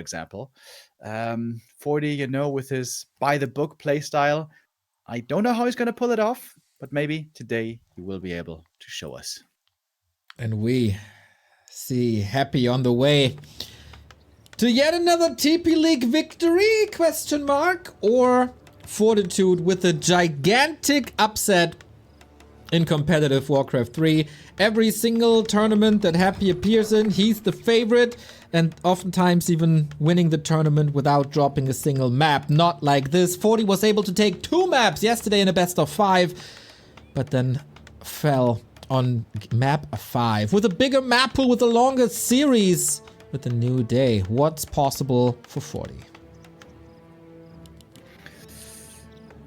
example. 40, you know, with his by-the-book playstyle, I don't know how he's going to pull it off, but maybe today he will be able to show us. And we see Happy on the way to yet another TP League victory, question mark, or Fortitude with a gigantic upset in competitive Warcraft 3. Every single tournament that Happy appears in, he's the favorite, and oftentimes even winning the tournament without dropping a single map. Not like this. 40 was able to take 2 maps yesterday in a best of 5, but then fell on map 5 with a bigger map pool, with a longer series, with a new day. What's possible for 40?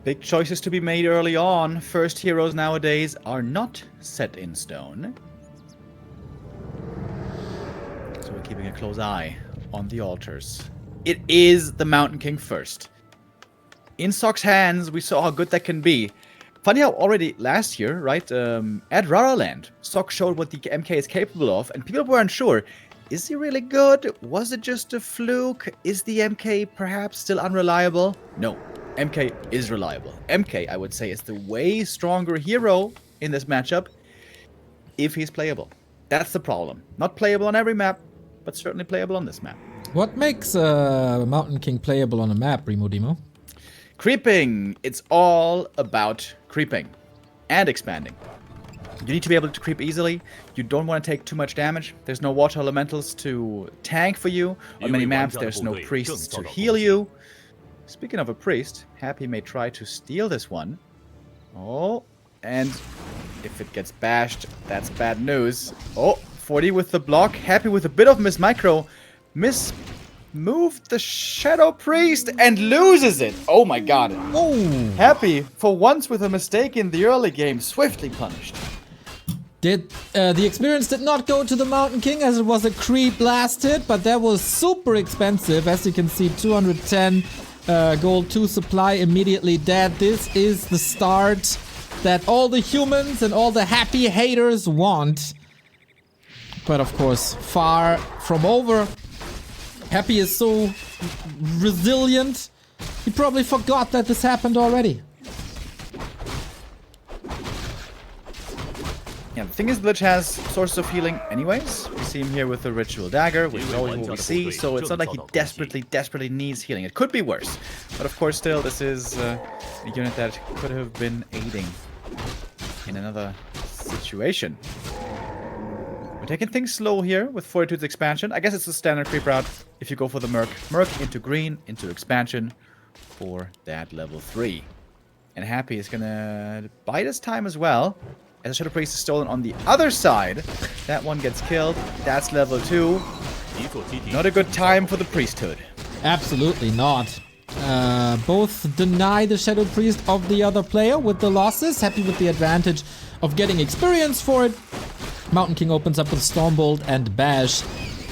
Big choices to be made early on. First heroes nowadays are not set in stone. So we're keeping a close eye on the altars. It is the Mountain King first. In Sock's hands, we saw how good that can be. Funny how already last year, right, at Raraland, Sock showed what the MK is capable of, and people weren't sure. Is he really good? Was it just a fluke? Is the MK perhaps still unreliable? No. MK is reliable. MK, I would say, is the way stronger hero in this matchup if he's playable. That's the problem. Not playable on every map, but certainly playable on this map. What makes Mountain King playable on a map, Remo Demo? Creeping. It's all about creeping and expanding. You need to be able to creep easily. You don't want to take too much damage. There's no water elementals to tank for you. On many maps, there's no priests to heal you. Speaking of a priest, Happy may try to steal this one. Oh, and if it gets bashed, that's bad news. Oh, 40 with the block. Happy with a bit of Miss Micro. Moved the Shadow Priest and loses it. Oh my god. Oh. Happy, for once with a mistake in the early game, swiftly punished. The experience did not go to the Mountain King, as it was a creep last hit, but that was super expensive. As you can see, 210 gold 2 supply immediately dead. This is the start that all the humans and all the Happy haters want. But of course, far from over. Happy is so resilient, he probably forgot that this happened already. Yeah, the thing is, the Lich has sources of healing anyways. We see him here with the Ritual Dagger, which is always what we see, so it's not like he desperately needs healing. It could be worse, but of course still, this is a unit that could have been aiding in another situation. We're taking things slow here with Fortitude's expansion. I guess it's the standard creep route if you go for the Merc. Merc into green, into expansion for that level 3. And Happy is gonna bide his time as well. As the Shadow Priest is stolen on the other side. That one gets killed. That's level 2. Not a good time for the priesthood. Absolutely not. Both deny the Shadow Priest of the other player with the losses. Happy with the advantage of getting experience for it. Mountain King opens up with Stormbolt and Bash.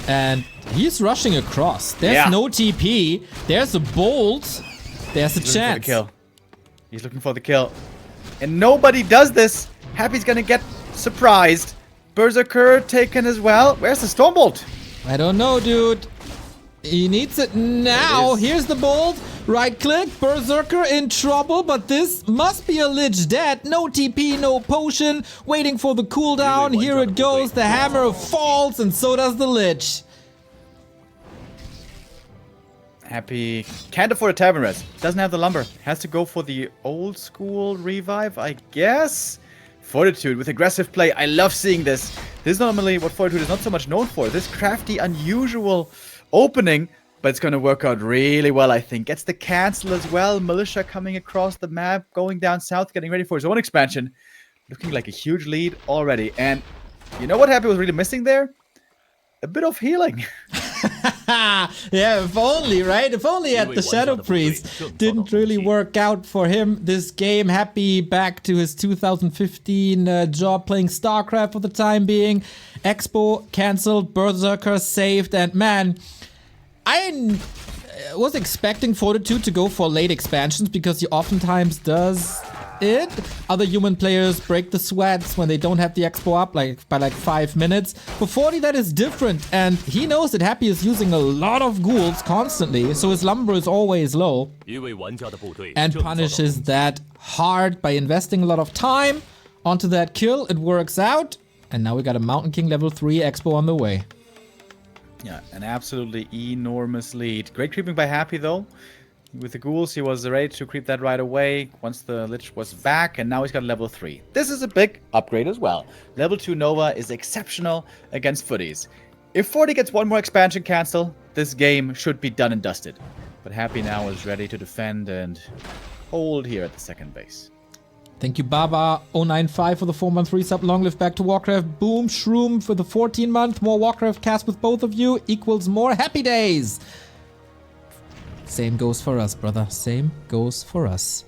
And he's rushing across. There's no TP. There's a bolt. There's a chance. He's looking for the kill. And nobody does this. Happy's gonna get surprised. Berserker taken as well. Where's the Stormbolt? I don't know, dude. He needs it now. Here's the bolt. Right click. Berserker in trouble, but this must be a Lich dead. No TP, no potion. Waiting for the cooldown. Here it goes. The hammer falls, and so does the Lich. Happy can't afford a Tavern Res. Doesn't have the lumber. Has to go for the old school revive, I guess. Fortitude with aggressive play. I love seeing this. This is normally what Fortitude is not so much known for. This crafty, unusual opening, but it's going to work out really well, I think. Gets the cancel as well. Militia coming across the map, going down south, getting ready for his own expansion. Looking like a huge lead already. And you know what Happy was really missing there? A bit of healing. Yeah, if only, right? If only at the Shadow Priest didn't really work out for him this game. Happy back to his 2015 job playing StarCraft for the time being. Expo cancelled, Berserker saved, and man, I was expecting Fortitude to go for late expansions because he oftentimes does it. Other human players break the sweats when they don't have the expo up by like 5 minutes. For 40 that is different, and he knows that Happy is using a lot of ghouls constantly, so his lumber is always low. And punishes that hard by investing a lot of time onto that kill. It works out, and now we got a Mountain King level 3 expo on the way. Yeah, an absolutely enormous lead. Great creeping by Happy though. With the ghouls, he was ready to creep that right away once the Lich was back, and now he's got level 3. This is a big upgrade as well. Level 2 Nova is exceptional against footies. If 40 gets one more expansion cancel, this game should be done and dusted. But Happy now is ready to defend and hold here at the second base. Thank you, Baba095 for the 4-month resub. Long live back to Warcraft. Boom, Shroom for the 14-month. More Warcraft cast with both of you equals more happy days. Same goes for us, brother. Same goes for us.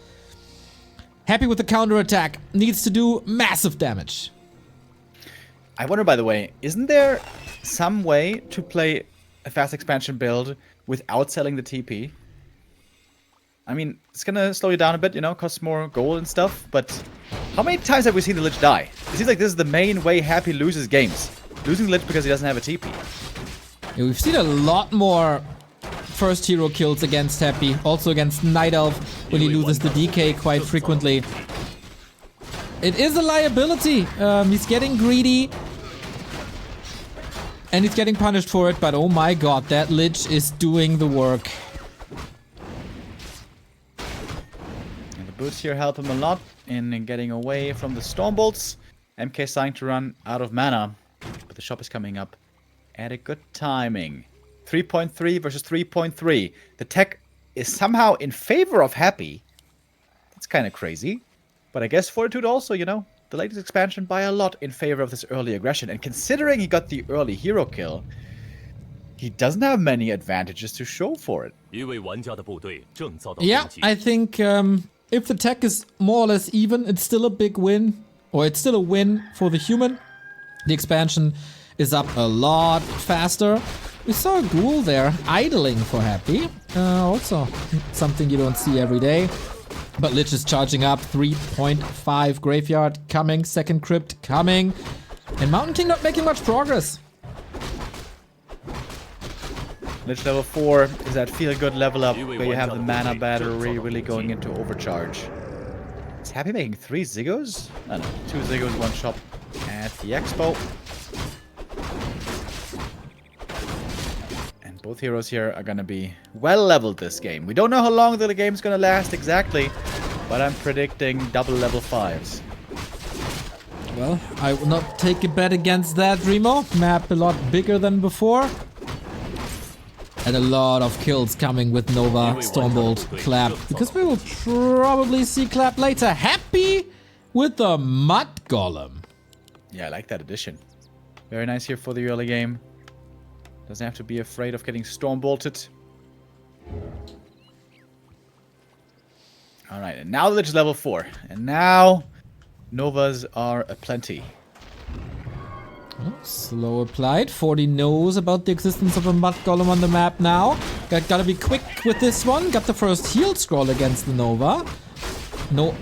Happy with the counterattack. Needs to do massive damage. I wonder, by the way, isn't there some way to play a fast expansion build without selling the TP? I mean, it's gonna slow you down a bit, you know, costs more gold and stuff, but how many times have we seen the Lich die? It seems like this is the main way Happy loses games. Losing the Lich because he doesn't have a TP. Yeah, we've seen a lot more first hero kills against Happy, also against Night Elf when he loses the DK quite frequently. It is a liability. He's getting greedy. And he's getting punished for it, but oh my god, that Lich is doing the work. And the boots here help him a lot in getting away from the Stormbolts. MK starting to run out of mana, but the shop is coming up at a good timing. 3.3 versus 3.3. The tech is somehow in favor of Happy. That's kind of crazy. But I guess Fortitude also, you know, the latest expansion by a lot in favor of this early aggression. And considering he got the early hero kill, he doesn't have many advantages to show for it. Yeah, I think if the tech is more or less even, it's still a big win. Or it's still a win for the human. The expansion is up a lot faster. We saw a ghoul there idling for Happy. Also something you don't see every day. But Lich is charging up. 3.5 graveyard coming. Second crypt coming. And Mountain King not making much progress. Lich level 4 is that feel-good level up where you have the mana battery really going into overcharge. Is Happy making 3 Zigos? I don't know, 2 Zigos, 1 shop at the expo. And both heroes here are gonna be well leveled this game. We don't know how long the game's gonna last exactly, but I'm predicting double level 5s. Well, I will not take a bet against that, Remo. Map a lot bigger than before. And a lot of kills coming with Nova, Stormbolt, Clap. Because we will probably see Clap later. Happy with the Mud Golem. Yeah, I like that addition. Very nice here for the early game. Doesn't have to be afraid of getting Stormbolted. Alright, and now the Lich is level 4. And now Novas are aplenty. Oh, slow applied. 40 knows about the existence of a Mud Golem on the map now. Gotta be quick with this one. Got the first heal scroll against the Nova. No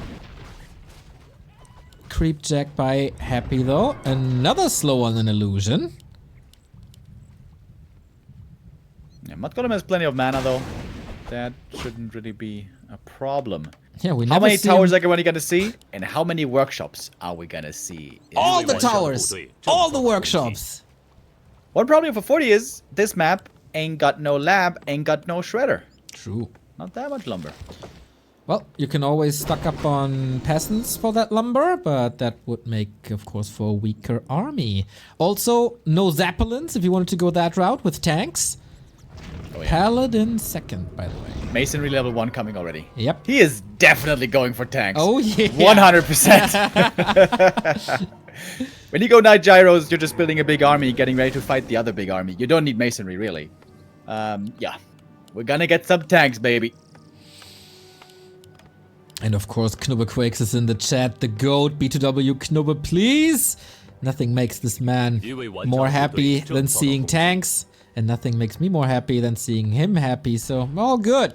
creep jack by Happy though. Another slow on an illusion. Yeah, Mud Golem has plenty of mana though. That shouldn't really be a problem. Yeah, we How never many see towers him. are we gonna see? And how many workshops are we gonna see? All the towers! All the workshops! One problem for 40 is this map ain't got no lab, ain't got no shredder. True. Not that much lumber. Well, you can always stock up on peasants for that lumber, but that would make, of course, for a weaker army. Also, no Zeppelins if you wanted to go that route with tanks. Oh, yeah. Paladin second, by the way. Masonry level 1 coming already. Yep. He is definitely going for tanks. Oh, yeah. 100%. When you go Night Gyros, you're just building a big army, getting ready to fight the other big army. You don't need Masonry, really. Yeah. We're gonna get some tanks, baby. And of course, Knubbe Quakes is in the chat. The GOAT, B2W Knubbe, please! Nothing makes this man more happy than seeing tanks. And nothing makes me more happy than seeing him happy, so all good.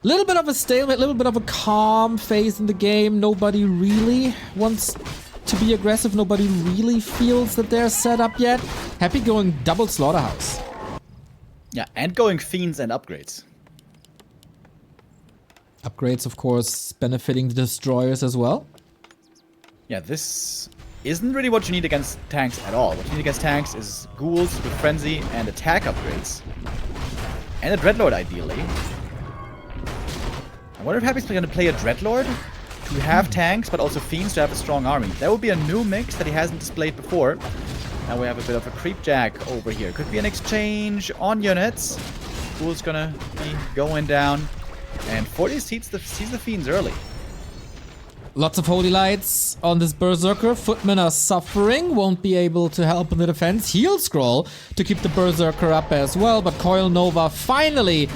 Little bit of a stalemate, little bit of a calm phase in the game. Nobody really wants to be aggressive. Nobody really feels that they're set up yet. Happy going double slaughterhouse. Yeah, and going fiends and upgrades. Upgrades, of course, benefiting the destroyers as well. Yeah, this isn't really what you need against tanks at all. What you need against tanks is ghouls with frenzy and attack upgrades. And a dreadlord, ideally. I wonder if Happy's going to play a dreadlord to have tanks, but also fiends to have a strong army. That would be a new mix that he hasn't displayed before. Now we have a bit of a creep jack over here. Could be an exchange on units. Ghoul's gonna be going down. And 40 sees the fiends early. Lots of holy lights on this berserker. Footmen are suffering, won't be able to help in the defense. Heal scroll to keep the berserker up as well, but Coil Nova finally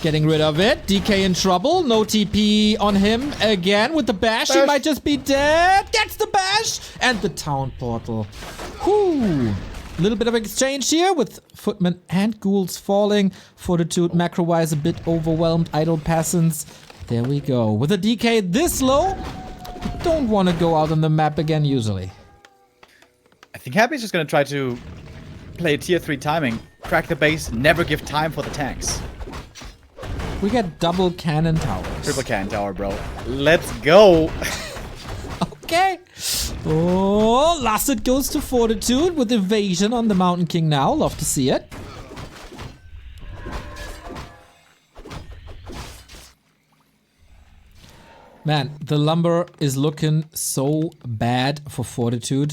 getting rid of it. DK in trouble. No TP on him again with the bash. He might just be dead. Gets the bash and the town portal. Whoo! Little bit of exchange here with footmen and ghouls falling. Fortitude macro-wise a bit overwhelmed. Idle peasants. There we go. With a DK this low, don't want to go out on the map again usually. I think Happy's just gonna try to play tier 3 timing, crack the base, never give time for the tanks. We get double cannon towers. Triple cannon tower, bro. Let's go. Okay. Oh, last it goes to Fortitude with evasion on the Mountain King now. Love to see it. Man, the lumber is looking so bad for Fortitude.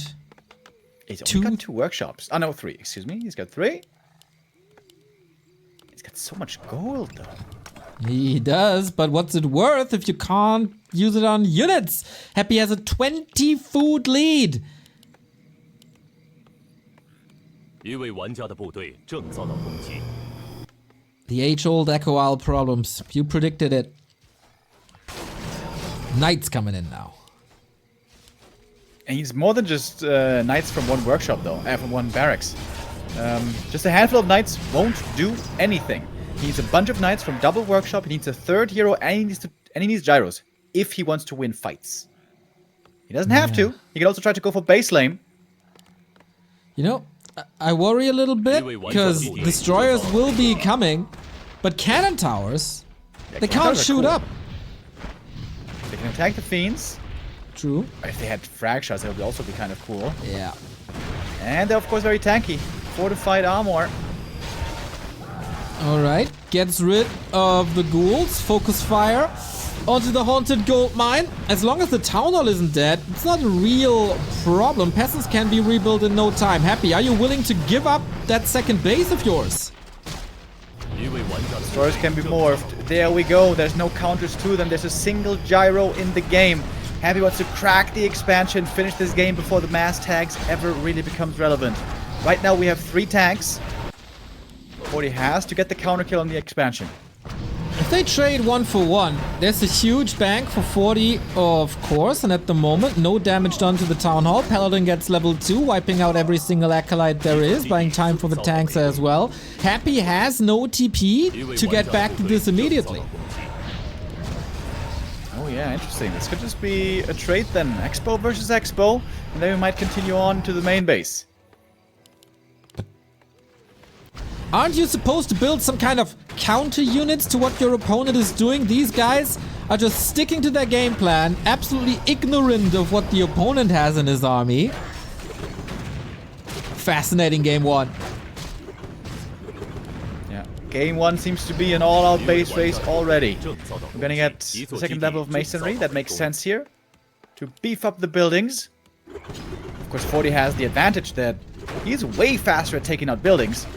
He's only got 2 workshops. Oh, no, 3. Excuse me. He's got 3. He's got so much gold, though. He does, but what's it worth if you can't use it on units? Happy has a 20 food lead. The age-old Echo Owl problems. You predicted it. Knights coming in now. And he's more than just knights from one workshop, though. From one barracks. Just a handful of knights won't do anything. He needs a bunch of knights from double workshop. He needs a 3rd hero, and he needs gyros if he wants to win fights. He doesn't have to. He can also try to go for base lane. You know, I worry a little bit because destroyers will be coming, but cannon towers, they can't shoot up. They can attack the fiends. True. If they had frag shots, that would also be kind of cool. Yeah. And they're of course very tanky. Fortified armor. Alright, gets rid of the ghouls, focus fire onto the haunted gold mine. As long as the town hall isn't dead, it's not a real problem. Peasants can be rebuilt in no time. Happy, are you willing to give up that second base of yours? Destroyers can be morphed. There we go. There's no counters to them. There's a single gyro in the game. Happy wants to crack the expansion, finish this game before the mass tags ever really becomes relevant. Right now we have 3 tanks. 40 has to get the counter kill on the expansion. If they trade 1 for 1, there's a huge bank for 40, of course, and at the moment, no damage done to the Town Hall. Paladin gets level 2, wiping out every single acolyte there is, buying time for the tanks as well. Happy has no TP to get back to this immediately. Oh yeah, interesting. This could just be a trade then. Expo versus Expo, and then we might continue on to the main base. Aren't you supposed to build some kind of counter units to what your opponent is doing? These guys are just sticking to their game plan, absolutely ignorant of what the opponent has in his army. Fascinating game 1. Yeah, game 1 seems to be an all-out base race already. We're gonna get the 2nd level of masonry. That makes sense here. To beef up the buildings. Of course, 40 has the advantage that he's way faster at taking out buildings.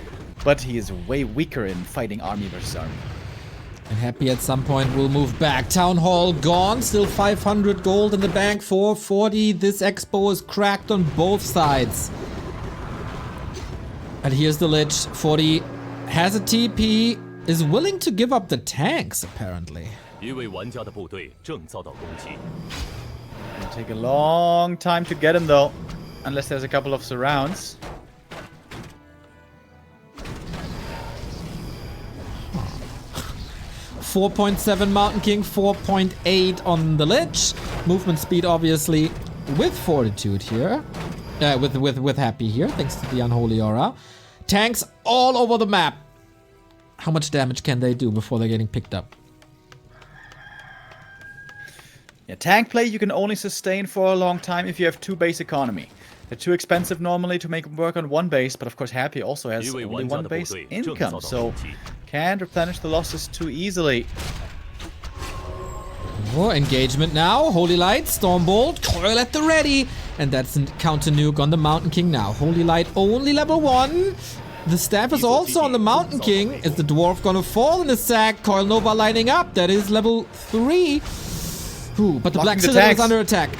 But he is way weaker in fighting army versus army. And Happy at some point will move back. Town Hall gone. Still 500 gold in the bank for 40. This expo is cracked on both sides. And here's the Lich. 40 has a TP. Is willing to give up the tanks, apparently. It'll take a long time to get him, though. Unless there's a couple of surrounds. 4.7 Mountain King, 4.8 on the Lich. Movement speed, obviously, with Fortitude here. With Happy here, thanks to the Unholy Aura. Tanks all over the map. How much damage can they do before they're getting picked up? Yeah, tank play you can only sustain for a long time if you have 2 base economy. They're too expensive normally to make work on 1 base, but of course Happy also has only 1 base income, so can't replenish the losses too easily. Oh, engagement now. Holy Light, Stormbolt, Coil at the ready. And that's a counter nuke on the Mountain King now. Holy Light only level 1. The staff is also on the Mountain King. Is the dwarf gonna fall in a sack? Coil Nova lining up. That is level 3. Ooh, but the Black Citadel is under attack.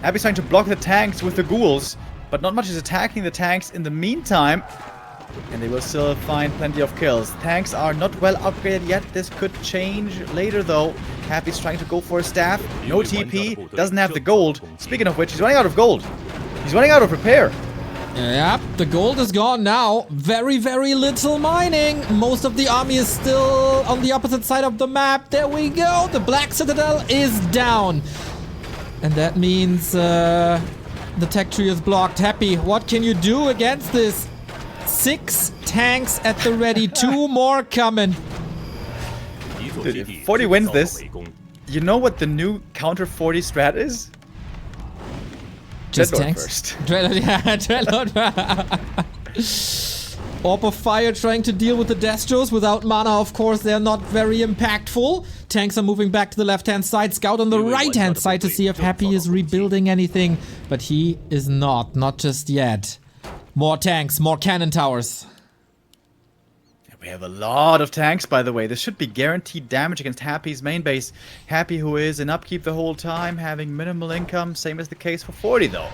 Happy's trying to block the tanks with the ghouls, but not much is attacking the tanks in the meantime. And they will still find plenty of kills. Tanks are not well upgraded yet. This could change later though. Happy's trying to go for a staff. No TP. Doesn't have the gold. Speaking of which, he's running out of gold. He's running out of repair. Yep, the gold is gone now. Very, very little mining. Most of the army is still on the opposite side of the map. There we go. The Black Citadel is down. And that means the tech tree is blocked. Happy, what can you do against this? 6 tanks at the ready. 2 more coming. Dude, if 40 wins this, you know what the new counter 40 strat is? Just Dreadlord tanks? first. Dreadlord. Orb of Fire trying to deal with the Destros without mana, of course. They're not very impactful. Tanks are moving back to the left-hand side. Scout on the right-hand side to see if Happy is rebuilding anything. But he is not. Not just yet. More tanks, more cannon towers. We have a lot of tanks, by the way. This should be guaranteed damage against Happy's main base. Happy, who is in upkeep the whole time, having minimal income. Same as the case for 40, though.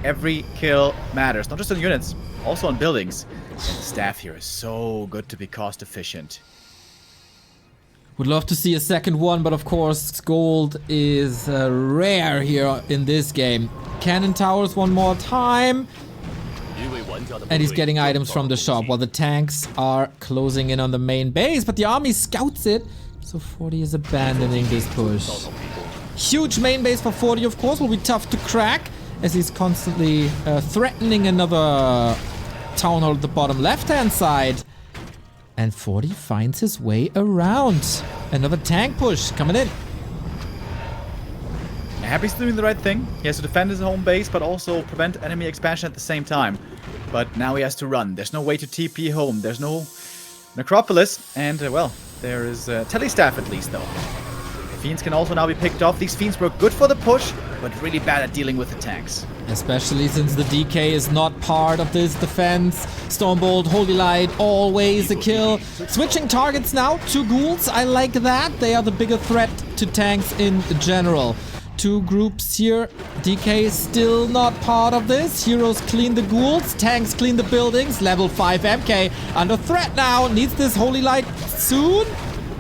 Every kill matters. Not just on units, also on buildings. And the staff here is so good to be cost efficient. Would love to see a second one, but of course, gold is rare here in this game. Cannon towers one more time. And he's getting items from the shop while the tanks are closing in on the main base. But the army scouts it. So 40 is abandoning this push. Huge main base for 40, of course, will be tough to crack. As he's constantly threatening another town hall at the bottom left-hand side. And 40 finds his way around. Another tank push coming in. Happy's doing the right thing. He has to defend his home base, but also prevent enemy expansion at the same time. But now he has to run. There's no way to TP home. There's no necropolis. And, well, there is Telestaff at least, though. Fiends can also now be picked off. These Fiends were good for the push, but really bad at dealing with the tanks. Especially since the DK is not part of this defense. Stormbolt, Holy Light, always a kill. Switching targets now to ghouls. I like that. They are the bigger threat to tanks in general. 2 groups here. DK is still not part of this. Heroes clean the ghouls. Tanks clean the buildings. Level 5 MK under threat now. Needs this Holy Light soon.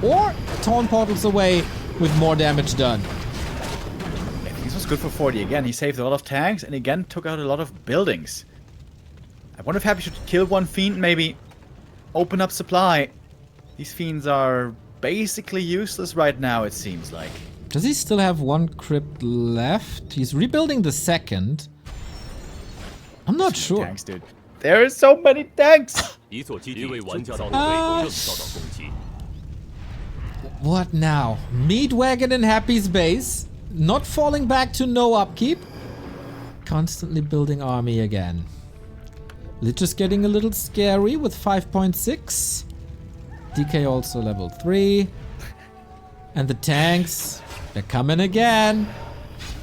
Or Torn Portals away with more damage done. Yeah, this was good for 40 again. He saved a lot of tanks and again took out a lot of buildings. I wonder if Happy should kill one Fiend, maybe open up supply. These Fiends are basically useless right now, it seems like. Does he still have 1 crypt left? He's rebuilding the second. I'm not sure. Tanks, dude. There are so many tanks! What now? Meat Wagon in Happy's base. Not falling back to no upkeep. Constantly building army again. Lich is getting a little scary with 5.6. DK also level 3. And the tanks, they're coming again.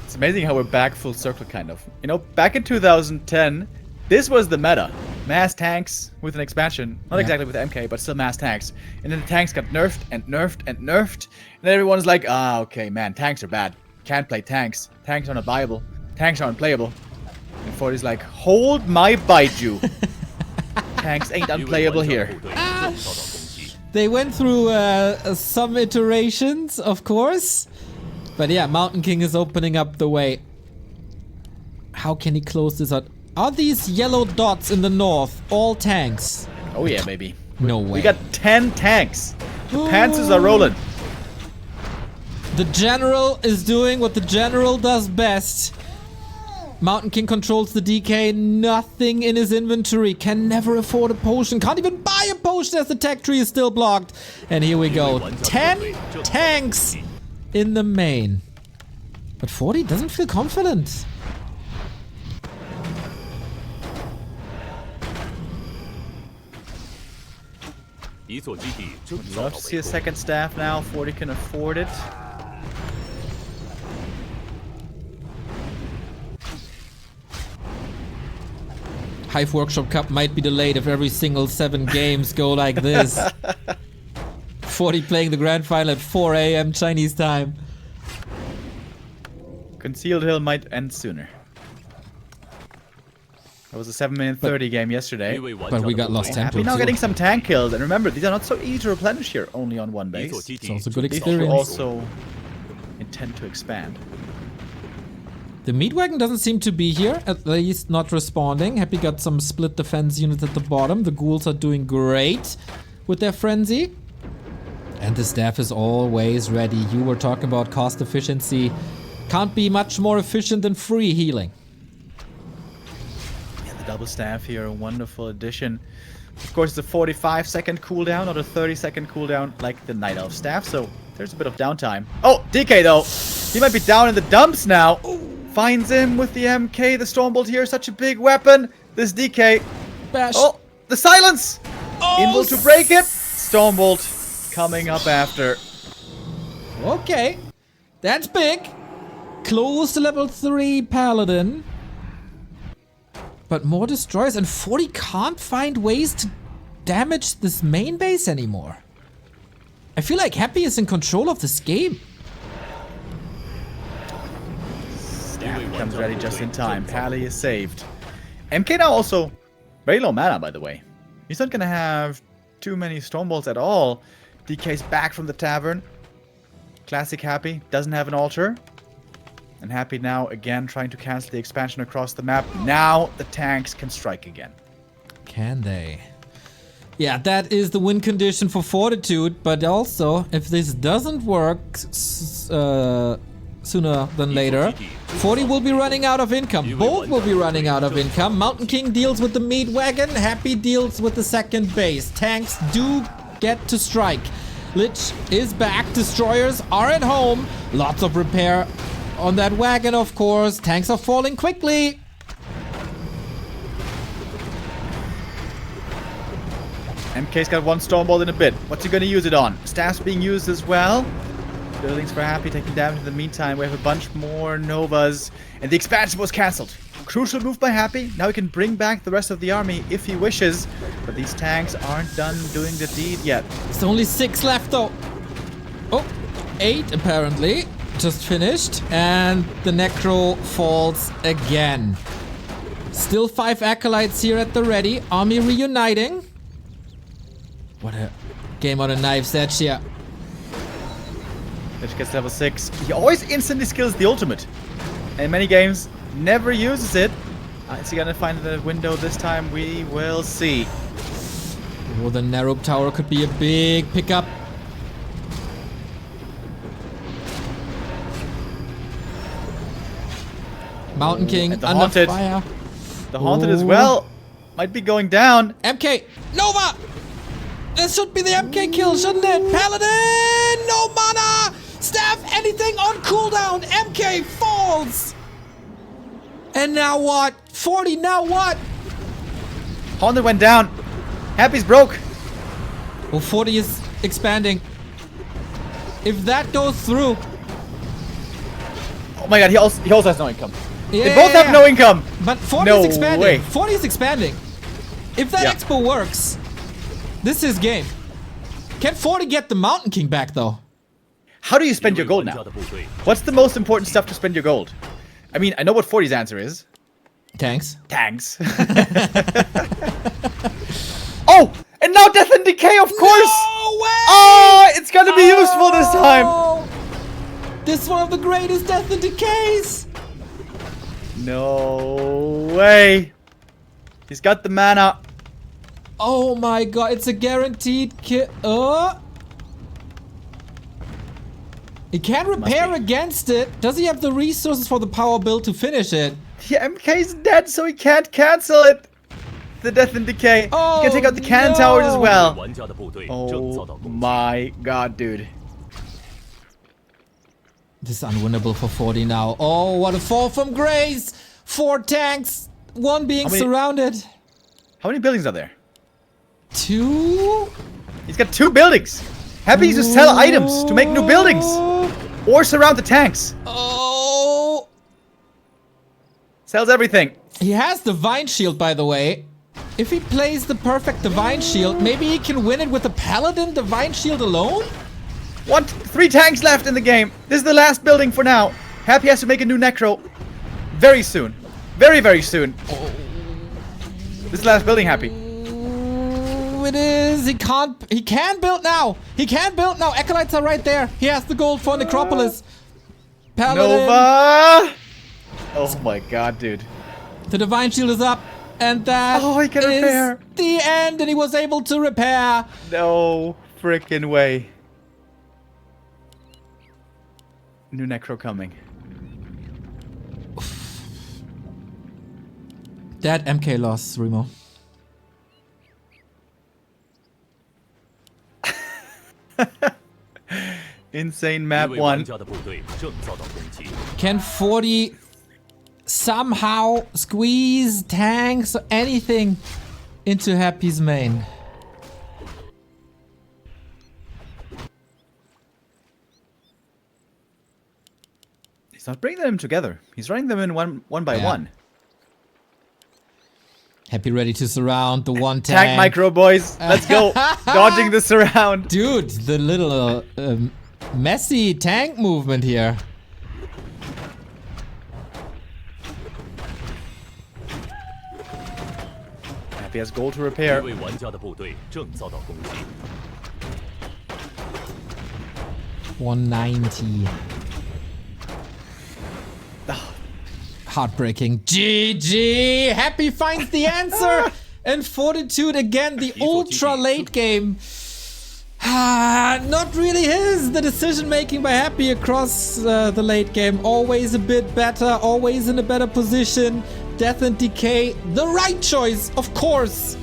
It's amazing how we're back full circle, kind of. You know, back in 2010, this was the meta. Mass tanks with an expansion. Not exactly with MK, but still mass tanks. And then the tanks got nerfed and nerfed and nerfed. And then everyone's like, ah, okay, man, tanks are bad. Can't play tanks. Tanks are not viable. Tanks are unplayable. And 40's like, hold my Baiju. Tanks ain't unplayable here. They went through some iterations, of course. But yeah, Mountain King is opening up the way. How can he close this out? Are these yellow dots in the north all tanks? Oh yeah, baby. No way. We got 10 tanks. The pantsers are rolling. The general is doing what the general does best. Mountain King controls the DK. Nothing in his inventory. Can never afford a potion. Can't even buy a potion as the tech tree is still blocked. And here we go. 10 tanks in the main. But 40 doesn't feel confident. Love to see a second staff now. 40 can afford it. Hive Workshop Cup might be delayed if every single 7 games go like this. 40 playing the Grand Final at 4 AM Chinese time. Concealed Hill might end sooner. That was a 7-minute 30 game yesterday. But we got lost tempo. Happy now getting some tank kills. And remember, these are not so easy to replenish here, only on one base. It's also good If you experience. also intend to expand. The meat wagon doesn't seem to be here, at least not responding. Happy got some split defense units at the bottom. The ghouls are doing great with their frenzy. And the staff is always ready. You were talking about cost efficiency. Can't be much more efficient than free healing. Yeah, the double staff here, a wonderful addition. Of course, it's a 45-second cooldown, not a 30-second cooldown like the Night Elf staff, so there's a bit of downtime. Oh, DK though! He might be down in the dumps now. Finds him with the MK. The Stormbolt here, such a big weapon. This DK. Bash. Oh, the silence! Oh, Able to break it. Stormbolt coming up after. Okay. That's big. Close to level 3 Paladin. But more destroyers, and 40 can't find ways to damage this main base anymore. I feel like Happy is in control of this game. Comes ready just in time. Pally is saved. MK now also very low mana, by the way. He's not gonna have too many Stormbolts at all. DK's back from the tavern. Classic Happy doesn't have an altar. And Happy now again trying to cancel the expansion across the map. Now the tanks can strike again. Can they? Yeah, that is the win condition for Fortitude. But also, if this doesn't work sooner than later, 40 will be running out of income. Both will be running out of income. Mountain King deals with the meat wagon. Happy deals with the second base. Tanks do get to strike. Lich is back. Destroyers are at home. Lots of repair on that wagon, of course. Tanks are falling quickly. MK's got one Stormbolt in a bit. What's he gonna use it on? Staff's being used as well. Buildings for Happy taking damage in the meantime. We have a bunch more Novas. And the expansion was cancelled. Crucial move by Happy. Now he can bring back the rest of the army if he wishes. But these tanks aren't done doing the deed yet. There's only 6 left though. Oh, 8 apparently. Just finished. And the Necro falls again. Still 5 Acolytes here at the ready. Army reuniting. What a game on a knife's edge here. Lich gets level 6. He always instantly skills the ultimate. And in many games, never uses it. Is he gonna find the window this time? We will see. Oh, the narrow tower could be a big pickup. Mountain King and the under Haunted. fire. The Haunted as well. Might be going down. MK! Nova! This should be the MK kill, shouldn't it? Paladin! No mana! Staff, anything on cooldown! MK falls! And now what? 40, now what? Haunted went down. Happy's broke. Well, 40 is expanding. If that goes through... Oh my god, he also has no income. Yeah, They both have no income. But 40 No is expanding. way. 40 is expanding. If that expo works, this is game. Can 40 get the Mountain King back, though? How do you spend your gold now? What's the most important stuff to spend your gold? I mean, I know what 40's answer is. Tanks. Tanks. Oh! And now Death and Decay, of course! No way! Oh! It's gonna be useful this time! This is one of the greatest Death and Decays! No way! He's got the mana. Oh my god, it's a guaranteed kill. He can't repair against it. Does he have the resources for the power build to finish it? The MK's dead, so he can't cancel it. The death and decay. Oh, he can take out the cannon towers as well. 玩家的部队正遭到 Oh 攻击。 my god, dude. This is unwinnable for 40 now. Oh, what a fall from grace! 4 tanks, 1 being surrounded. How many buildings are there? 2? He's got 2 buildings. Happy to sell items to make new buildings. Or surround the tanks. Oh! Sells everything. He has Divine Shield, by the way. If he plays the perfect Divine Shield, maybe he can win it with a Paladin Divine Shield alone? 3 tanks left in the game. This is the last building for now. Happy has to make a new Necro very soon. Very, very soon. This is the last building, Happy. It is. He can build now. He can build now. Acolytes are right there. He has the gold for Necropolis. Paladin. Nova! Oh my god, dude. The Divine Shield is up. And that he can repair. is the end. And he was able to repair. No freaking way. New Necro coming. That MK loss, Remo. Insane map 一位玩 1. 家的部队正遭到攻击。 Can 40 somehow squeeze tanks or anything into Happy's main? He's not bringing them together. He's running them in one by one. Happy ready to surround the one Tank tank. micro, boys. Let's go. Dodging the surround. Dude, the little messy tank movement here. Happy has gold to repair. 一位玩家的部队正遭到攻击。 190. Heartbreaking. GG! Happy finds the answer! And Fortitude again, the ultra late game. Not really his. The decision making by Happy across the late game. Always a bit better, always in a better position. Death and Decay, the right choice, of course.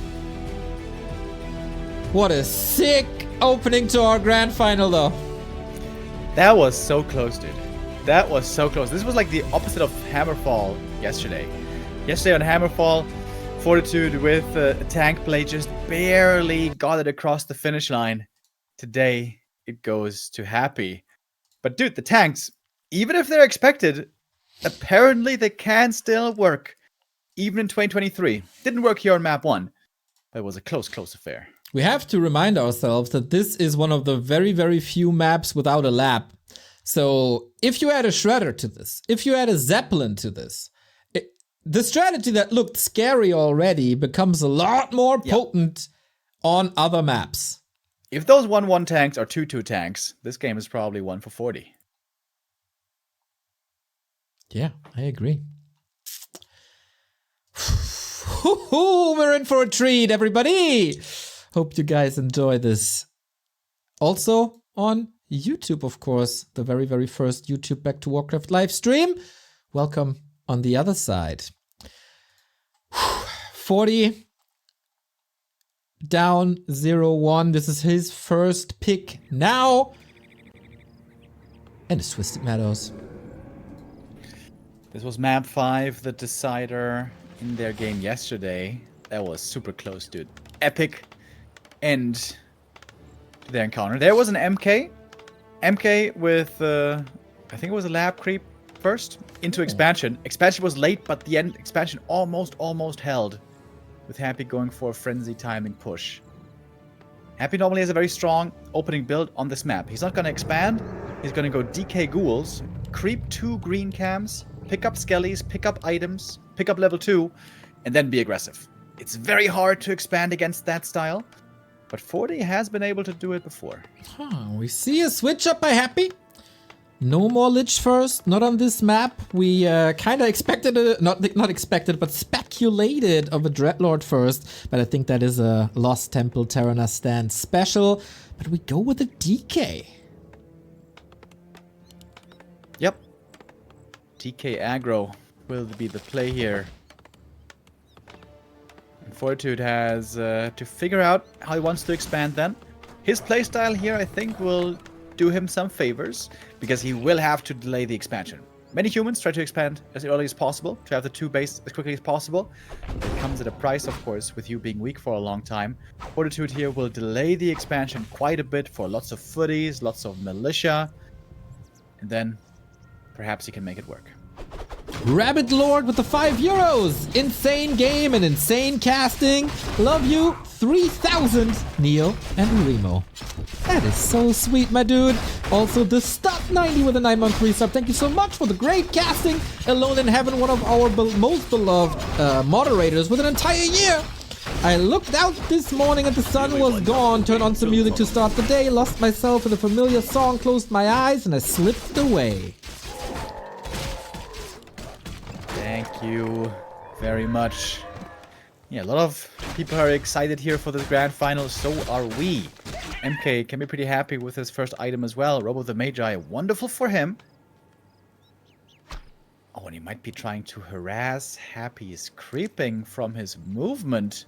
What a sick opening to our grand final, though. That was so close, dude. That was so close. This was like the opposite of Hammerfall yesterday. Yesterday on Hammerfall, Fortitude with a tank play just barely got it across the finish line. Today, it goes to Happy. But dude, the tanks, even if they're expected, apparently they can still work. Even in 2023. Didn't work here on map 1. But it was a close affair. We have to remind ourselves that this is one of the very, very few maps without a lab. So if you add a Shredder to this, if you add a Zeppelin to this, the strategy that looked scary already becomes a lot more potent on other maps. If those 1-1 tanks are 2-2 tanks, this game is probably 1 for 40. Yeah, I agree. We're in for a treat, everybody! Hope you guys enjoy this. Also on YouTube, of course, the very, very first YouTube Back to Warcraft live stream. Welcome on the other side. 40 down 0-1. This is his first pick now. And it's Twisted Meadows. This was map 5, the decider in their game yesterday. That was super close, dude. Epic end to their encounter. There was an MK. MK with, I think it was a lab creep first into expansion. Expansion was late, but the end expansion almost held. With Happy going for a frenzy timing push. Happy normally has a very strong opening build on this map. He's not going to expand. He's going to go DK ghouls, creep 2 green cams, pick up skellies, pick up items, pick up level 2, and then be aggressive. It's very hard to expand against that style, but 40 has been able to do it before. We see a switch up by Happy. No more Lich first, not on this map. We kind of expected, not expected, but speculated of a Dreadlord first. But I think that is a Lost Temple Terrana stand special. But we go with a DK. DK aggro will be the play here. And Fortitude has to figure out how he wants to expand then. His playstyle here, I think, will do him some favors, because he will have to delay the expansion. Many humans try to expand as early as possible, to have the 2 base as quickly as possible. It comes at a price, of course, with you being weak for a long time. Fortitude here will delay the expansion quite a bit for lots of footies, lots of militia. And then, perhaps he can make it work. Rabbit Lord with the €5. Insane game and insane casting. Love you. 3,000, Neil and Remo. That is so sweet, my dude. Also, the Stuff 90 with a 9-month resub. Thank you so much for the great casting. Alone in Heaven, one of our most beloved moderators with an entire year. I looked out this morning and the sun was gone. Turned on some music to start the day. Lost myself in a familiar song. Closed my eyes and I slipped away. Thank you very much. Yeah, a lot of people are excited here for this grand final, so are we. MK can be pretty happy with his first item as well. Robo the Magi, wonderful for him. Oh, and he might be trying to harass. Happy is creeping from his movement.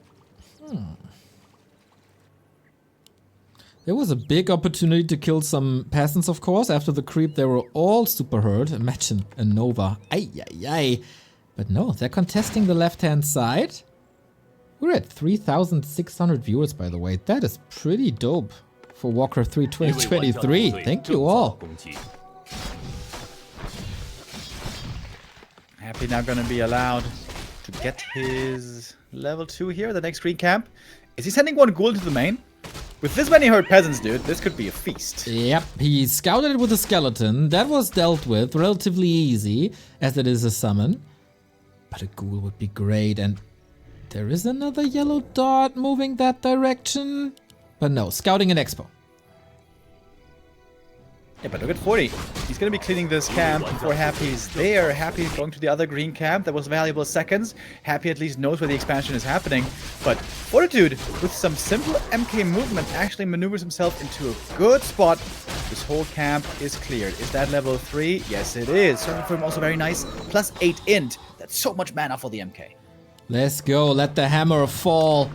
There was a big opportunity to kill some peasants, of course. After the creep, they were all super hurt. Imagine a Nova. Ay, ay, ay. But no, they're contesting the left-hand side. We're at 3,600 viewers, by the way. That is pretty dope for Warcraft 3 2023. Thank you all. Happy now going to be allowed to get his level 2 here, the next green camp. Is he sending 1 ghoul to the main? With this many hurt peasants, dude, this could be a feast. Yep, he scouted it with a skeleton. That was dealt with relatively easy, as it is a summon. But a ghoul would be great, and there is another yellow dot moving that direction. But no, scouting an expo. Yeah, but look at 40. He's going to be cleaning this camp before Happy's there. Happy's going to the other green camp. That was valuable seconds. Happy at least knows where the expansion is happening. But Fortitude, with some simple MK movement, actually maneuvers himself into a good spot. This whole camp is cleared. Is that level 3? Yes, it is. Serving for him also very nice. Plus 8 int. That's so much mana for the MK. Let's go. Let the hammer fall.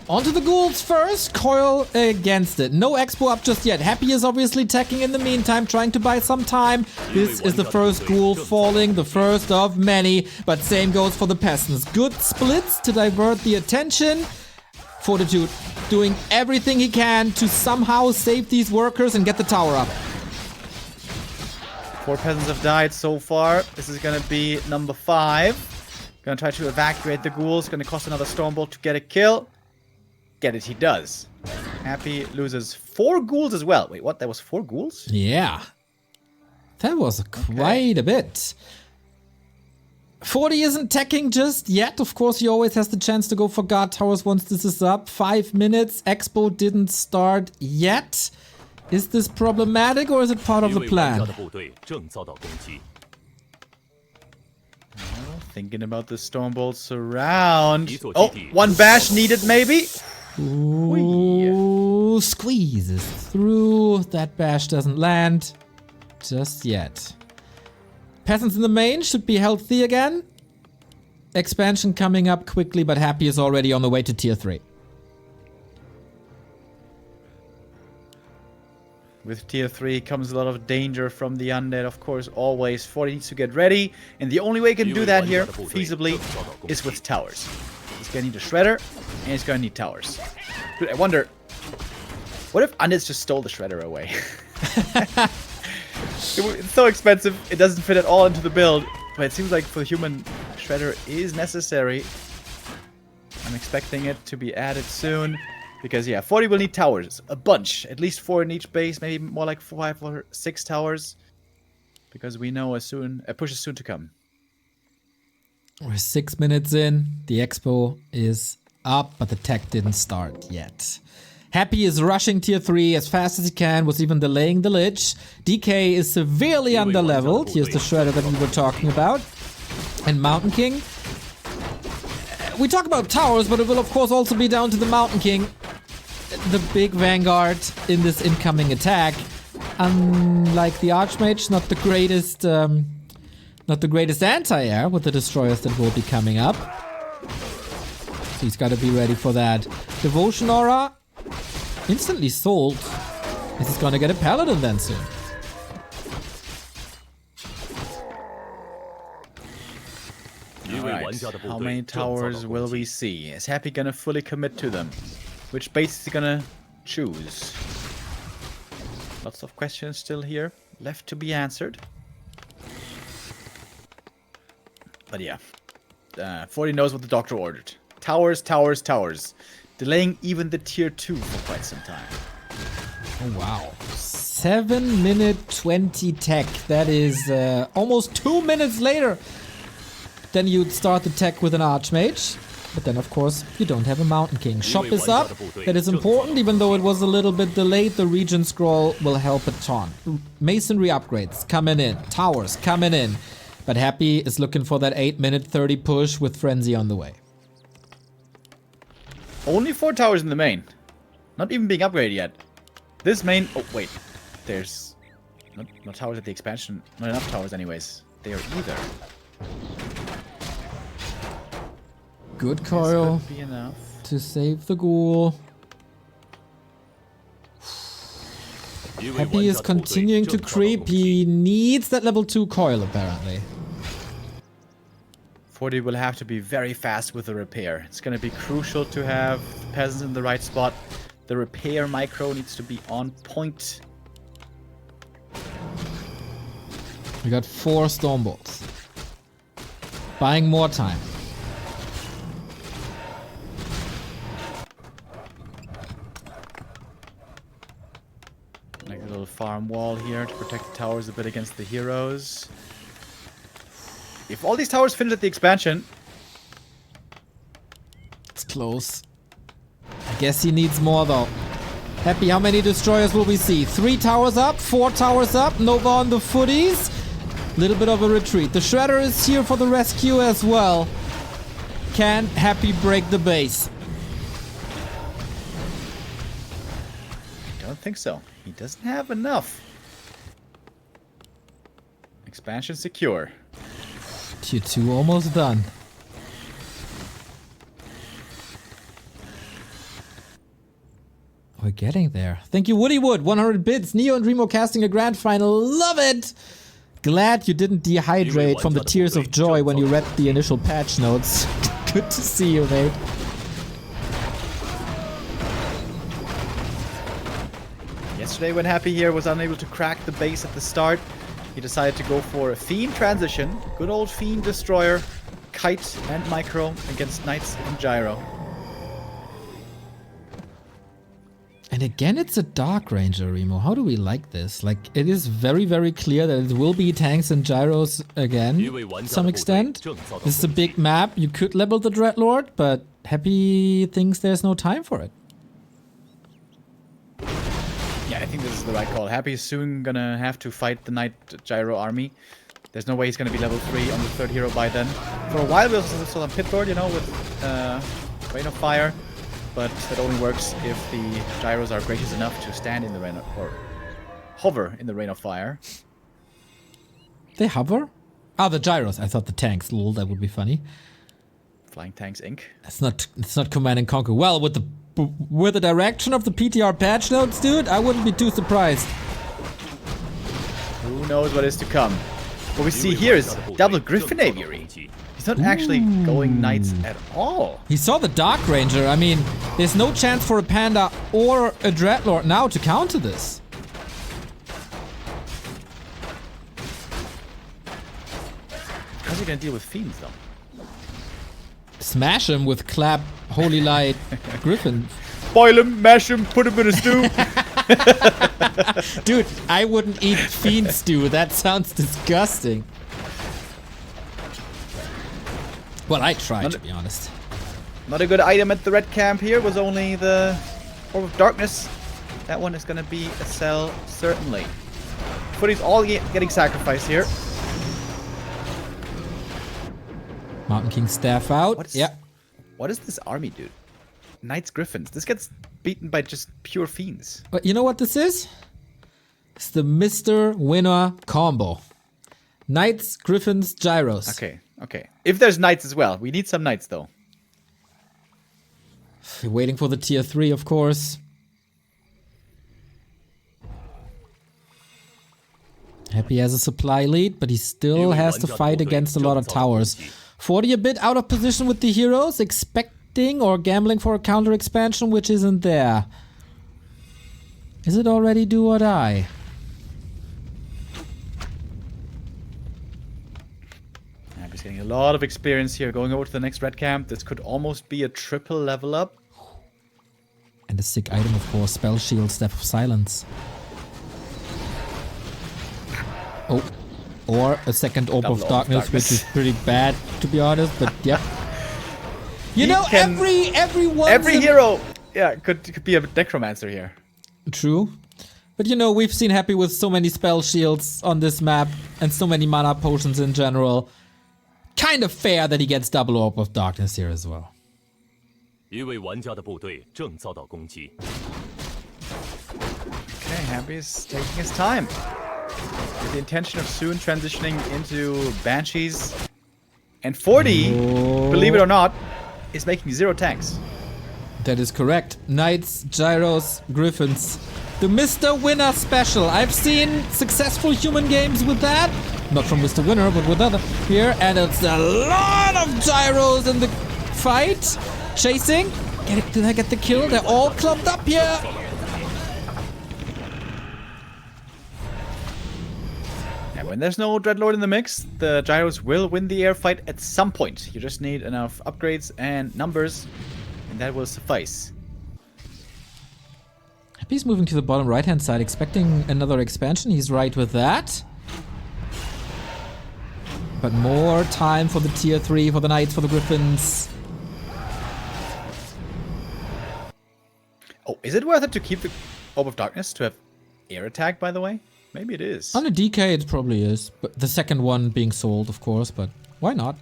Onto the ghouls first. Coil against it. No expo up just yet. Happy is obviously teching in the meantime, trying to buy some time. This is the first ghoul falling, the first of many. But same goes for the peasants. Good splits to divert the attention. Fortitude doing everything he can to somehow save these workers and get the tower up. 4 peasants have died so far. This is going to be number 5. Gonna try to evacuate the ghouls. Gonna cost another Stormbolt to get a kill. Get it, he does. Happy loses 4 ghouls as well. Wait, what? That was 4 ghouls? Yeah. That was quite a bit. 40 isn't teching just yet. Of course, he always has the chance to go for guard towers once this is up. 5 minutes. Expo didn't start yet. Is this problematic or is it part of the plan? Thinking about the Stormbolts around. Oh, 1 bash needed maybe? Ooh, squeezes through. That bash doesn't land just yet. Peasants in the main should be healthy again. Expansion coming up quickly, but Happy is already on the way to tier 3. With tier 3 comes a lot of danger from the undead, of course, always. 40 needs to get ready, and the only way he can do that here, feasibly, is with towers. He's gonna need a shredder, and he's gonna need towers. Dude, I wonder, what if undeads just stole the shredder away? It's so expensive, it doesn't fit at all into the build, but it seems like for the human, shredder is necessary. I'm expecting it to be added soon. Because, yeah, 40 will need towers. A bunch. At least 4 in each base. Maybe more like 5 or 6 towers. Because we know a push is soon to come. We're 6 minutes in. The expo is up, but the tech didn't start yet. Happy is rushing tier 3 as fast as he can, was even delaying the Lich. DK is severely underleveled. Here's the shredder that we were talking about. And Mountain King. We talk about towers, but it will of course also be down to the Mountain King. The big vanguard in this incoming attack. Unlike the Archmage, not the greatest Not the greatest anti-air with the destroyers that will be coming up. So he's got to be ready for that. Devotion Aura instantly sold. This is gonna get a Paladin then soon. Alright, how many towers will we see? Is Happy gonna fully commit to them? Which base is he gonna choose? Lots of questions still here, left to be answered. But yeah, 40 knows what the doctor ordered. Towers, towers, towers. Delaying even the tier 2 for quite some time. Oh wow. 7 minute 20 tech. That is almost 2 minutes later than you'd start the tech with an Archmage. But then of course you don't have a Mountain King. Shop is up. That is important, even though it was a little bit delayed. The Region Scroll will help a ton. Masonry upgrades coming in. Towers coming in. But Happy is looking for that 8 minute 30 push with Frenzy on the way. Only 4 towers in the main. Not even being upgraded yet. This main... Oh, wait. There's... Not towers at the expansion. Not enough towers anyways. They are either. Good coil Be enough. to save the ghoul. Happy is continuing to creep. He needs that level 2 coil apparently. 40 will have to be very fast with the repair. It's going to be crucial to have peasants in the right spot. The repair micro needs to be on point. We got 4 Storm Bolts. Buying more time. Like a little farm wall here to protect the towers a bit against the heroes. If all these towers finish at the expansion... It's close. I guess he needs more though. Happy, how many destroyers will we see? 3 towers up, 4 towers up, Nova on the footies. Little bit of a retreat. The Shredder is here for the rescue as well. Can Happy break the base? I don't think so. He doesn't have enough. Expansion secure. Tier 2 almost done. We're getting there. Thank you, Woody Wood. 100 bits. Neo and Remo casting a grand final. Love it! Glad you didn't dehydrate from the tears of joy when you read the initial patch notes. Good to see you, mate. Yesterday when Happy here was unable to crack the base at the start, he decided to go for a Fiend transition. Good old Fiend Destroyer, Kite and Micro against Knights and Gyro. And again, it's a Dark Ranger, Remo. How do we like this? Like, it is very, very clear that it will be tanks and gyros again, to some extent. This is a big map. You could level the Dreadlord, but Happy thinks there's no time for it. Yeah, I think this is the right call. Happy is soon gonna have to fight the Knight Gyro army. There's no way he's gonna be level 3 on the 3rd hero by then. For a while, we also saw some Pit Lord, you know, with Rain of Fire. But that only works if the gyros are gracious enough to stand in the rain of, or hover in the Rain of Fire. They hover? Ah, the gyros. I thought the tanks. Lol, that would be funny. Flying Tanks Inc. It's not Command and Conquer. Well, with the direction of the PTR patch notes, dude, I wouldn't be too surprised. Who knows what is to come? What we see here is double Griffin Aviary. He's not actually going Knights at all. He saw the Dark Ranger. I mean, there's no chance for a Panda or a Dreadlord now to counter this. How's he gonna deal with Fiends though? Smash him with Clap, Holy Light, Griffin. Boil him, mash him, put him in a stew. Dude, I wouldn't eat Fiend stew. That sounds disgusting. Well, I tried, to be honest. Not a good item at the red camp here was only the Orb of Darkness. That one is going to be a sell, certainly. Footy's all getting sacrificed here. Mountain King staff out. What is this army, dude? Knights Griffins. This gets beaten by just pure Fiends. But you know what this is? It's the Mr. Winner combo. Knights, Griffins, Gyros. Okay, okay. If there's knights as well. We need some knights, though. We're waiting for the tier 3, of course. Happy has a supply lead, but he still has to fight against a lot of towers. 40 a bit out of position with the heroes, expecting or gambling for a counter expansion, which isn't there. Is it already do or die? He's getting a lot of experience here. Going over to the next red camp. This could almost be a triple level up. And a sick item, of course. Spell Shield, Staff of Silence. Oh. Or a second Orb of Darkness, which is pretty bad, to be honest. But, yep. You know, every hero, yeah, could be a necromancer here. True. But, you know, we've seen Happy with so many spell shields on this map. And so many mana potions in general. Kind of fair that he gets double Orb of Darkness here as well. 一位玩家的部队正遭到攻击。 Okay, Happy's taking his time. With the intention of soon transitioning into Banshees. And 40, believe it or not, is making 0 tanks. That is correct. Knights, Gyros, Griffins. The Mr. Winner special. I've seen successful human games with that. Not from Mr. Winner, but with other here. And it's a lot of Gyros in the fight. Chasing. Did I get the kill? They're all clumped up here. And when there's no Dreadlord in the mix, the Gyros will win the air fight at some point. You just need enough upgrades and numbers, and that will suffice. Happy's moving to the bottom right-hand side, expecting another expansion. He's right with that. But more time for the tier 3, for the Knights, for the Griffins. Oh, is it worth it to keep the Orb of Darkness to have air attack, by the way? Maybe it is. On a DK it probably is. But the second one being sold, of course, but why not?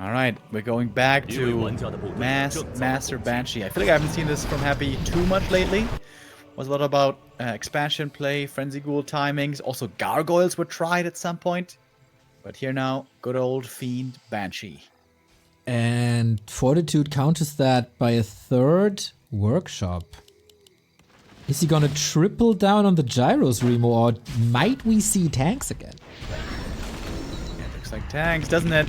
Alright, we're going back to Master Banshee. I feel like I haven't seen this from Happy too much lately. Was a lot about expansion play, Frenzy Ghoul timings. Also, Gargoyles were tried at some point. But here now, good old Fiend Banshee. And Fortitude counters that by a third workshop. Is he gonna triple down on the Gyros, Remo, or might we see tanks again? Yeah, looks like tanks, doesn't it?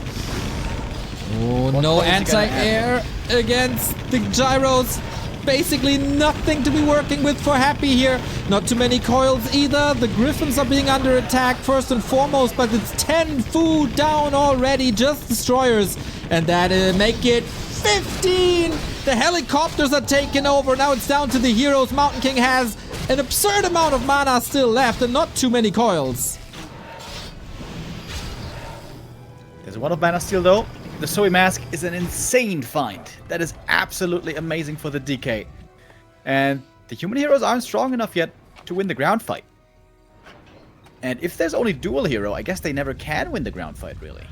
Oh, no anti-air against the Gyros. Basically nothing to be working with for Happy here. Not too many coils either. The Griffins are being under attack first and foremost, but it's 10 food down already. Just destroyers. And that make it 15. The helicopters are taking over. Now it's down to the heroes. Mountain King has an absurd amount of mana still left and not too many coils. There's one of Mana Steel though. The Zoe Mask is an insane find. That is absolutely amazing for the DK. And the human heroes aren't strong enough yet to win the ground fight. And if there's only dual hero, I guess they never can win the ground fight, really.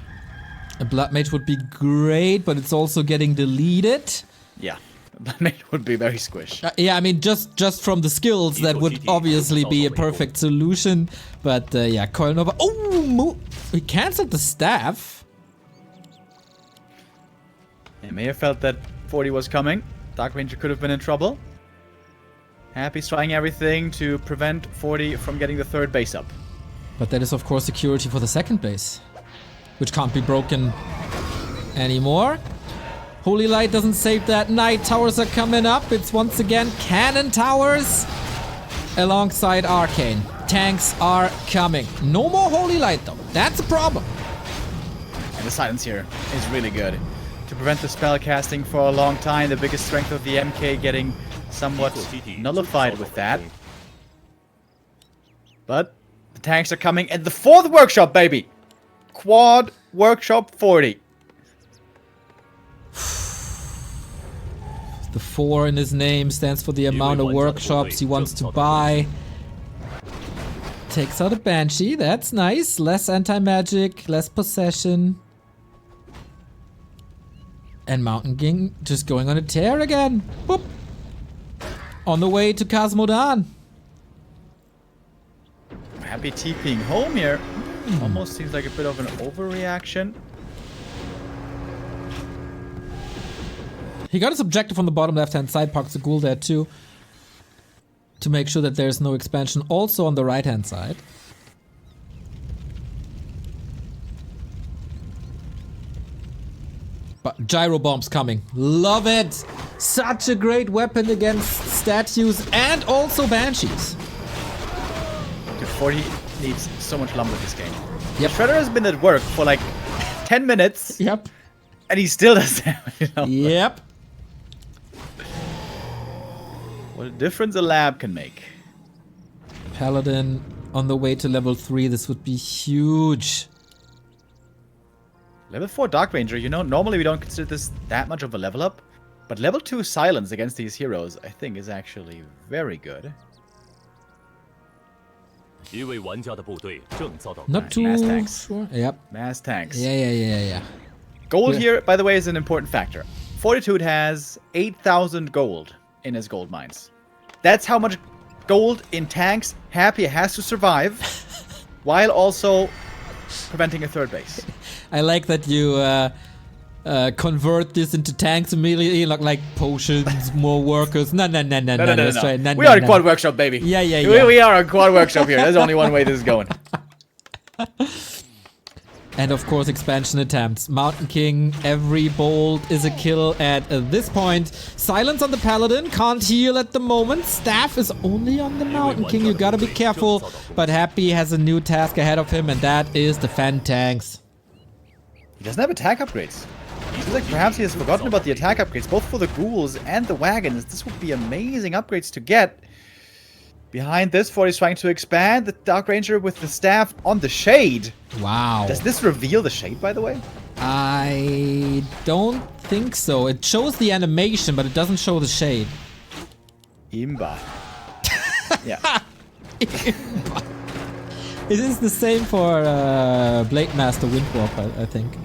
A Blood Mage would be great, but it's also getting deleted. Yeah, a Blood Mage would be very squish. Yeah, I mean, just from the skills, that would obviously be a perfect solution. But yeah, Coil Nova. Oh, he cancelled the staff. They may have felt that 40 was coming. Dark Ranger could have been in trouble. Happy's trying everything to prevent 40 from getting the third base up. But that is, of course, security for the second base, which can't be broken anymore. Holy Light doesn't save that. Night towers are coming up. It's once again cannon towers alongside Arcane. Tanks are coming. No more Holy Light, though. That's a problem. And the silence here is really good. To prevent the spell casting for a long time, the biggest strength of the MK getting somewhat nullified with that. But the tanks are coming, and the fourth workshop, baby! Quad Workshop 40. The 4 in his name stands for the amount of workshops he wants to buy. Takes out a Banshee, that's nice. Less anti-magic, less possession. And Mountain King just going on a tear again. Boop. On the way to Cosmodan. Happy TPing home here. Almost seems like a bit of an overreaction. He got his objective on the bottom left-hand side, parks the ghoul there too. To make sure that there's no expansion also on the right-hand side. But gyro bombs coming. Love it! Such a great weapon against statues and also banshees. Dude, 40 needs so much lumber this game. Yep. Shredder has been at work for like 10 minutes. Yep. And he still doesn't have any lumber. Yep. What a difference a lab can make. Paladin on the way to level 3. This would be huge. Level 4 Dark Ranger, you know, normally we don't consider this that much of a level up. But level 2 Silence against these heroes, I think, is actually very good. Not too mass tanks. sure. Yep. Mass tanks. Yeah. Gold Yeah. here, by the way, is an important factor. Fortitude has 8,000 gold in his gold mines. That's how much gold in tanks Happy has to survive, while also preventing a third base. I like that you convert this into tanks immediately, like potions, more workers. No. Let's try it. We are a quad workshop, baby. Yeah. We are a quad workshop here. There's only one way this is going. And of course, expansion attempts. Mountain King, every bolt is a kill at this point. Silence on the Paladin, can't heal at the moment. Staff is only on the Mountain King, you gotta be careful. But Happy has a new task ahead of him, and that is defend tanks. He doesn't have attack upgrades. It feels like perhaps he has forgotten about the attack upgrades, both for the ghouls and the wagons. This would be amazing upgrades to get. Behind this, 40 is trying to expand. The Dark Ranger with the staff on the Shade. Wow. Does this reveal the Shade, by the way? I don't think so. It shows the animation, but it doesn't show the shade. Imba. Yeah. It is the same for Blade Master Windwalk, I think.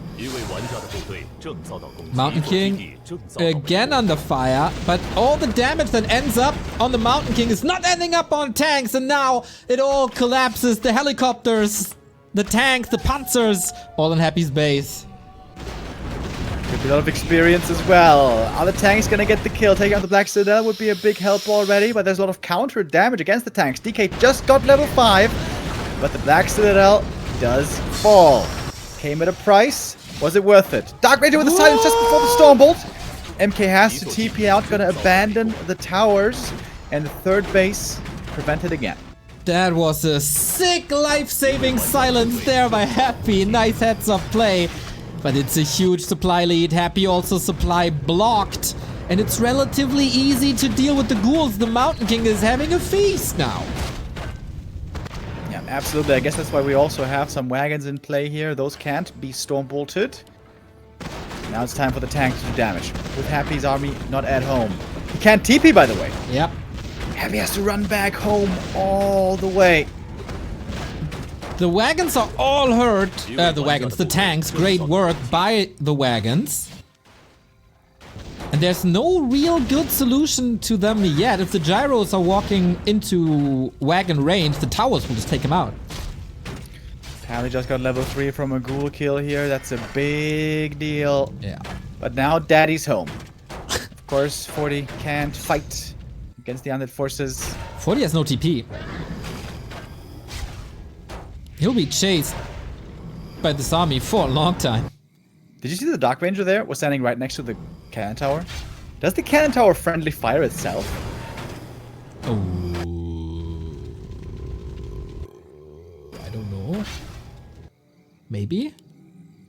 Mountain King again under fire, but all the damage that ends up on the Mountain King is not ending up on tanks, and now it all collapses. The helicopters, the tanks, the panzers, all in Happy's base. Could be a lot of experience as well. Are the tanks gonna get the kill? Taking out the Black Citadel would be a big help already, but there's a lot of counter damage against the tanks. DK just got level 5, but the Black Citadel does fall. Came at a price. Was it worth it? Dark Ranger with the silence just before the Stormbolt. MK has to TP out, gonna abandon the towers, and the third base prevented again. That was a sick life-saving silence there by Happy. Nice heads-up play. But it's a huge supply lead. Happy also supply blocked. And it's relatively easy to deal with the ghouls. The Mountain King is having a feast now. Yeah, absolutely. I guess that's why we also have some wagons in play here. Those can't be storm-bolted. Now it's time for the tanks to do damage. With Happy's army not at home. He can't TP, by the way. Yep. Happy has to run back home all the way. The wagons are all hurt. The tanks. Great work by the wagons. And there's no real good solution to them yet. If the gyros are walking into wagon range, the towers will just take them out. Pally just got level 3 from a ghoul kill here. That's a big deal. Yeah. But now Daddy's home. Of course, 40 can't fight against the undead forces. 40 has no TP. He'll be chased by this army for a long time. Did you see the Dark Ranger there? Was standing right next to the cannon tower. Does the cannon tower friendly fire itself? Oh. I don't know. Maybe?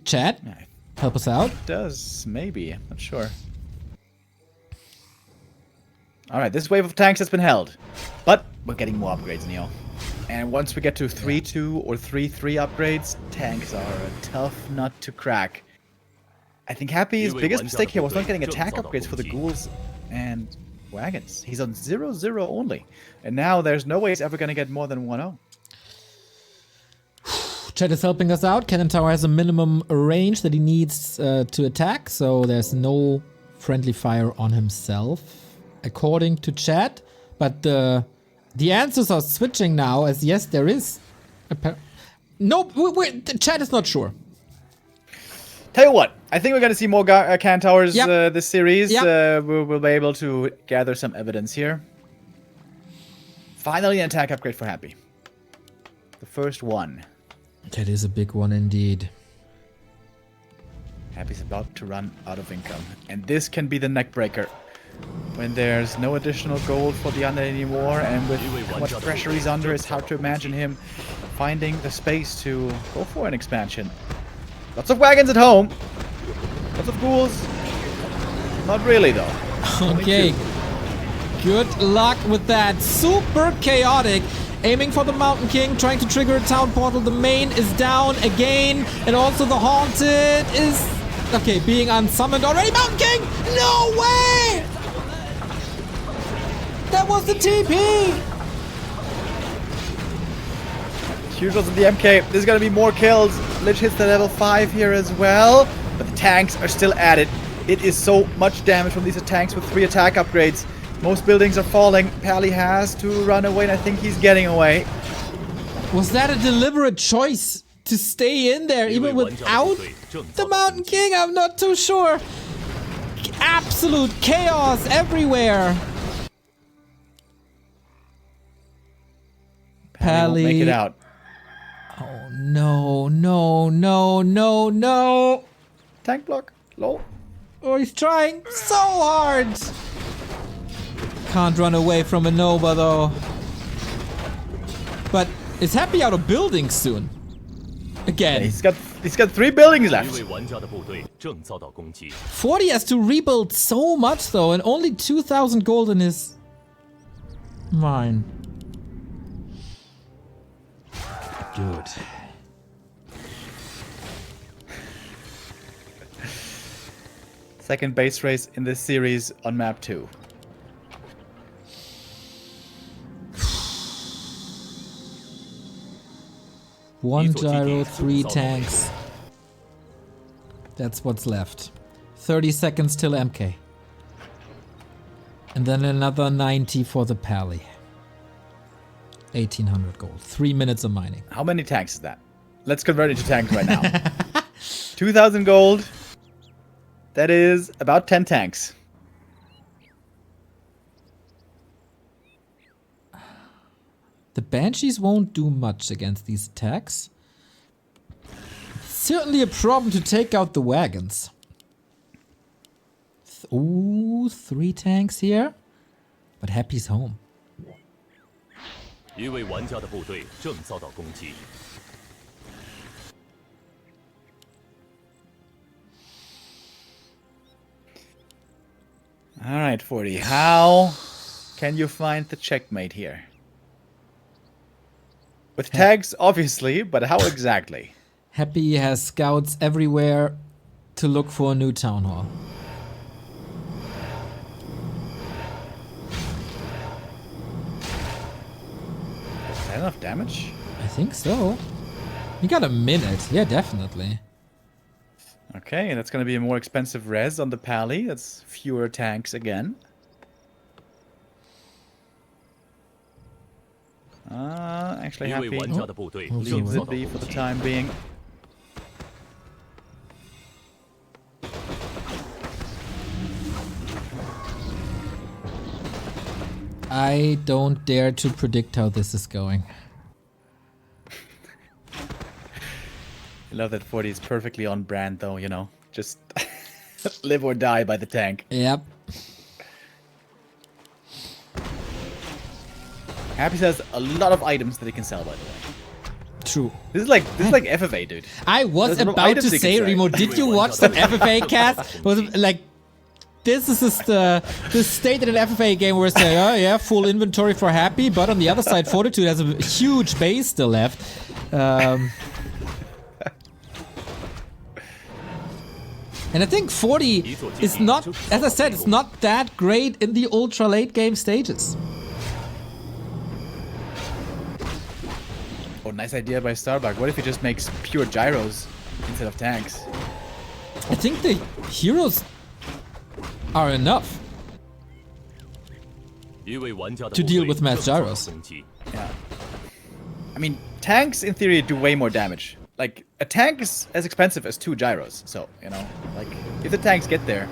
Chat? Yeah, Help us out? it does. Maybe. I'm not sure. Alright, this wave of tanks has been held. But we're getting more upgrades, Neo. And once we get to 3-2 or 3-3 upgrades, tanks are a tough nut to crack. I think Happy's biggest mistake here was not getting attack upgrades for the ghouls and wagons. He's on 0-0 only. And now there's no way he's ever going to get more than 1-0. Chat is helping us out. Cannon Tower has a minimum range that he needs to attack, so there's no friendly fire on himself, according to chat. But the answers are switching now, as yes, there is No, the chat is not sure. Tell you what, I think we're gonna see more can towers this series. Yep. We'll be able to gather some evidence here. Finally, an attack upgrade for Happy. The first one. That is a big one indeed. Happy's about to run out of income, and this can be the neck breaker. When there's no additional gold for the undead anymore, and with how much pressure he's under, it's hard to imagine him finding the space to go for an expansion. Lots of wagons at home. Lots of ghouls. Not really, though. Okay. Good luck with that. Super chaotic. Aiming for the Mountain King, trying to trigger a town portal. The main is down again. And also the Haunted is... Okay, being unsummoned already. Mountain King! No way! That was the TP! Huge loss of the MK. There's gonna be more kills. Lich hits the level 5 here as well. But the tanks are still at it. It is so much damage from these tanks with 3 attack upgrades. Most buildings are falling. Pally has to run away, and I think he's getting away. Was that a deliberate choice to stay in there even without the Mountain King? I'm not too sure. Absolute chaos everywhere. Pally won't make it out. Oh no, no, no, no, no. Tank block. Low. Oh, he's trying so hard. Can't run away from a Nova though. But is Happy out of buildings soon? Again. Yeah, he's got 3 buildings left. 40 has to rebuild so much though, and only 2,000 gold in his mine. Dude. Second base race in this series on map 2. One gyro, 3 tanks. That's what's left. 30 seconds till MK. And then another 90 for the Pally. 1,800 gold. 3 minutes of mining. How many tanks is that? Let's convert it to tanks right now. 2,000 gold. That is about 10 tanks. The Banshees won't do much against these attacks. Certainly a problem to take out the wagons. Ooh, 3 tanks here. But Happy's home. 一位玩家的部队正遭到攻击。 Alright, 40. How can you find the checkmate here? With tags, obviously, but how exactly? Happy has scouts everywhere to look for a new town hall. Is that enough damage? I think so. You got a minute. Yeah, definitely. Okay, that's going to be a more expensive res on the Pally. That's fewer tanks again. Actually Happy leaves it be for the time being. I don't dare to predict how this is going. I love that 40 is perfectly on brand though, you know. Just live or die by the tank. Yep. Happy has a lot of items that he can sell, by the way. True. This is like FFA, dude. I was There's about to say, Remo, did you watch that FFA cast? Was it like, this is just the state in an FFA game where it's like, oh yeah, full inventory for Happy, but on the other side, Fortitude has a huge base still left. And I think 40 is not, as I said, it's not that great in the ultra late game stages. Oh, nice idea by Starbuck. What if he just makes pure gyros instead of tanks? I think the heroes are enough to deal with mass gyros. Yeah. I mean, tanks in theory do way more damage. Like, a tank is as expensive as 2 gyros. So, you know, like, if the tanks get there,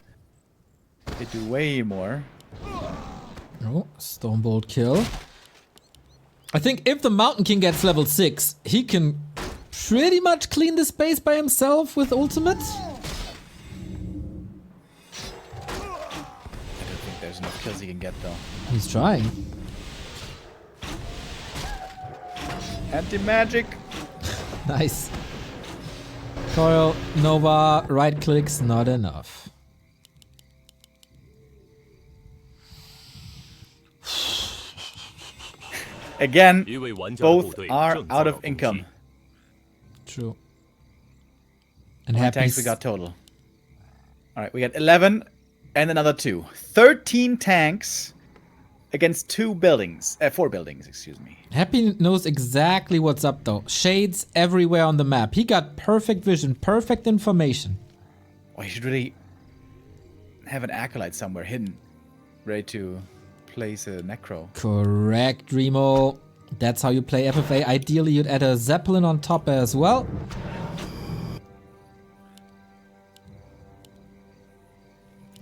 they do way more. Oh, Stonebolt kill. I think if the Mountain King gets level 6, he can pretty much clean the space by himself with ultimate. I don't think there's enough kills he can get, though. He's trying. Anti-magic. Nice. Coil, Nova, right clicks, not enough. Again, 一位玩家的部 both 队 are 正遭 out 到 of 攻击 income. True. And How many tanks Happy's we got total? Alright, we got 11 and another 2. 13 tanks against 2 buildings. 4 buildings, excuse me. Happy knows exactly what's up though. Shades everywhere on the map. He got perfect vision, perfect information. Oh, you should really have an acolyte somewhere hidden, ready to place a necro. Correct, Remo. That's how you play FFA. Ideally, you'd add a Zeppelin on top as well.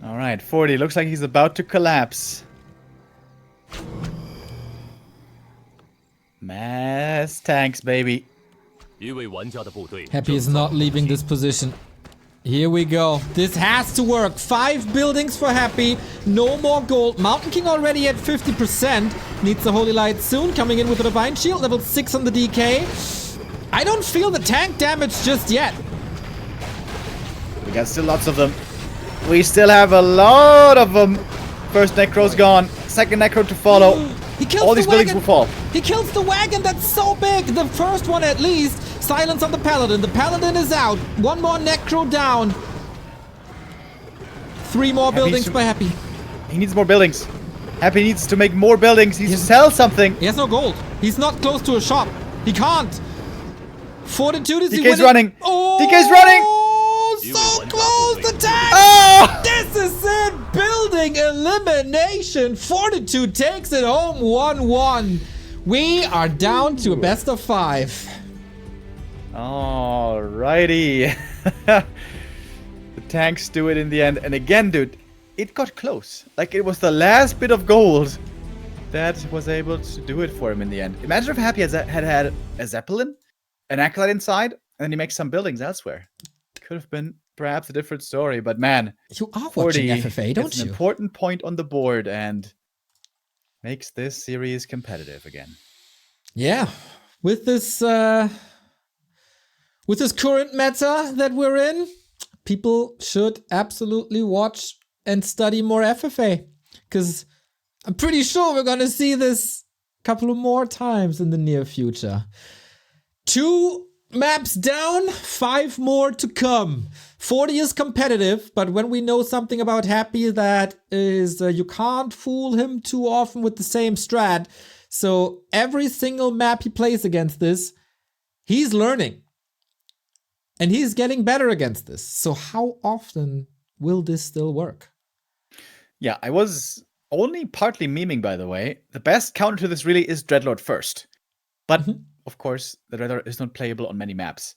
Alright, 40. Looks like he's about to collapse. Mass tanks, baby. 一位玩家的部队 Happy is 正遭 not 到攻 leaving 击 this position. Here we go. This has to work. 5 buildings for Happy. No more gold. Mountain King already at 50%. Needs the Holy Light soon. Coming in with a Divine Shield. Level 6 on the DK. I don't feel the tank damage just yet. We got still lots of them. We still have a lot of them. First necro's gone. Second necro to follow. He kills All the these buildings wagon. will fall. He kills the wagon. That's so big. The first one at least. Silence on the Paladin. The Paladin is out. One more necro down. 3 more buildings by Happy. He needs more buildings. Happy needs to make more buildings. He needs to sell something. He has no gold. He's not close to a shop. He can't. Fortitude is he DK's winning? running. Oh, DK's running. so close. The tank. Oh! This is it. Building elimination. Fortitude takes it home 1-1. We are down to a best of 5. Alrighty. The tanks do it in the end. And again, dude, it got close. Like, it was the last bit of gold that was able to do it for him in the end. Imagine if Happy had a Zeppelin, an Acolyte inside, and then he makes some buildings elsewhere. Could have been perhaps a different story, but man, You are 40 watching FFA, don't gets an you? important point on the board and makes this series competitive again. Yeah. With this current meta that we're in, people should absolutely watch and study more FFA. Because I'm pretty sure we're gonna see this a couple of more times in the near future. 2 maps down, 5 more to come. 40 is competitive, but when we know something about Happy, that is you can't fool him too often with the same strat. So every single map he plays against this, he's learning. And he's getting better against this. So how often will this still work? Yeah, I was only partly memeing, by the way. The best counter to this really is Dreadlord first. But, of course, the Dreadlord is not playable on many maps.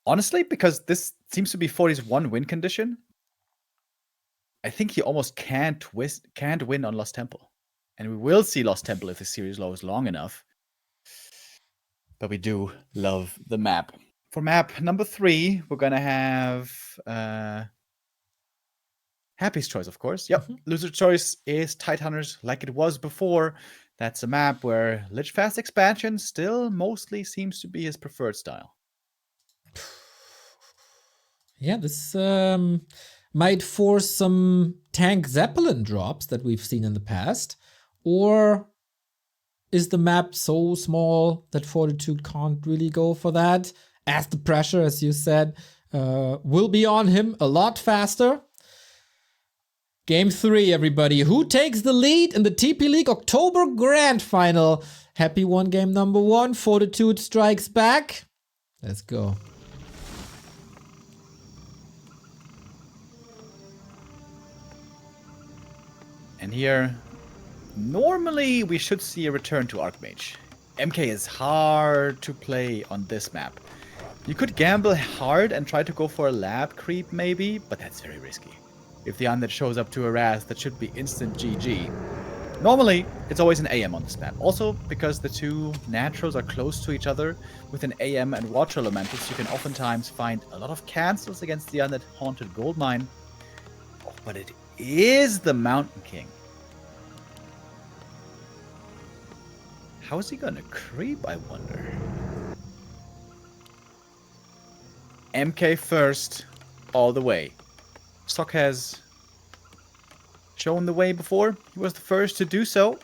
Honestly, because this seems to be 40's one win condition, I think he almost can't win on Lost Temple. And we will see Lost Temple if the series goes long enough. But we do love the map. For map number 3, we're going to have Happy's choice, of course. Yep, loser choice is Tidehunters like it was before. That's a map where Lich Fast expansion still mostly seems to be his preferred style. Yeah, this might force some tank Zeppelin drops that we've seen in the past. Or is the map so small that Fortitude can't really go for that? As the pressure, as you said, will be on him a lot faster. Game 3, everybody. Who takes the lead in the TP League October Grand Final? Happy won game number 1. Fortitude strikes back. Let's go. And here, normally we should see a return to Archmage. MK is hard to play on this map. You could gamble hard and try to go for a lab creep maybe, but that's very risky. If the undead shows up to harass, that should be instant GG. Normally, it's always an AM on this map. Also, because the two naturals are close to each other, with an AM and water elementals, you can oftentimes find a lot of cancels against the undead haunted gold mine. Oh, but it is the Mountain King. How is he gonna creep, I wonder? MK first, all the way. Stock has shown the way before. He was the first to do so.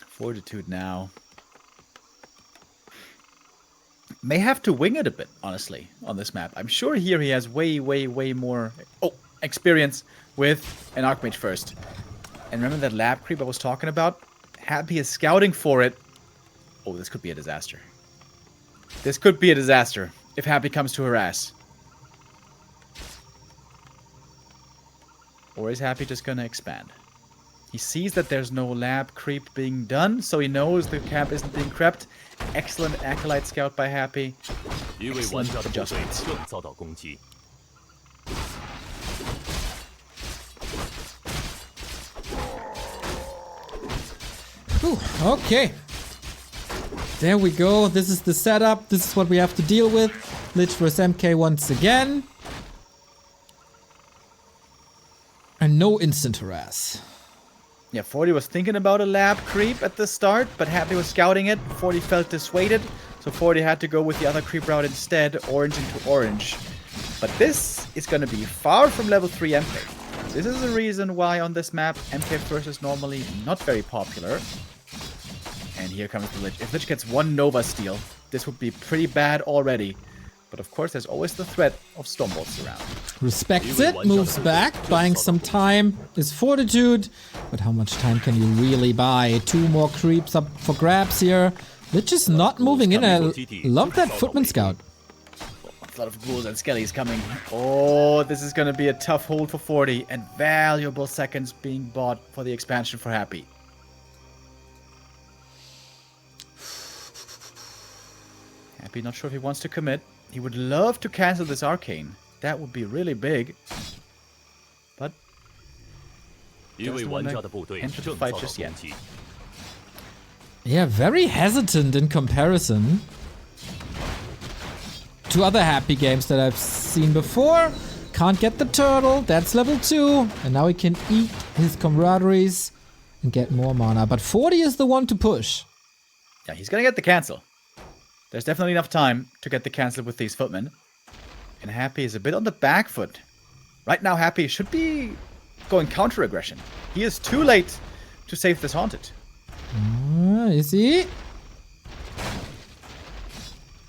Fortitude now. May have to wing it a bit, honestly, on this map. I'm sure here he has way more experience with an Archmage first. And remember that lab creep I was talking about? Happy is scouting for it. Oh, this could be a disaster. This could be a disaster if Happy comes to harass. Or is Happy just gonna expand? He sees that there's no lab creep being done, so he knows the camp isn't being crept. Excellent Acolyte Scout by Happy. Excellent adjustments. Whew, okay. There we go. This is the setup. This is what we have to deal with. Lich vs MK once again. And no instant harass. Yeah, 40 was thinking about a lab creep at the start, but Happy was scouting it. 40 felt dissuaded, so 40 had to go with the other creep route instead, orange into orange. But this is going to be far from level 3 MK. This is the reason why on this map MK first is normally not very popular. And here comes the Lich. If Lich gets one Nova Steal, this would be pretty bad already. But of course, there's always the threat of Stormbolts around. Respects it, moves back, buying some time is Fortitude. But how much time can you really buy? 2 more creeps up for grabs here. Lich is not moving in. I love that Footman Scout. A lot of ghouls and skellies coming. Oh, this is going to be a tough hold for 40. And valuable seconds being bought for the expansion for Happy. Happy not sure if he wants to commit. He would love to cancel this Arcane. That would be really big. But doesn't want to enter the fight just yet. Yeah, very hesitant in comparison to other Happy games that I've seen before. Can't get the turtle. That's level 2. And now he can eat his camaraderies and get more mana. But 40 is the one to push. Yeah, he's going to get the cancel. There's definitely enough time to get the cancel with these footmen. And Happy is a bit on the back foot. Right now, Happy should be going counter-aggression. He is too late to save this Haunted. Is he?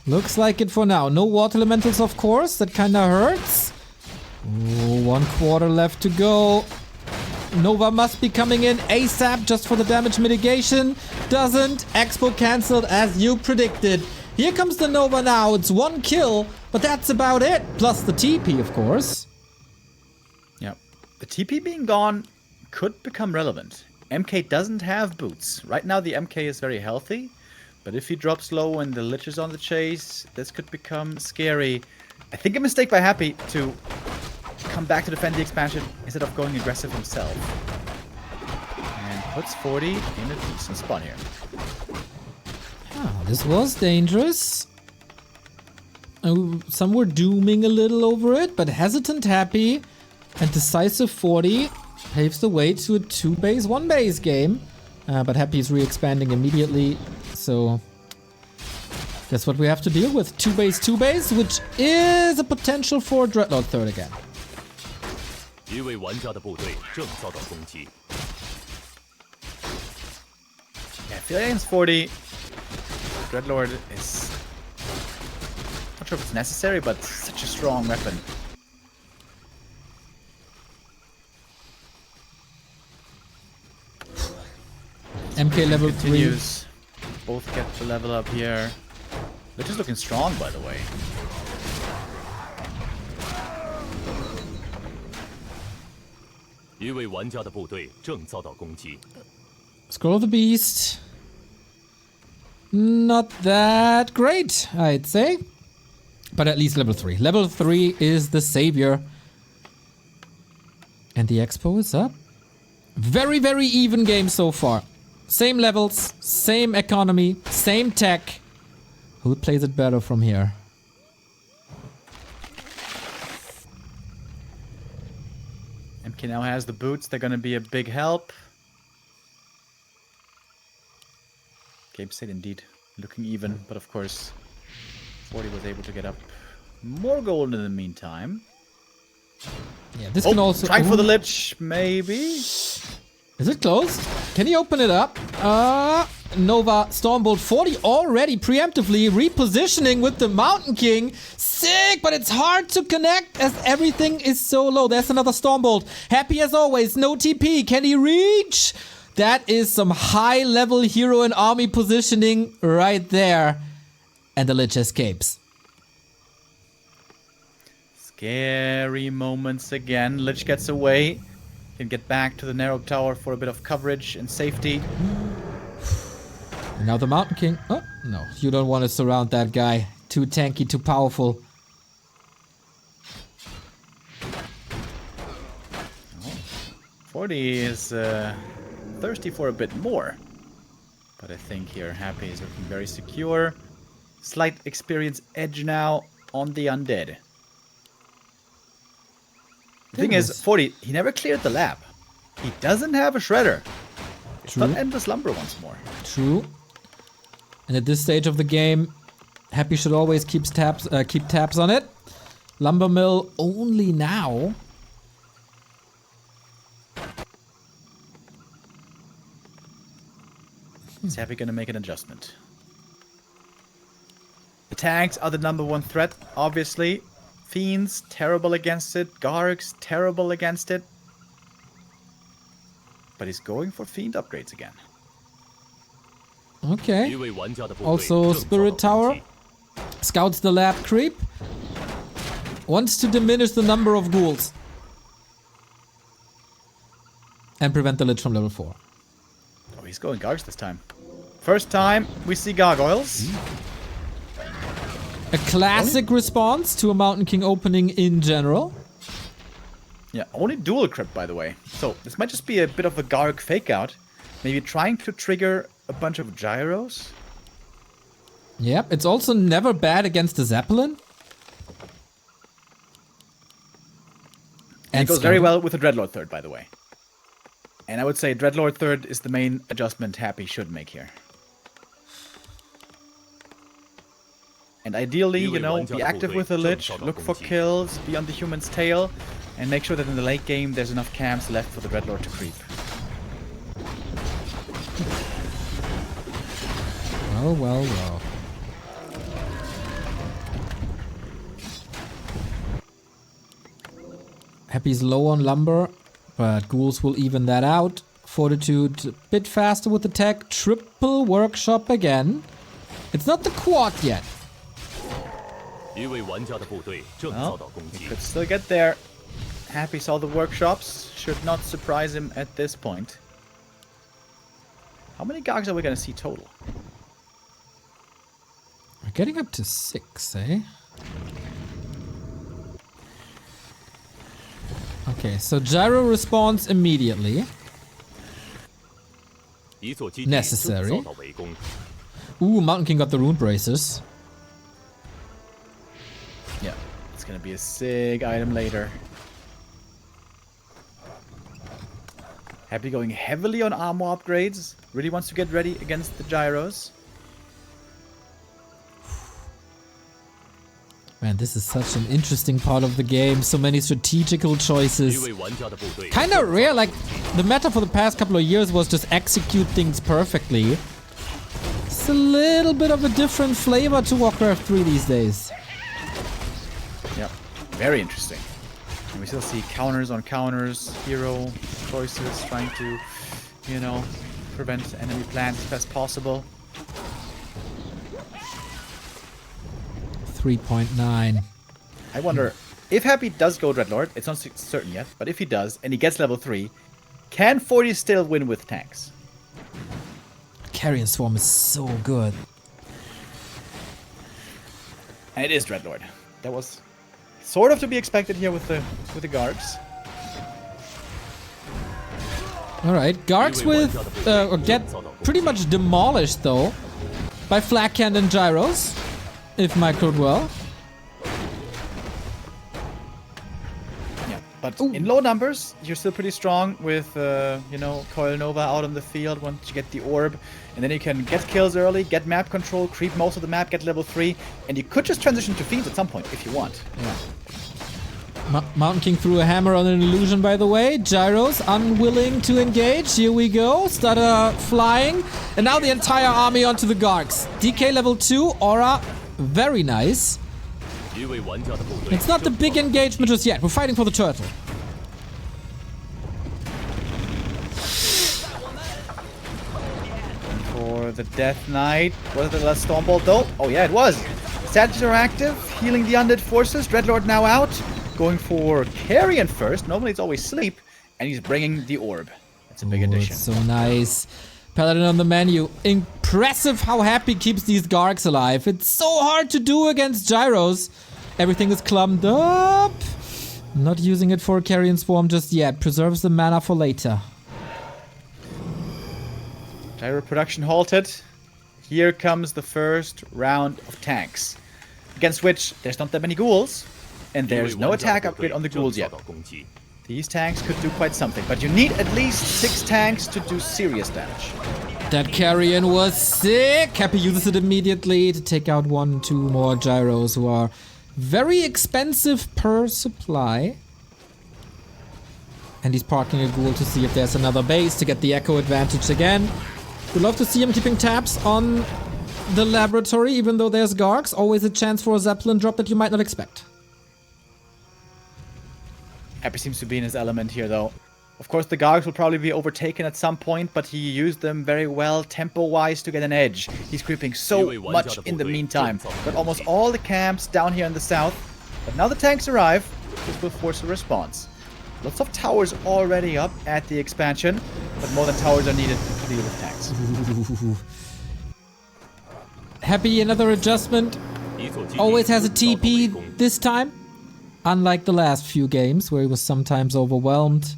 Looks like it for now. No water elementals, of course. That kind of hurts. Oh, 1/4 left to go. Nova must be coming in ASAP just for the damage mitigation. Doesn't. Expo cancelled as you predicted. Here comes the Nova now. It's 1 kill, but that's about it. Plus the TP, of course. Yeah. The TP being gone could become relevant. MK doesn't have boots. Right now the MK is very healthy, but if he drops low and the Lich is on the chase, this could become scary. I think a mistake by Happy to come back to defend the expansion instead of going aggressive himself. And puts 40 in a decent spot here. Oh, this was dangerous. Some were dooming a little over it, but hesitant Happy and decisive 40 paves the way to a 2-base, 1-base game. But Happy is re-expanding immediately, so that's what we have to deal with. 2-base, 2-base, which is a potential for Dreadlord third again. Yeah, I feel like against 40, Dreadlord is not sure if it's necessary, but such a strong weapon. MK level 3. Both get the level up here. They're just looking strong, by the way. Scroll of the Beast. Not that great, I'd say. But at least level 3. Level 3 is the savior. And the expo is up. Very, very even game so far. Same levels, same economy, same tech. Who plays it better from here? MK now has the boots. They're going to be a big help. Game state indeed looking even, but of course 40 was able to get up more gold in the meantime. Yeah, this can also... Trying for the Lich, maybe? Is it closed? Can he open it up? Nova Stormbolt 40 already preemptively repositioning with the Mountain King. Sick, but it's hard to connect as everything is so low. There's another Stormbolt. Happy as always, no TP. Can he reach? That is some high-level hero and army positioning right there. And the Lich escapes. Scary moments again. Lich gets away. Can get back to the narrow tower for a bit of coverage and safety. Now the Mountain King. Oh, no. You don't want to surround that guy. Too tanky, too powerful. 40 is thirsty for a bit more. But I think here Happy is looking very secure. Slight experience edge now on the undead. The thing is, 40, he never cleared the lab. He doesn't have a shredder. It's True. not endless lumber once more. True. And at this stage of the game, Happy should always keep tabs on it. Lumber mill only now. Is Happy gonna make an adjustment? The tanks are the #1 threat, obviously. Fiends, terrible against it. Gargs, terrible against it. But he's going for Fiend upgrades again. Okay. Also, Spirit Tower. Scouts the lab creep. Wants to diminish the number of ghouls. And prevent the Lich from level 4. Oh, he's going Gargs this time. First time we see gargoyles. A classic response to a Mountain King opening in general. Yeah, only dual crypt, by the way. So this might just be a bit of a Garg fake out. Maybe trying to trigger a bunch of gyros. Yep, it's also never bad against the Zeppelin. And it goes very well with the Dreadlord third, by the way. And I would say Dreadlord third is the main adjustment Happy should make here. And ideally, you know, be active with the Lich, look for kills, be on the human's tail, and make sure that in the late game there's enough camps left for the Dreadlord to creep. Well, well, well. Happy's low on lumber, but ghouls will even that out. Fortitude a bit faster with the tech. Triple workshop again. It's not the quad yet. Well, he could still get there. Happy saw the workshops. Should not surprise him at this point. How many Gargs are we going to see total? We're getting up to 6, eh? Okay, so gyro responds immediately. Necessary. Ooh, Mountain King got the rune braces. Yeah, it's going to be a sick item later. Happy going heavily on armor upgrades. Really wants to get ready against the gyros. Man, this is such an interesting part of the game. So many strategical choices. Kind of rare, like the meta for the past couple of years was just execute things perfectly. It's a little bit of a different flavor to Warcraft 3 these days. Yeah, very interesting. And we still see counters on counters, hero choices, trying to, you know, prevent enemy plans as best possible. 3.9. I wonder, if Happy does go Dreadlord, it's not certain yet, but if he does, and he gets level 3, can 40 still win with tanks? Carrion Swarm is so good. And it is Dreadlord. That was sort of to be expected here with the guards. Alright, guards with get pretty much demolished though by flak cannon gyros, if microed well. Yeah, but in low numbers, you're still pretty strong with Coil Nova out on the field once you get the orb, and then you can get kills early, get map control, creep most of the map, get level 3, and you could just transition to fiends at some point if you want. Yeah. Mountain King threw a hammer on an illusion, by the way. Gyros unwilling to engage. Here we go. Stutter flying. And now the entire army onto the Gargs. DK level 2. Aura. Very nice. It's not the big engagement just yet. We're fighting for the turtle. For the Death Knight. Was it the last Stormbolt though? Oh yeah, it was. Stats are active. Healing the undead forces. Dreadlord now out. Going for Carrion first. Normally it's always Sleep. And he's bringing the orb. That's a big addition. So nice. Paladin on the menu. Impressive how Happy keeps these Gargs alive. It's so hard to do against gyros. Everything is clumped up. Not using it for a Carrion Swarm just yet. Preserves the mana for later. Gyro production halted. Here comes the first round of tanks. Against which there's not that many ghouls. And there's no attack upgrade on the ghouls yet. These tanks could do quite something, but you need at least 6 tanks to do serious damage. That Carrion was sick. Happy uses it immediately to take out 1-2 more gyros who are very expensive per supply. And he's parking a ghoul to see if there's another base to get the echo advantage again. Would love to see him keeping tabs on the laboratory, even though there's Gargs. Always a chance for a Zeppelin drop that you might not expect. Happy seems to be in his element here, though. Of course, the Gargs will probably be overtaken at some point, but he used them very well tempo-wise to get an edge. He's creeping so much in the meantime. Got almost all the camps down here in the south. But now the tanks arrive. This will force a response. Lots of towers already up at the expansion, but more than towers are needed to deal with tanks. Happy, another adjustment. Always has a TP this time. Unlike the last few games, where he was sometimes overwhelmed.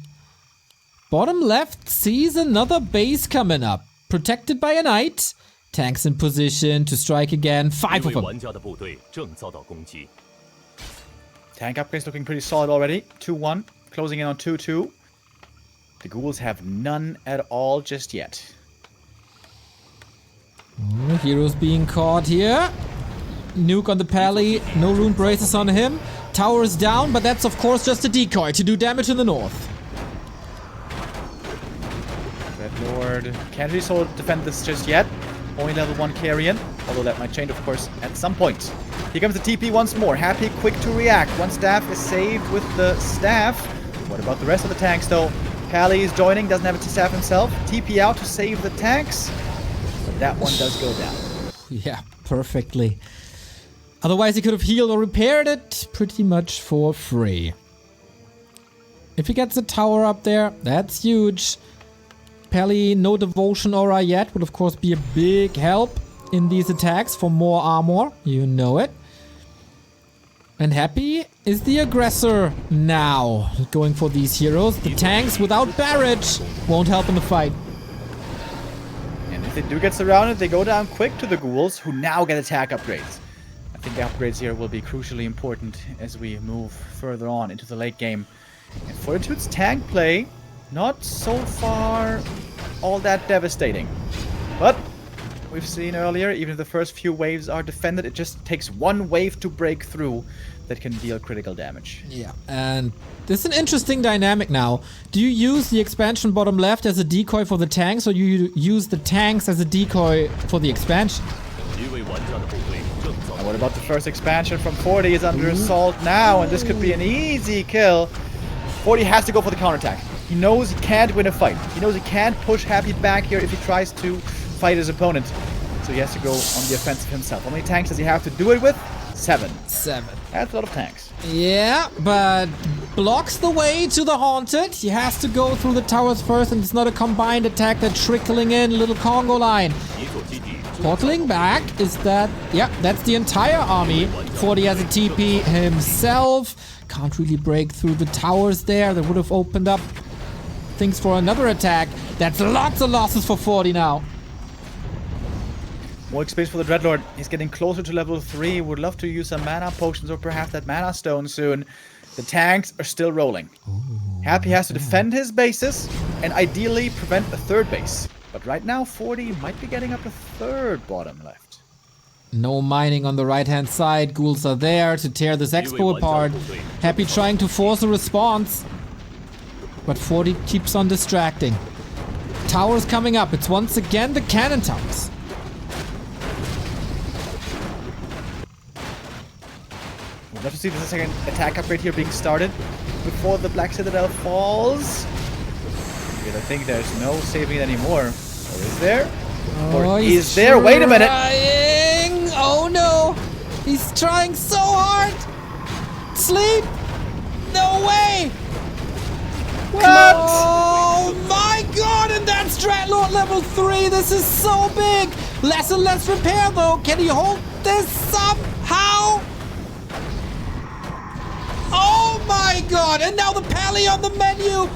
Bottom left sees another base coming up. Protected by a knight. Tanks in position to strike again. 5 of them. Tank upgrades looking pretty solid already. 2-1. Closing in on 2-2. The ghouls have none at all just yet. Heroes being caught here. Nuke on the pally. No rune braces on him. Tower is down, but that's of course just a decoy to do damage in the north. Dreadlord can't really so defend this just yet. Only level 1 Carrion, although that might change of course at some point. Here comes the TP once more. Happy, quick to react. One staff is saved with the staff. What about the rest of the tanks though? Pally is joining, doesn't have a staff himself. TP out to save the tanks. But that one does go down. Yeah, perfectly. Otherwise, he could have healed or repaired it pretty much for free. If he gets a tower up there, that's huge. Pally, no devotion aura yet, would of course be a big help in these attacks for more armor. You know it. And Happy is the aggressor now. Going for these heroes. The tanks without barrage won't help in the fight. And if they do get surrounded, they go down quick to the ghouls, who now get attack upgrades. I think the upgrades here will be crucially important as we move further on into the late game. And Fortitude's tank play, not so far all that devastating. But we've seen earlier, even if the first few waves are defended, it just takes one wave to break through that can deal critical damage. Yeah, and this is an interesting dynamic now. Do you use the expansion bottom left as a decoy for the tanks, or do you use the tanks as a decoy for the expansion? And what about the first expansion from 40 is under assault now, and this could be an easy kill. 40 has to go for the counterattack. He knows he can't win a fight. He knows he can't push Happy back here if he tries to fight his opponent. So he has to go on the offensive himself. How many tanks does he have to do it with? 7. 7. That's a lot of tanks. Yeah, but blocks the way to the Haunted. He has to go through the towers first, and it's not a combined attack. They're trickling in. Little Congo line. Portaling back. Is that... Yeah, that's the entire army. 40 has a TP himself. Can't really break through the towers there. That would have opened up things for another attack. That's lots of losses for 40 now. More experience for the Dreadlord. He's getting closer to level 3. Would love to use some mana potions or perhaps that mana stone soon. The tanks are still rolling. Ooh, Happy has to defend his bases and ideally prevent a third base. But right now, 40 might be getting up a third bottom left. No mining on the right-hand side. Ghouls are there to tear this expo apart. Happy trying to force a response. But 40 keeps on distracting. Towers coming up. It's once again the cannon towers. We'd love to see the second attack upgrade here being started before the Black Citadel falls. Because I think there's no saving it anymore. Or is there? Or is there? Wait a minute! Trying. Oh no! He's trying so hard! Sleep! No way! What? Oh my god! And that's Dreadlord level 3! This is so big! Less and less repair though! Can he hold this somehow? Oh my god! And now the pally on the menu!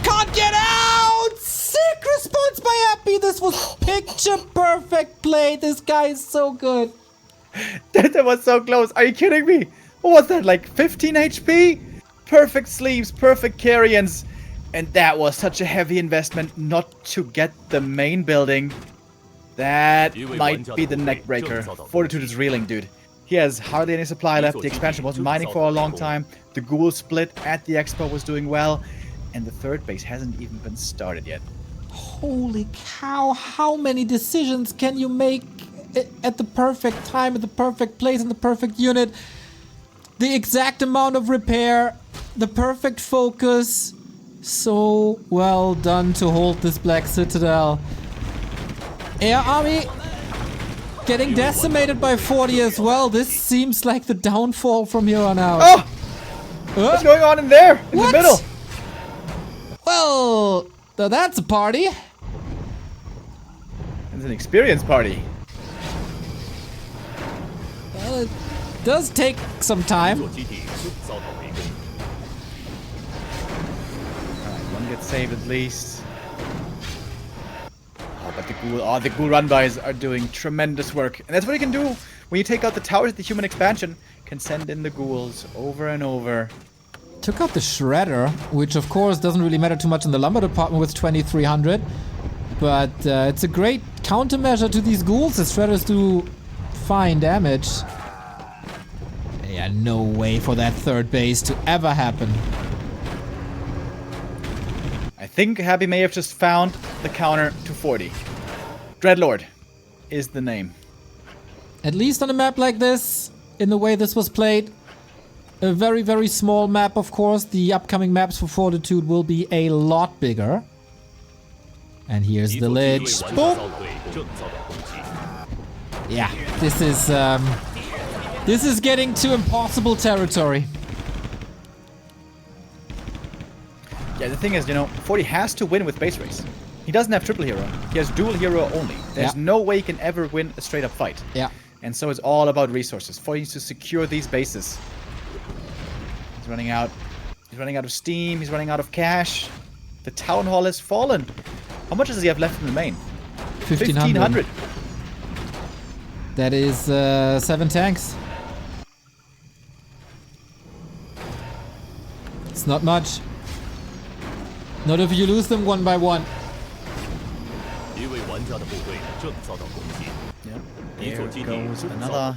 Can't get out! Sick response by Happy! This was picture perfect play! This guy is so good! That was so close! Are you kidding me? What was that, like 15 HP? Perfect sleeves, perfect carrions. And that was such a heavy investment not to get the main building. That might be the neck breaker. Fortitude is reeling, dude. He has hardly any supply left. The expansion was mining for a long time. The ghoul split at the expo was doing well. And the third base hasn't even been started yet. Holy cow, how many decisions can you make at the perfect time, at the perfect place, in the perfect unit? The exact amount of repair, the perfect focus. So well done to hold this Black Citadel. Air Army getting decimated by 40 as well. This seems like the downfall from here on out. Oh! What's going on in there? In the middle? Well, that's a party. It's an experience party. Well, it does take some time. Alright, one gets saved at least. Oh, but the ghoul run-bys are doing tremendous work. And that's what you can do when you take out the towers at the human expansion. Can send in the ghouls over and over. Took out the Shredder, which of course doesn't really matter too much in the lumber department with 2300. But it's a great countermeasure to these ghouls. The Shredders do fine damage. Yeah, no way for that third base to ever happen. I think Happy may have just found the counter to 40. Dreadlord is the name. At least on a map like this, in the way this was played. A very, very small map, of course. The upcoming maps for Fortitude will be a lot bigger. And here's the Lich. Boom! Yeah, this is getting to impossible territory. Yeah, the thing is, 40 has to win with base race. He doesn't have triple hero. He has dual hero only. There's no way he can ever win a straight up fight. Yeah. And so it's all about resources. 40 needs to secure these bases. He's running out. He's running out of steam. He's running out of cash. The town hall has fallen. How much does he have left in the main? 1500. That is 7 tanks. It's not much. Not if you lose them one by one. Yep. There goes another.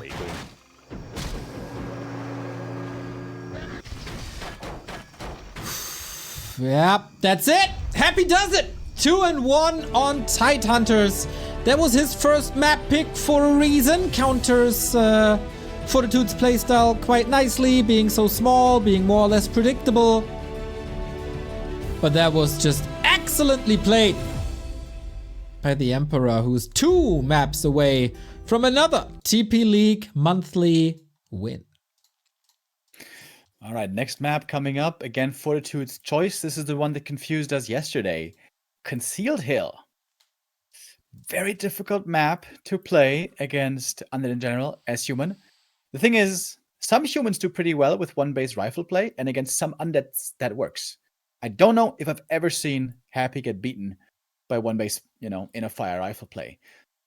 Yep, that's it. Happy does it. 2-1 on Tidehunters. That was his first map pick for a reason. Counters Fortitude's playstyle quite nicely, being so small, being more or less predictable. But that was just excellently played by the Emperor, who's 2 maps away from another TP League monthly win. All right, next map coming up. Again, Fortitude's choice. This is the one that confused us yesterday. Concealed Hill. Very difficult map to play against Undead in general as human. The thing is, some humans do pretty well with one-base rifle play, and against some undeads that works. I don't know if I've ever seen Happy get beaten by one-base, in a fire rifle play.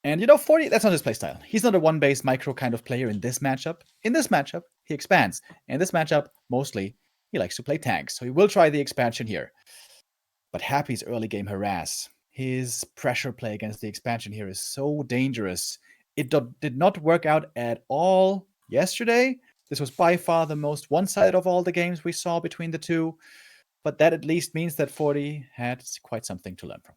And 40, that's not his playstyle. He's not a one-base micro kind of player in this matchup. In this matchup, he expands. In this matchup, mostly, he likes to play tanks. So he will try the expansion here. But Happy's early game harass, his pressure play against the expansion here is so dangerous. It did not work out at all yesterday. This was by far the most one-sided of all the games we saw between the two. But that at least means that 40 had quite something to learn from.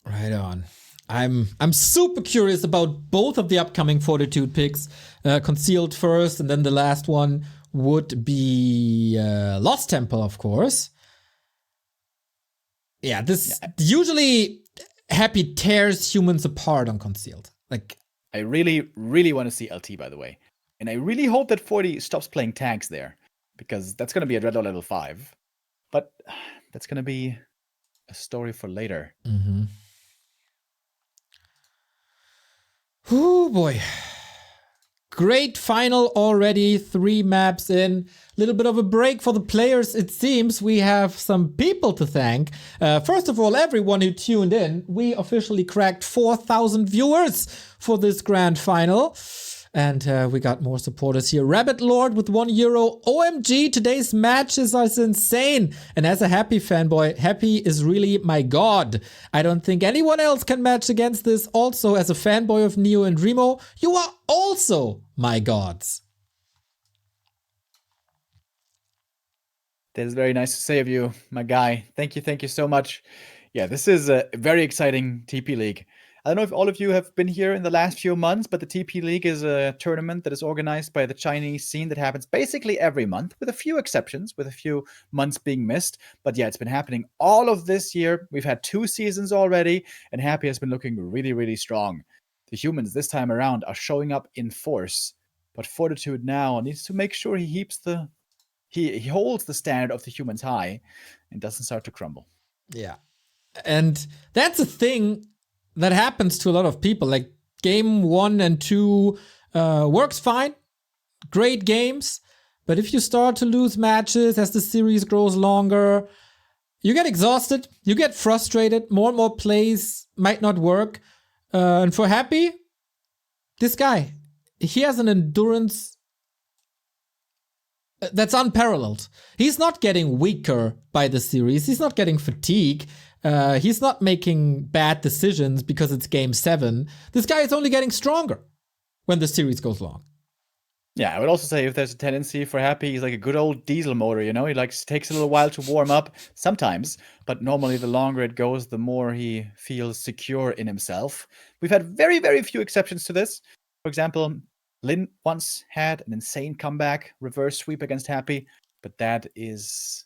Right on. I'm super curious about both of the upcoming Fortitude picks. Concealed first, and then the last one would be Lost Temple, of course. Yeah, usually Happy tears humans apart on Concealed. Like, I really, really want to see LT, by the way. And I really hope that 40 stops playing tanks there, because that's going to be a Dreadlord level 5. But that's going to be a story for later. Mm-hmm. Oh boy. Great final already. 3 maps in. Little bit of a break for the players, it seems. We have some people to thank. First of all, everyone who tuned in. We officially cracked 4,000 viewers for this grand final. And we got more supporters here. Rabbit Lord with €1. OMG, today's matches are insane. And as a Happy fanboy, Happy is really my god. I don't think anyone else can match against this. Also, as a fanboy of Neo and Remo, you are also my gods. That is very nice to say of you, my guy. Thank you so much. Yeah, this is a very exciting TP League. I don't know if all of you have been here in the last few months, but the TP League is a tournament that is organized by the Chinese scene that happens basically every month, with a few exceptions, with a few months being missed. But yeah, it's been happening all of this year. We've had 2 seasons already, and Happy has been looking really, really strong. The humans this time around are showing up in force, but Fortitude now needs to make sure he holds the standard of the humans high and doesn't start to crumble. Yeah. And that's a thing that happens to a lot of people. Like, game 1 and 2 works fine. Great games. But if you start to lose matches as the series grows longer, you get exhausted. You get frustrated. More and more plays might not work. And for Happy, this guy, he has an endurance that's unparalleled. He's not getting weaker by the series. He's not getting fatigue. He's not making bad decisions because it's game 7. This guy is only getting stronger when the series goes long. Yeah, I would also say if there's a tendency for Happy, he's like a good old diesel motor, He takes a little while to warm up sometimes, but normally the longer it goes, the more he feels secure in himself. We've had very, very few exceptions to this. For example, Lin once had an insane comeback, reverse sweep against Happy, but that is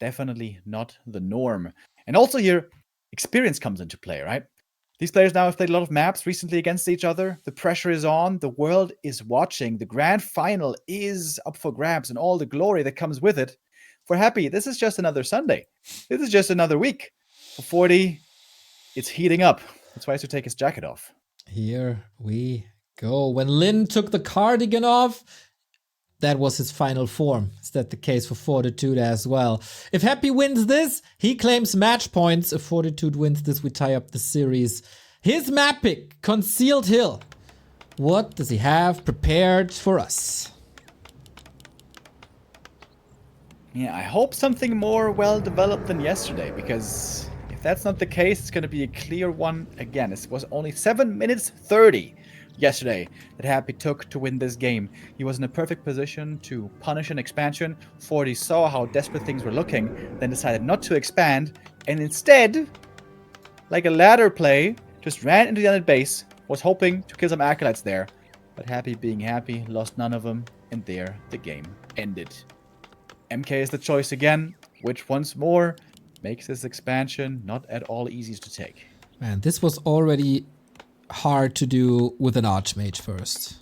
definitely not the norm. And also here, experience comes into play, right? These players now have played a lot of maps recently against each other. The pressure is on. The world is watching. The grand final is up for grabs and all the glory that comes with it. For Happy, this is just another Sunday. This is just another week. For 40, it's heating up. That's why he has to take his jacket off. Here we go. When Lin took the cardigan off, that was his final form. Is that the case for Fortitude as well? If Happy wins this, he claims match points. If Fortitude wins this, we tie up the series. His map pick, Concealed Hill. What does he have prepared for us? Yeah, I hope something more well-developed than yesterday, because if that's not the case, it's going to be a clear one again. It was only 7 minutes 30 yesterday that Happy took to win this game. He was in a perfect position to punish an expansion. 40 saw how desperate things were looking, then decided not to expand, and instead, like a ladder play, just ran into the undead base, was hoping to kill some acolytes there. But Happy being Happy, lost none of them, and there the game ended. MK is the choice again, which once more makes this expansion not at all easy to take. Man, this was already hard to do with an Archmage first.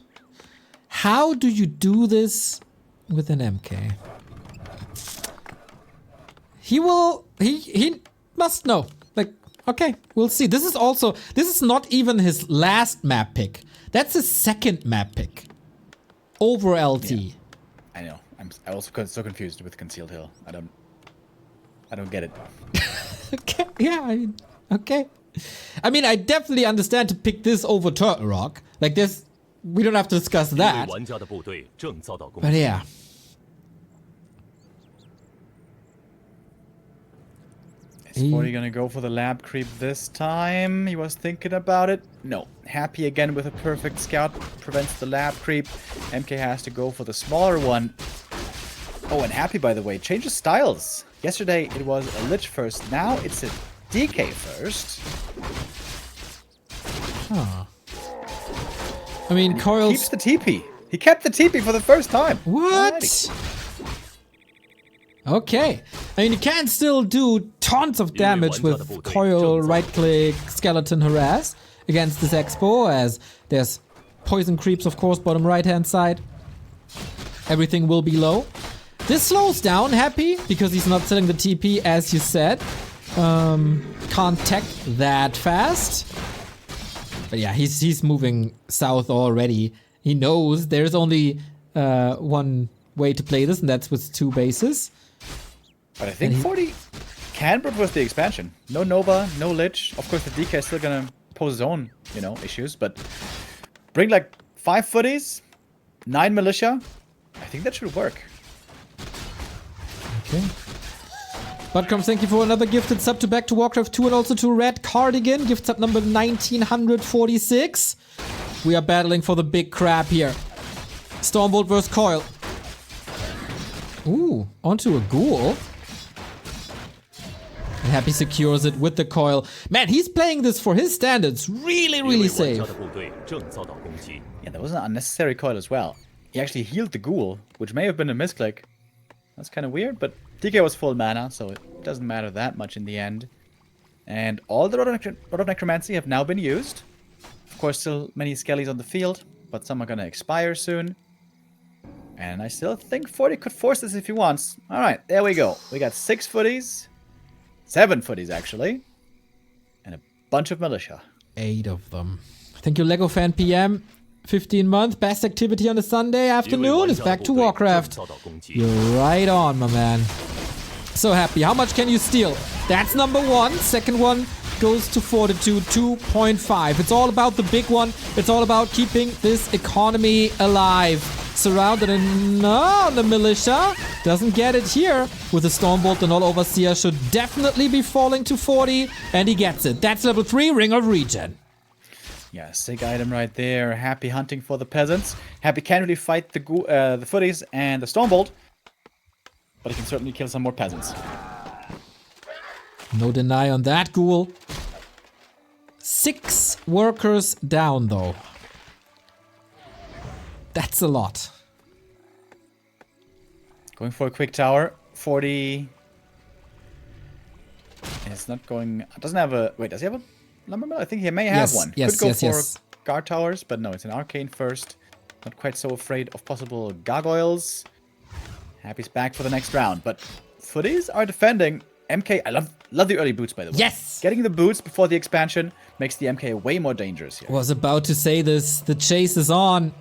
How do you do this with an MK. He must know. Like, okay, we'll see. This is not even his last map pick. That's his second map pick. Over LT. Yeah. I know. I'm also so confused with Concealed Hill. I don't get it. Okay, yeah, okay. I mean, I definitely understand to pick this over Turtle Rock. Like this, we don't have to discuss that. But yeah. Is 40 gonna go for the lab creep this time? He was thinking about it. No. Happy again with a perfect scout. Prevents the lab creep. MK has to go for the smaller one. Oh, and Happy, by the way, changes styles. Yesterday it was a Lich first. Now it's a DK first. Huh. I mean, Coils Keeps the TP. He kept the TP for the first time. What? Alrighty. Okay. I mean, you can still do tons of damage with Coil, right-click, Skeleton Harass against this Expo, as there's Poison Creeps, of course, bottom right-hand side. Everything will be low. This slows down Happy, because he's not selling the TP, as you said. Can't tech that fast. But yeah, he's moving south already. He knows there's only one way to play this, and that's with 2 bases. But I think 40 can reverse the expansion. No Nova, no Lich. Of course, the DK is still gonna pose his own, issues. But bring like 5 footies, 9 militia. I think that should work. Okay. Butcom, thank you for another gifted sub to Back to Warcraft 2 and also to Red Cardigan. Gift sub number 1946. We are battling for the big crab here. Stormbolt versus Coil. Ooh, onto a ghoul. And Happy secures it with the Coil. Man, he's playing this for his standards really, really safe. Yeah, that was an unnecessary Coil as well. He actually healed the ghoul, which may have been a misclick. That's kind of weird, but DK was full mana, so it doesn't matter that much in the end. And all the Rod of Necromancy have now been used. Of course, still many Skellies on the field, but some are gonna expire soon. And I still think 40 could force this if he wants. Alright, there we go. We got 6 footies. 7 footies, actually. And a bunch of militia. 8 of them. Thank you, Lego Fan PM. 15 month. Best activity on a Sunday afternoon is Back to Warcraft. You're right on, my man. So happy. How much can you steal? That's number 1. Second one goes to Fortitude 2.5. It's all about the big one. It's all about keeping this economy alive. Surrounded and no, the militia doesn't get it here. With the Stormbolt, the Null Overseer should definitely be falling to 40, and he gets it. That's level 3, Ring of Regen. Yeah, sick item right there. Happy hunting for the peasants. Happy can't really fight the footies and the Stormbolt, but he can certainly kill some more peasants. No deny on that, ghoul. 6 workers down, though. That's a lot. Going for a quick tower. 40 is not going... Doesn't have a... Wait, does he have a lumber mill? I think he may have one. Yes, Could go for guard towers, but no, it's an arcane first. Not quite so afraid of possible gargoyles. Happy's back for the next round, but footies are defending. MK, I love the early boots, by the way. Yes! Getting the boots before the expansion makes the MK way more dangerous here. Was about to say this. The chase is on.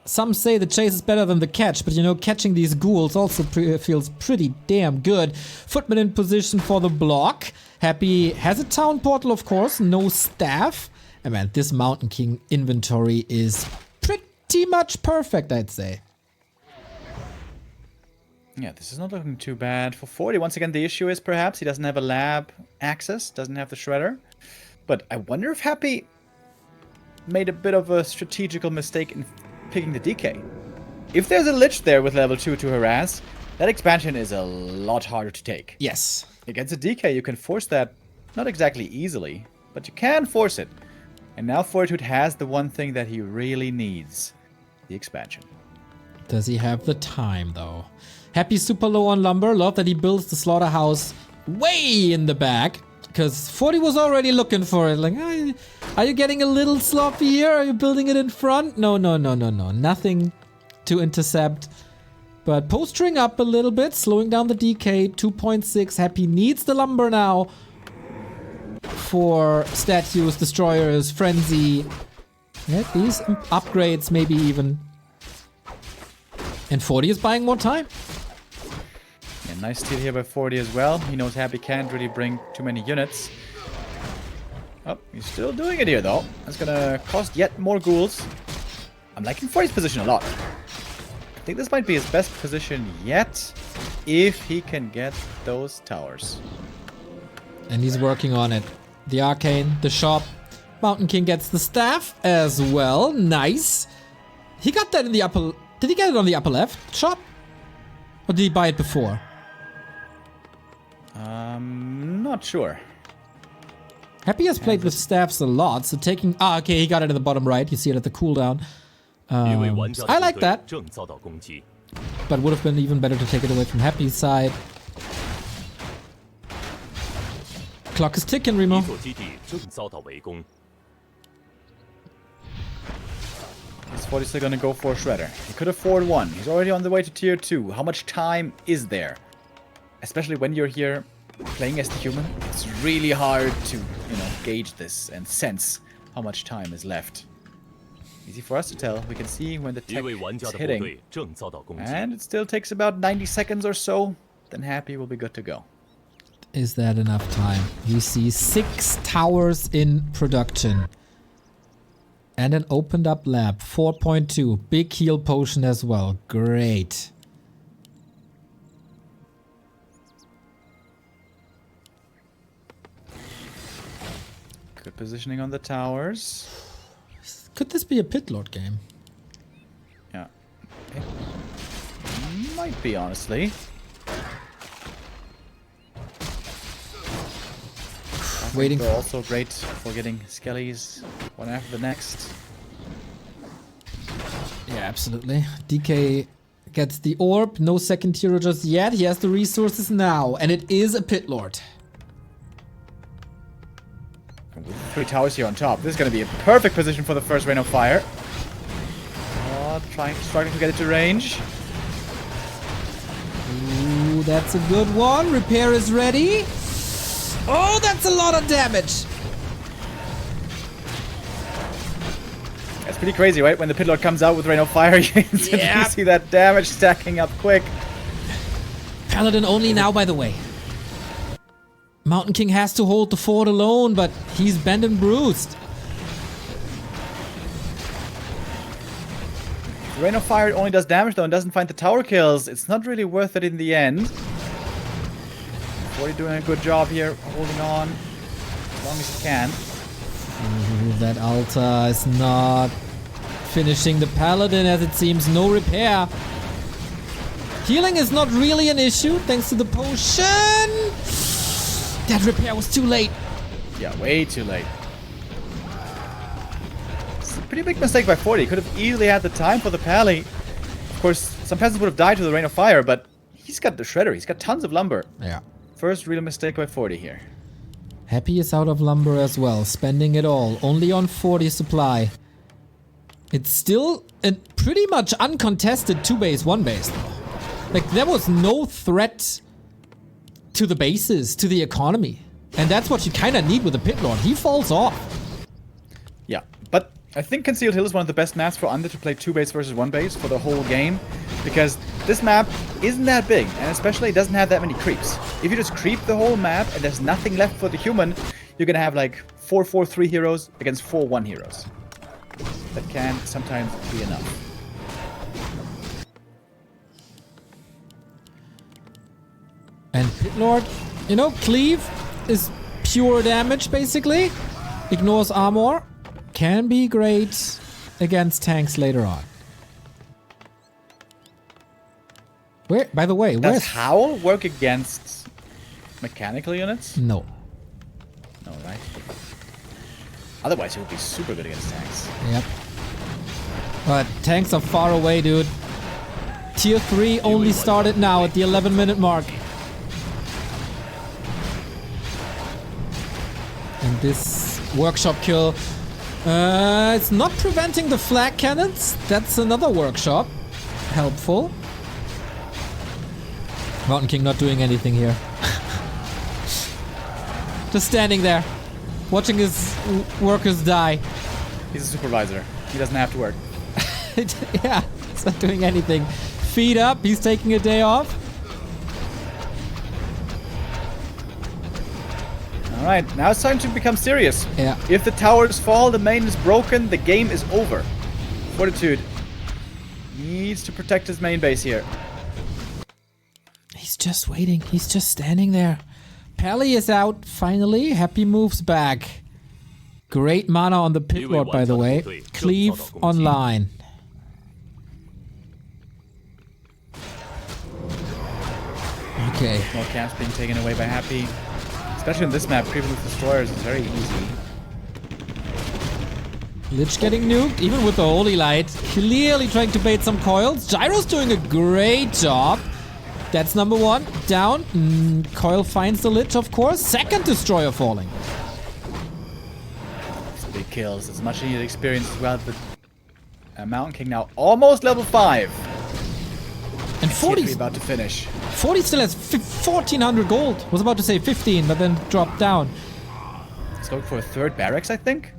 Some say the chase is better than the catch, but catching these ghouls also feels pretty damn good. Footman in position for the block. Happy has a town portal, of course, no staff. And man, this Mountain King inventory is pretty much perfect, I'd say. Yeah, this is not looking too bad for 40. Once again, the issue is perhaps he doesn't have a lab access, doesn't have the shredder. But I wonder if Happy made a bit of a strategical mistake in picking the DK. If there's a Lich there with level 2 to harass, that expansion is a lot harder to take. Yes. Against a DK, you can force that, not exactly easily, but you can force it. And now Fortitude has the one thing that he really needs, the expansion. Does he have the time, though? Happy super low on lumber. Love that he builds the slaughterhouse way in the back. Because 40 was already looking for it. Like, are you getting a little sloppy here? Are you building it in front? No. Nothing to intercept. But postering up a little bit, slowing down the DK, 2.6. Happy needs the lumber now for statues, destroyers, frenzy. Yeah, these upgrades maybe even. And 40 is buying more time. Yeah, nice steal here by 40 as well. He knows Happy can't really bring too many units. Oh, he's still doing it here though. That's gonna cost yet more ghouls. I'm liking 40's position a lot. I think this might be his best position yet, if he can get those towers. And he's working on it. The arcane, the shop. Mountain King gets the staff as well. Nice. He got that in the upper... Did he get it on the upper left shop? Or did he buy it before? Not sure. Happy has played with staffs a lot, so taking... Ah, okay, he got it at the bottom right. You see it at the cooldown. I like that. But would have been even better to take it away from Happy's side. Clock is ticking, Remo. Is 40 still gonna go for a shredder? He could afford one. He's already on the way to tier 2. How much time is there? Especially when you're here playing as the human. It's really hard to, gauge this and sense how much time is left. Easy for us to tell. We can see when the tech is hitting. And it still takes about 90 seconds or so. Then Happy will be good to go. Is that enough time? You see 6 towers in production. And an opened up lab. 4.2. Big heal potion as well. Great. Good positioning on the towers. Could this be a pit lord game? Yeah. It might be, honestly. Waiting. They're also great for getting skellies one after the next. Yeah, absolutely. DK gets the orb. No second hero just yet. He has the resources now. And it is a pit lord. With 3 towers here on top. This is going to be a perfect position for the first Rain of Fire. Oh, struggling to get it to range. Ooh, that's a good one. Repair is ready. Oh, that's a lot of damage. That's pretty crazy, right? When the Pit Lord comes out with Rain of Fire, you instantly see that damage stacking up quick. Paladin only now, by the way. Mountain King has to hold the fort alone, but he's bent and bruised. The Rain of Fire only does damage though and doesn't find the tower kills. It's not really worth it in the end. 40 doing a good job here, holding on as long as he can. Ooh, that altar is not finishing the Paladin as it seems. No repair. Healing is not really an issue thanks to the potion. That repair was too late. Yeah, way too late. It's a pretty big mistake by 40. Could have easily had the time for the Pally. Of course, some peasants would have died to the Rain of Fire, but he's got the Shredder. He's got tons of lumber. Yeah. First real mistake by 40 here. Happy is out of lumber as well, spending it all, only on 40 supply. It's still a pretty much uncontested 2 base, 1 base though. Like there was no threat to the bases, to the economy. And that's what you kind of need with the Pit Lord. He falls off. Yeah, but I think Concealed Hill is one of the best maps for Under to play 2 base versus 1 base for the whole game. Because this map isn't that big, and especially it doesn't have that many creeps. If you just creep the whole map and there's nothing left for the human, you're gonna have like 4-4-3 heroes against 4-1 heroes. That can sometimes be enough. And Pit Lord, cleave is pure damage basically. Ignores armor. Can be great against tanks later on. Where, by the way, does Howl work against mechanical units? No. No, right? Otherwise, he would be super good against tanks. Yep. But tanks are far away, dude. Tier 3 only started now at the 11-minute mark. And this workshop kill, it's not preventing the flag cannons. That's another workshop. Helpful. Mountain King not doing anything here. Just standing there, watching his workers die. He's a supervisor. He doesn't have to work. Yeah, he's not doing anything. Feet up, he's taking a day off. Alright, now it's time to become serious. Yeah. If the towers fall, the main is broken, the game is over. Fortitude needs to protect his main base here. He's just waiting. He's just standing there. Pally is out, finally. Happy moves back. Great mana on the pit lord, by the way. Cleave online. Okay. More camps being taken away by Happy. Especially on this map, creeping with destroyers is very easy. Lich getting nuked, even with the Holy Light. Clearly trying to bait some coils. Gyro's doing a great job. That's number one. Down. Coil finds the Lich, of course. Second destroyer falling. It's big kills. It's much needed experience as well. But Mountain King now almost level 5. And 40 about to finish. 40 still has 1,400 gold. Was about to say 15, but then dropped down. He's going for a third barracks, I think.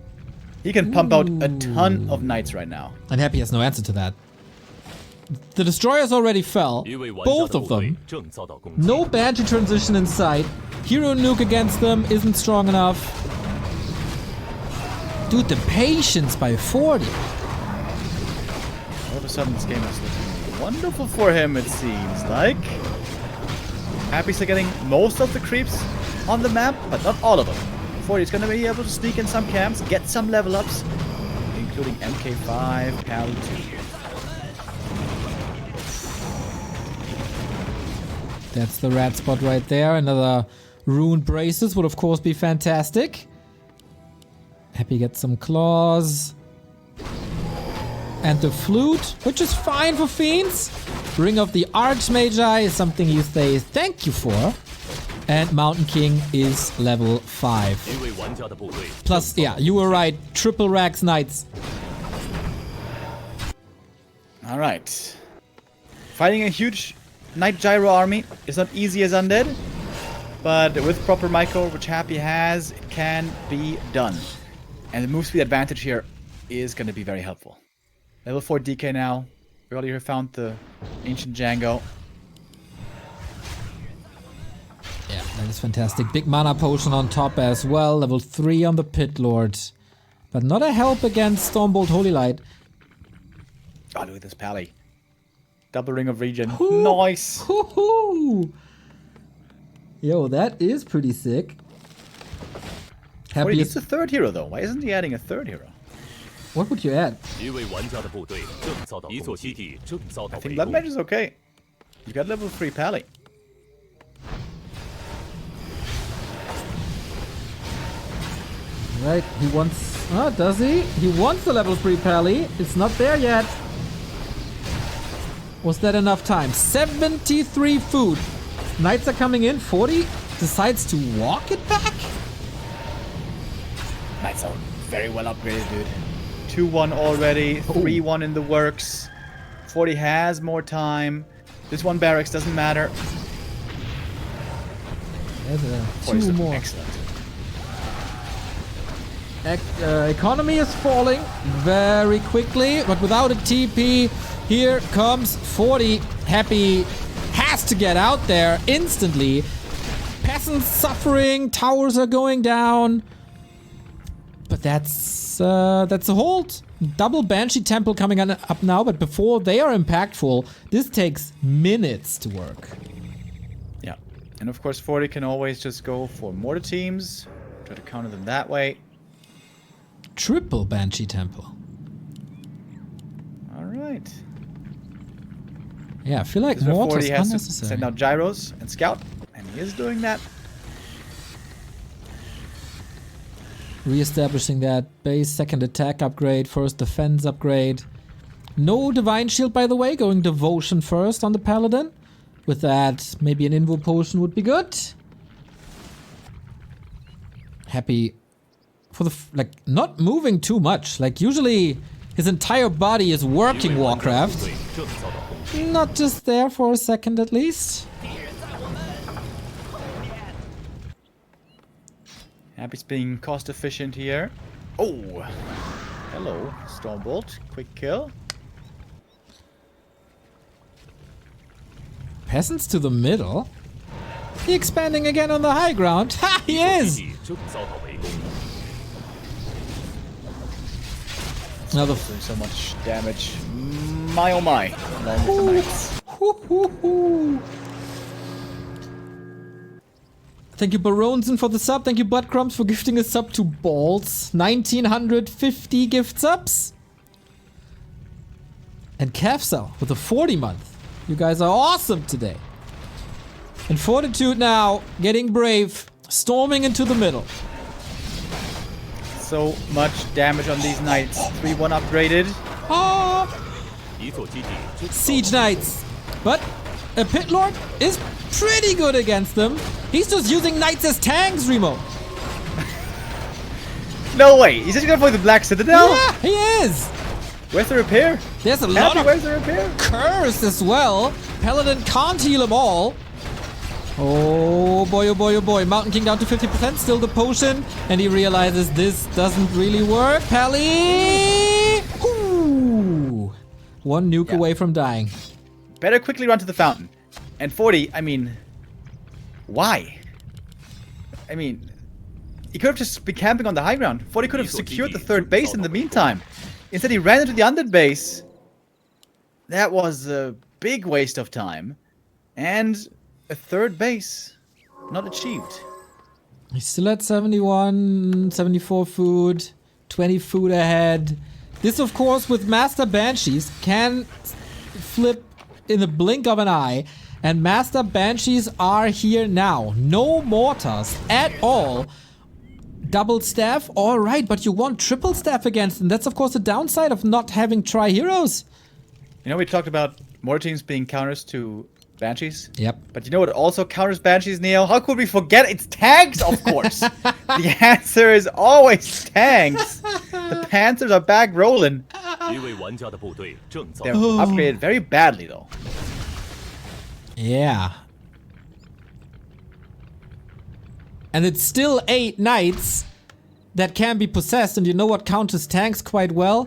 He can pump out a ton of knights right now. And Happy has no answer to that. The destroyers already fell. Both of them. No Banshee transition in sight. Hero nuke against them isn't strong enough. Dude, the patience by 40. All of a sudden, this game is looking wonderful for him, it seems like. Happy's getting most of the creeps on the map, but not all of them. 40's going to be able to sneak in some camps, get some level ups, including MK5, Pal 2. That's the rat spot right there. Another ruined braces would of course be fantastic. Happy gets some claws. And the flute, which is fine for fiends. Ring of the Archmagi is something you say thank you for. And Mountain King is level 5. Plus, yeah, you were right. Triple Rax Knights. Alright. Fighting a huge Knight Gyro army is not easy as Undead. But with proper Myco, which Happy has, it can be done. And the move speed advantage here is going to be very helpful. Level 4 DK now. We already found the Ancient Django. Yeah, that is fantastic. Big mana potion on top as well. Level 3 on the Pit Lord. But not a help against Stormbolt Holy Light. Oh, look at this Pally. Double Ring of Regen. Nice. Yo, that is pretty sick. Happy. Wait, it's a third hero though. Why isn't he adding a third hero? What would you add? I think Blood Mage is okay. You got level 3 Pally. Right, he wants... Oh, does he? He wants the level 3 Pally. It's not there yet. Was that enough time? 73 food. Knights are coming in. 40 decides to walk it back. Knights are very well upgraded, dude. 2-1 already. 3-1 in the works. 40 has more time. This one barracks doesn't matter. Two more. Excellent. Economy is falling very quickly, but without a TP, here comes 40. Happy has to get out there instantly. Peasants suffering, towers are going down. But that's a hold. Double Banshee Temple coming up now, but before they are impactful, this takes minutes to work. Yeah, and of course 40 can always just go for mortar teams, try to counter them that way. Triple Banshee Temple. Alright. Yeah, I feel like mortar is has unnecessary. to send out gyros and scout, and he is doing that. Re-establishing that base, second attack upgrade, first defense upgrade. No Divine Shield, by the way, going Devotion first on the Paladin. With that, maybe an Invo Potion would be good. Happy for the, not moving too much. Like, usually his entire body is working Warcraft. Not just there for a second at least. Happy's being cost efficient here. Oh! Hello, Stormbolt. Quick kill. Peasants to the middle? He expanding again on the high ground? Ha! He is! 正遭到围攻。 Another. Doing so much damage. My oh my. Along with the knights. Hoo-hoo-hoo. Thank you, Baronson, for the sub. Thank you, Buttcrumbs, for gifting a sub to Balls. 1950 gift subs. And Kafsal with a 40 month. You guys are awesome today. And Fortitude now getting brave, storming into the middle. So much damage on these knights. 3-1 upgraded. Ah, 一座基地正遭到 Siege Knights. But a Pit Lord is pretty good against them. He's just using Knights as tanks, Remo. No way! He's just gonna play the Black Citadel? Yeah, he is. Where's the repair? There's a lot Happy, of where's the repair? curse as well. Paladin can't heal them all. Oh boy, oh boy, oh boy. Mountain King down to 50%, still the potion. And he realizes this doesn't really work. Pally! Ooh. One nuke away from dying. Better quickly run to the fountain. And 40, I mean... Why? I mean... He could have just been camping on the high ground. 40 could have secured the third base in the meantime. Instead he ran into the undead base. That was a big waste of time. And a third base not achieved. He's still at 71, 74 food, 20 food ahead. This, of course, with Master Banshees, can flip in the blink of an eye. And Master Banshees are here now. No mortars at all. Double staff, alright, but you want triple staff against them. That's, of course, the downside of not having tri-heroes. You know, we talked about more teams being counters to Banshees? Yep. But you know what also counters Banshees, Neo? How could we forget? It's tanks, of course! The answer is always tanks! The Panthers are back rolling. 一位玩家的部队正遭 They're 到 upgraded very badly, though. Yeah. And it's still 8 knights that can be possessed, and you know what counters tanks quite well?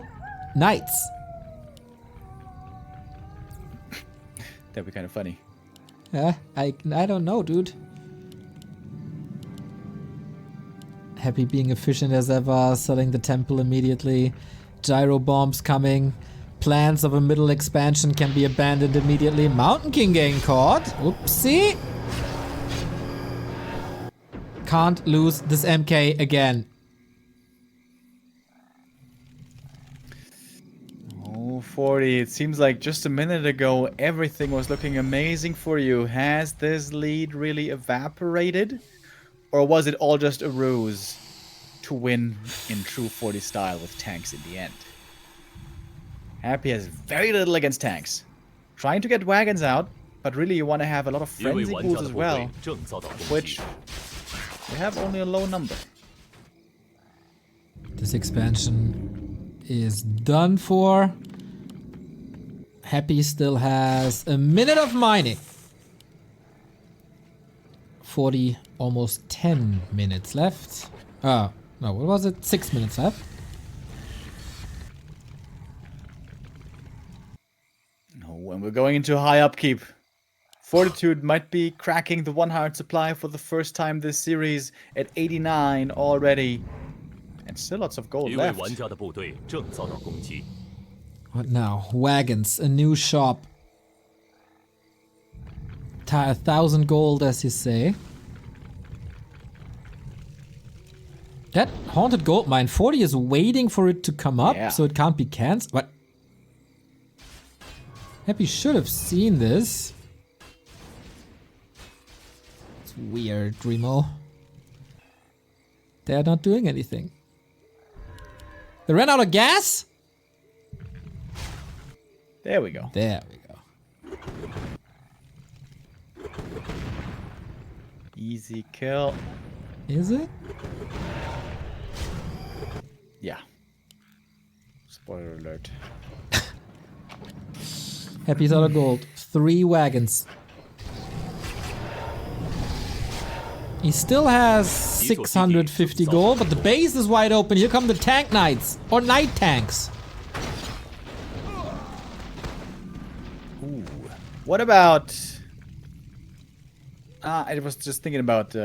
Knights. That'd be kind of funny. I don't know, dude. Happy being efficient as ever, selling the temple immediately. Gyro bombs coming. Plans of a middle expansion can be abandoned immediately. Mountain King getting caught. Oopsie. Can't lose this MK again. Oh, 40. It seems like just a minute ago everything was looking amazing for you. Has this lead really evaporated? Or was it all just a ruse to win in true 40 style with tanks in the end? Happy has very little against tanks. Trying to get wagons out, but really you want to have a lot of 一位 frenzy 玩家 pools 的 as 部 well, 队正遭到攻击 which we have only a low number. This expansion is done for. Happy still has a minute of mining. 40, almost 10 minutes left. No, what was it? 6 minutes left. Oh, and we're going into high upkeep. Fortitude might be cracking the 100 supply for the first time this series at 89 already. And still lots of gold 一位 left. 玩家的部队正遭到攻击。 What now? Wagons, a new shop. 1,000 gold, as you say. That haunted gold mine, 40 is waiting for it to come up, Yeah. so it can't be cancelled. What? Happy should have seen this. It's weird, Remo. They're not doing anything. They ran out of gas? There we go. There we go. Easy kill. Is it? Yeah. Spoiler alert. Happy's out of gold. 3 wagons. He still has 650 gold, but the base is wide open. Here come the tank knights, or knight tanks. Ooh. What about... I was just thinking about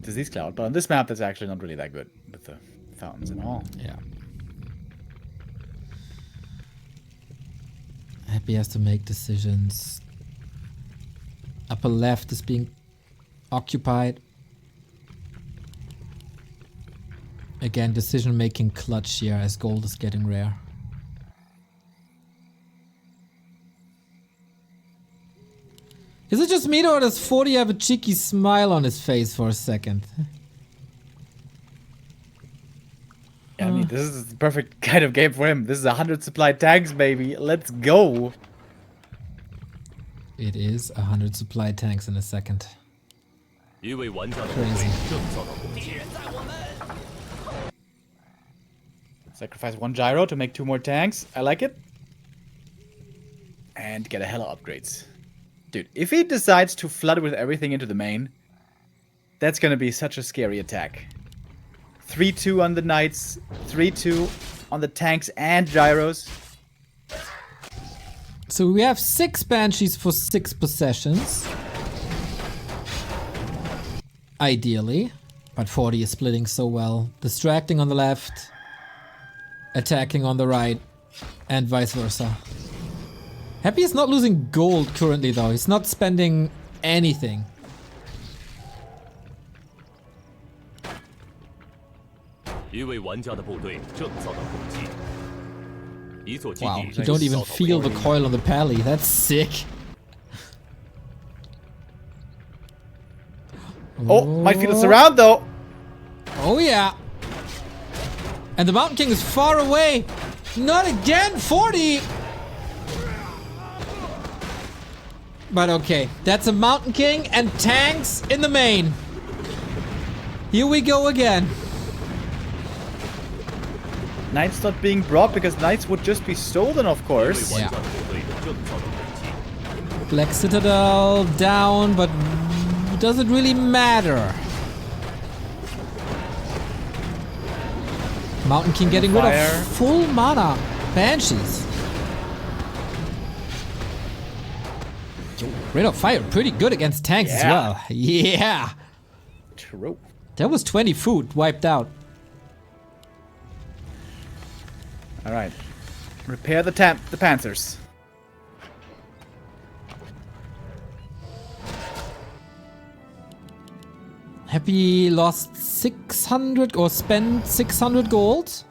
Disease Cloud, but on this map that's actually not really that good with the fountains and all. Yeah. Happy has to make decisions. Upper left is being occupied. Again, decision making clutch here as gold is getting rare. Is it just me or does 40 have a cheeky smile on his face for a second? Yeah, I mean, this is the perfect kind of game for him. This is 100 supply tanks, baby. Let's go. It is 100 supply tanks in a second. Crazy. Sacrifice 1 gyro to make 2 more tanks. I like it. And get a hella upgrades. Dude, if he decides to flood with everything into the main, that's gonna be such a scary attack. 3-2 on the knights, 3-2 on the tanks and gyros. So we have 6 banshees for 6 possessions. Ideally. But 40 is splitting so well. Distracting on the left, attacking on the right, and vice versa. Happy is not losing gold currently though. He's not spending anything. Wow, you don't even feel the coil on the pally. That's sick. Oh, might feel us around though. Oh yeah. And the Mountain King is far away. Not again, 40. But okay, that's a Mountain King and tanks in the main. Here we go again. Knights not being brought because knights would just be stolen, of course. Yeah. Black Citadel down, but does it really matter? Mountain King getting rid of full mana banshees. Rate of fire pretty good against tanks as well. Yeah. True. That was 20 food wiped out. All right. Repair the panzers. Happy lost 600 or spent 600 gold.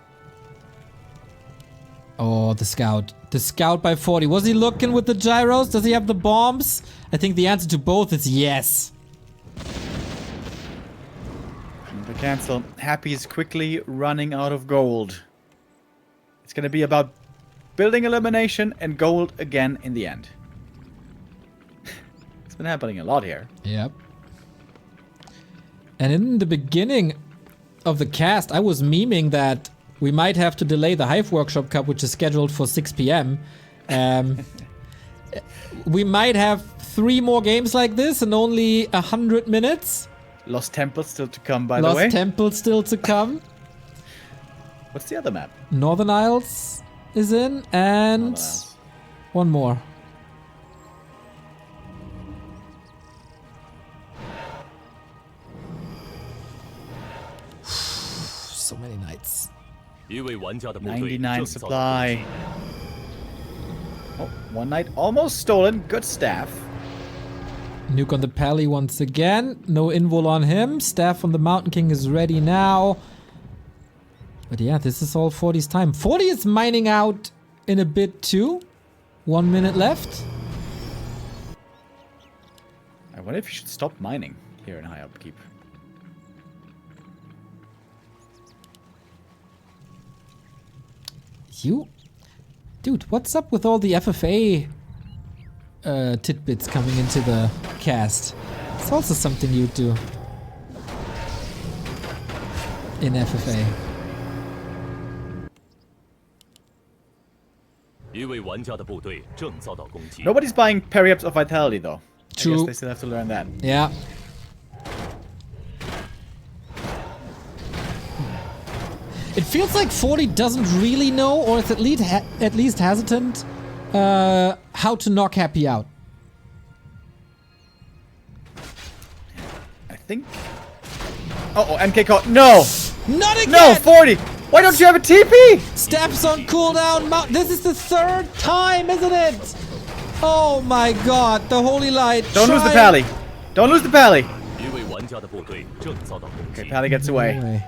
Oh, the scout. The scout by 40. Was he looking with the gyros? Does he have the bombs? I think the answer to both is yes. The cancel. Happy is quickly running out of gold. It's going to be about building elimination and gold again in the end. It's been happening a lot here. Yep. And in the beginning of the cast, I was memeing that we might have to delay the Hive Workshop Cup, which is scheduled for 6 p.m. We might have 3 more games like this in only 100 minutes. Lost Temple still to come, by the way. Lost Temple still to come. What's the other map? Northern Isles is in, and one more. So many knights. 99 supply. Oh, 1 knight almost stolen. Good staff. Nuke on the pally once again. No invul on him. Staff on the Mountain King is ready now. But yeah, this is all 40's time. 40 is mining out in a bit too. 1 minute left. I wonder if you should stop mining here in high upkeep. Dude, what's up with all the FFA tidbits coming into the cast? It's also something you do in FFA. Nobody's buying Periapts of Vitality though. True. I guess they still have to learn that. Yeah. It feels like 40 doesn't really know, or is at least hesitant, how to knock Happy out. I think... Oh, MK caught. No! Not again! No, 40! Why don't you have a TP? Steps on cooldown. This is the third time, isn't it? Oh my god, the holy light. Don't lose the pally. Don't lose the pally. 一位玩家的部队正遭到攻 Okay, 击。 pally gets away. Anyway.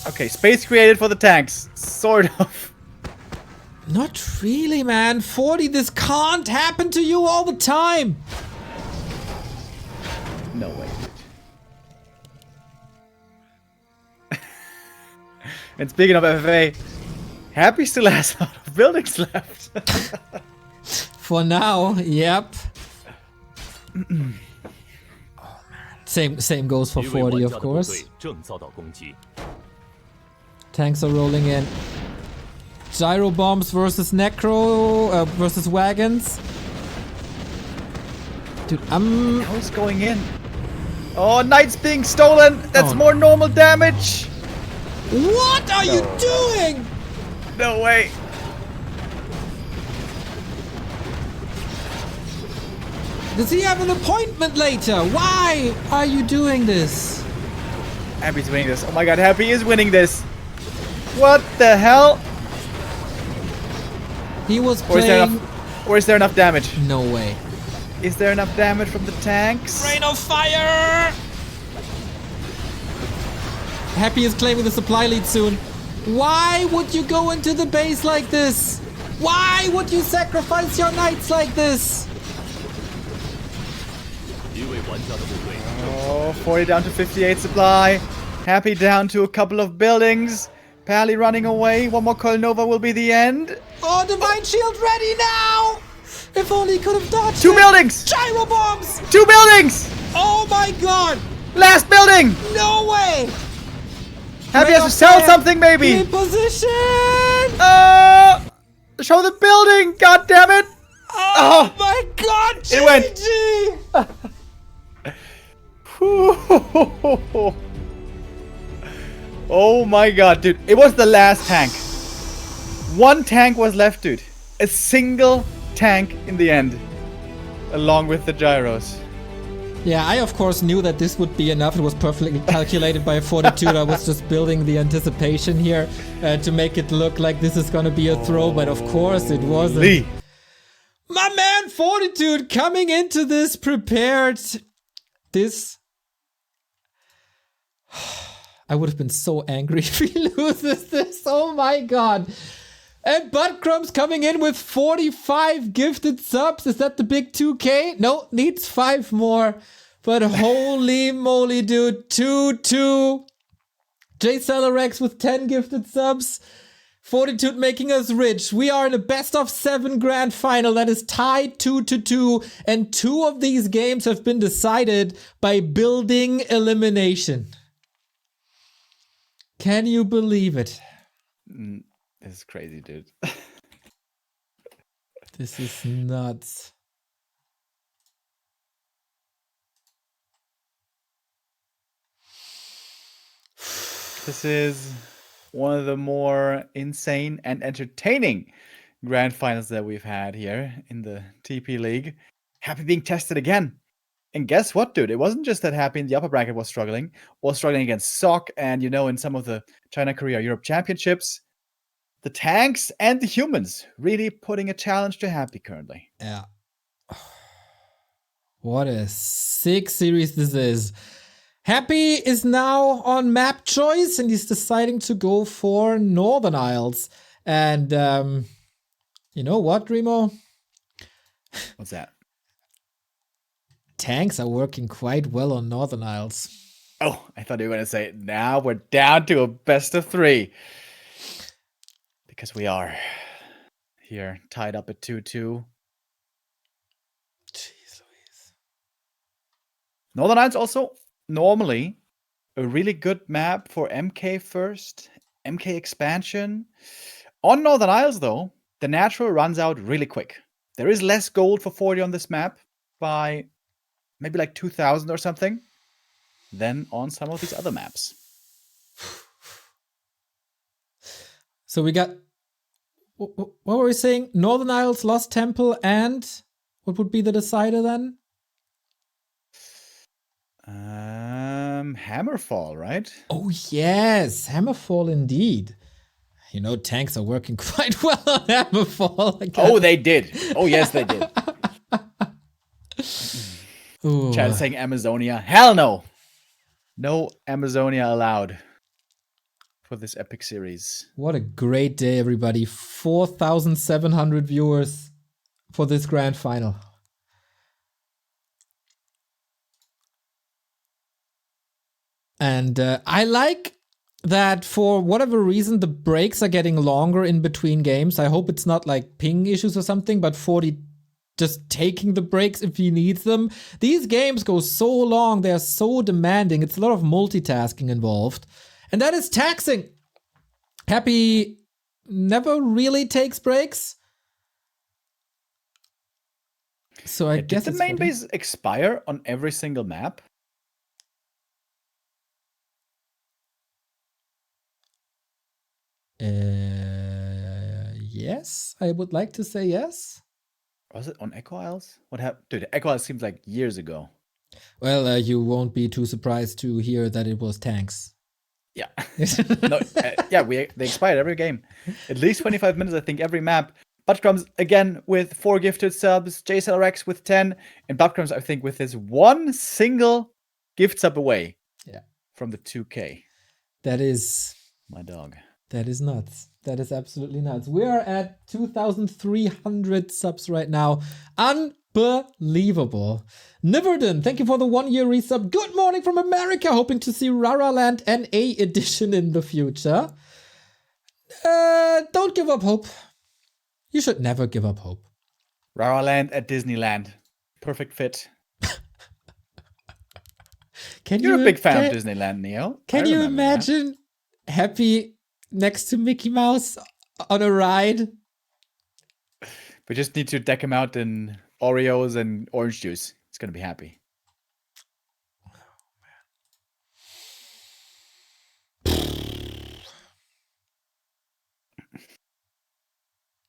Okay, space created for the tanks. Sort of. Not really, man. 40, this can't happen to you all the time. No way, dude. And speaking of FFA, Happy still has a lot of buildings left. For now, yep. Same goes for 一位 40, 玩 of 家的部 course. 队正遭到攻击。 Tanks are rolling in. Gyro bombs versus Necro versus wagons. Dude, Now he's going in. Oh, Knight's being stolen. That's Oh. more normal damage. What are you doing? No way. Does he have an appointment later? Why are you doing this? Happy's winning this. Oh my god, Happy is winning this. What the hell? He was Or is there playing... enough, or is there enough damage? No way. Is there enough damage from the tanks? Rain of fire! Happy is claiming the supply lead soon. Why would you go into the base like this? Why would you sacrifice your knights like this? 一位玩家的部队 Oh, 40 down to 58 supply. Happy down to a couple of buildings. Pally running away. One more Coil Nova will be the end. Oh, Divine Shield ready now! If only he could have dodged Two it. buildings! Gyro bombs! 2 buildings! Oh my god! Last building! No way! Happy has to of sell fire. something, maybe. In position! Show the building! God damn it! Oh my god! It went. GG! Oh my god, dude. It was the last tank. One tank was left, dude. A single tank in the end. Along with the gyros. Yeah, I of course knew that this would be enough. It was perfectly calculated by Fortitude. I was just building the anticipation here to make it look like this is gonna be a throw, but of course it wasn't. Lee. My man Fortitude coming into this prepared. This... I would have been so angry if he loses this. Oh my god. And Buttcrumbs coming in with 45 gifted subs. Is that the big 2K? No, needs 5 more. But holy moly, dude. 2-2. J Celerex with 10 gifted subs. Fortitude making us rich. We are in a best of 7 grand final that is tied 2-2. And 2 of these games have been decided by building elimination. Can you believe it? This is crazy, dude. This is nuts. This is one of the more insane and entertaining grand finals that we've had here in the TP League. Happy being tested again. And guess what, dude? It wasn't just that Happy in the upper bracket was struggling against SOC and, you know, in some of the China, Korea, Europe championships. The tanks and the humans really putting a challenge to Happy currently. Yeah. What a sick series this is. Happy is now on map choice and he's deciding to go for Northern Isles. And, you know what, Remo? What's that? Tanks are working quite well on Northern Isles. Oh, I thought you were going to say, now we're down to a best of 3. Because we are here tied up at 2-2. Jeez Louise. Northern Isles also normally a really good map for MK first, MK expansion. On Northern Isles though, the natural runs out really quick. There is less gold for 40 on this map by maybe like 2,000 or something than on some of these other maps. So we got... What were we saying? Northern Isles, Lost Temple, and... What would be the decider then? Hammerfall, right? Oh yes, Hammerfall indeed. You know, tanks are working quite well on Hammerfall. Oh, they did. Oh, yes, they did. Ooh. Chad saying Amazonia. Hell no. No Amazonia allowed for this epic series. What a great day, everybody. 4,700 viewers for this grand final. And I like that for whatever reason, the breaks are getting longer in between games. I hope it's not like ping issues or something, but 40 just taking the breaks if he needs them. These games go so long, they're so demanding. It's a lot of multitasking involved. And that is taxing. Happy never really takes breaks. So I guess did the main base expire on every single map? Yes, I would like to say yes. Was it on Echo Isles? What happened? Dude, Echo Isles seems like years ago. Well, you won't be too surprised to hear that it was tanks. Yeah. No, yeah, they expired every game. At least 25 minutes, I think, every map. Butcrumbs, again, with 4 gifted subs. JSLRX with 10. And Butcrumbs, I think, with his one single gift sub away from the 2K. That is... my dog. That is nuts. That is absolutely nuts. We are at 2,300 subs right now. Unbelievable. Niverden, thank you for the 1-year resub. Good morning from America. Hoping to see Raraland NA edition in the future. Don't give up hope. You should never give up hope. Raraland at Disneyland. Perfect fit. You're a big fan of Disneyland, Neo. Can you imagine Happy next to Mickey Mouse on a ride? We just need to deck him out in Oreos and orange juice. He's going to be happy.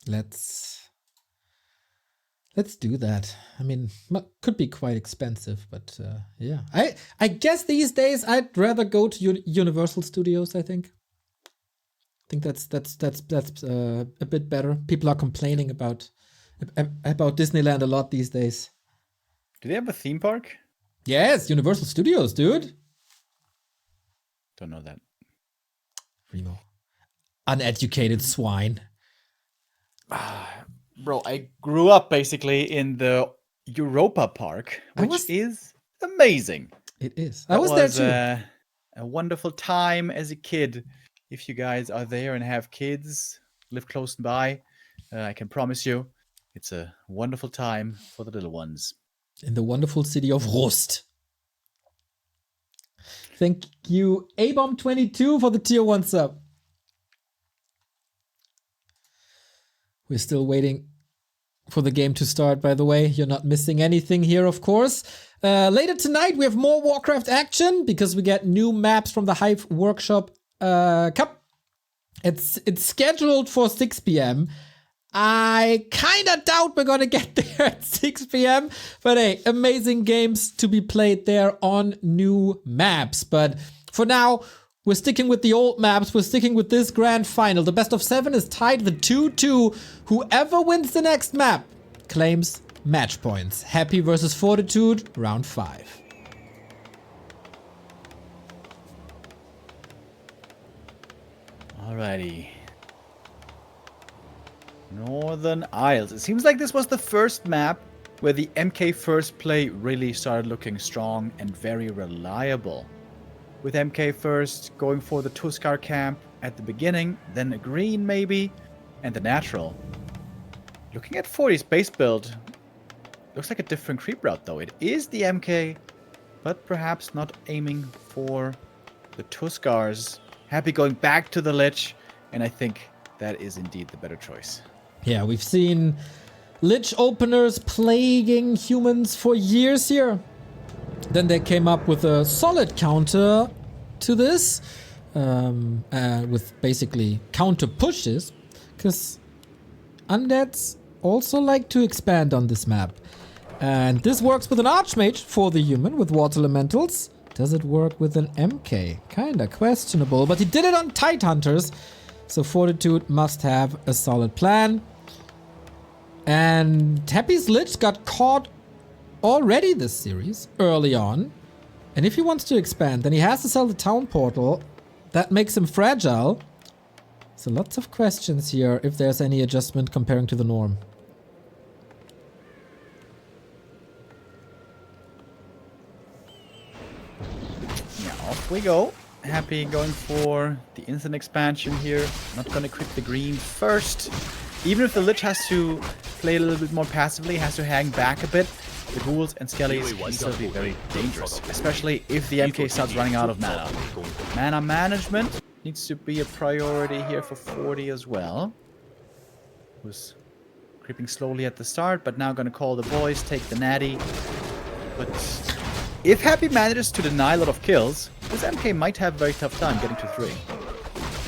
Let's do that. I mean, could be quite expensive, but yeah. I guess these days I'd rather go to Universal Studios, I think. I think that's a bit better. People are complaining about Disneyland a lot these days. Do they have a theme park? Yes, Universal Studios, dude. Don't know that. Remo. Uneducated swine. Bro, I grew up basically in the Europa Park, which is amazing. It is. I was there too. A wonderful time as a kid. If you guys are there and have kids, live close by, I can promise you, it's a wonderful time for the little ones. In the wonderful city of Rust. Thank you, ABOM22, for the tier 1 sub. We're still waiting for the game to start, by the way. You're not missing anything here, of course. Later tonight, we have more Warcraft action because we get new maps from the Hive Workshop Cup. It's scheduled for 6 p.m. I kind of doubt we're going to get there at 6 p.m. But hey, amazing games to be played there on new maps. But for now, we're sticking with the old maps. We're sticking with this grand final. The best of 7 is tied with 2-2. Whoever wins the next map claims match points. Happy versus Fortitude, round 5. Alrighty. Northern Isles. It seems like this was the first map where the MK first play really started looking strong and very reliable. With MK first going for the Tuskar camp at the beginning, then a green maybe, and the natural. Looking at 40's base build, looks like a different creep route though. It is the MK, but perhaps not aiming for the Tuskars. Happy going back to the Lich, and I think that is indeed the better choice. Yeah, we've seen Lich openers plaguing humans for years here. Then they came up with a solid counter to this. with basically counter pushes, because undeads also like to expand on this map. And this works with an Archmage for the human with Water Elementals. Does it work with an MK? Kinda questionable, but he did it on Tide Hunters, so Fortitude must have a solid plan. And Happy's Lich got caught already this series, early on. And if he wants to expand, then he has to sell the town portal. That makes him fragile. So lots of questions here if there's any adjustment comparing to the norm. Yeah, off we go. Happy going for the instant expansion here. Not going to equip the green first. Even if the Lich has to play a little bit more passively, has to hang back a bit, the ghouls and skellies can still be very dangerous, especially if the MK starts running out of mana. Mana management needs to be a priority here for 40 as well. Was creeping slowly at the start, but now gonna call the boys, take the natty. But if Happy manages to deny a lot of kills, this MK might have a very tough time getting to 3.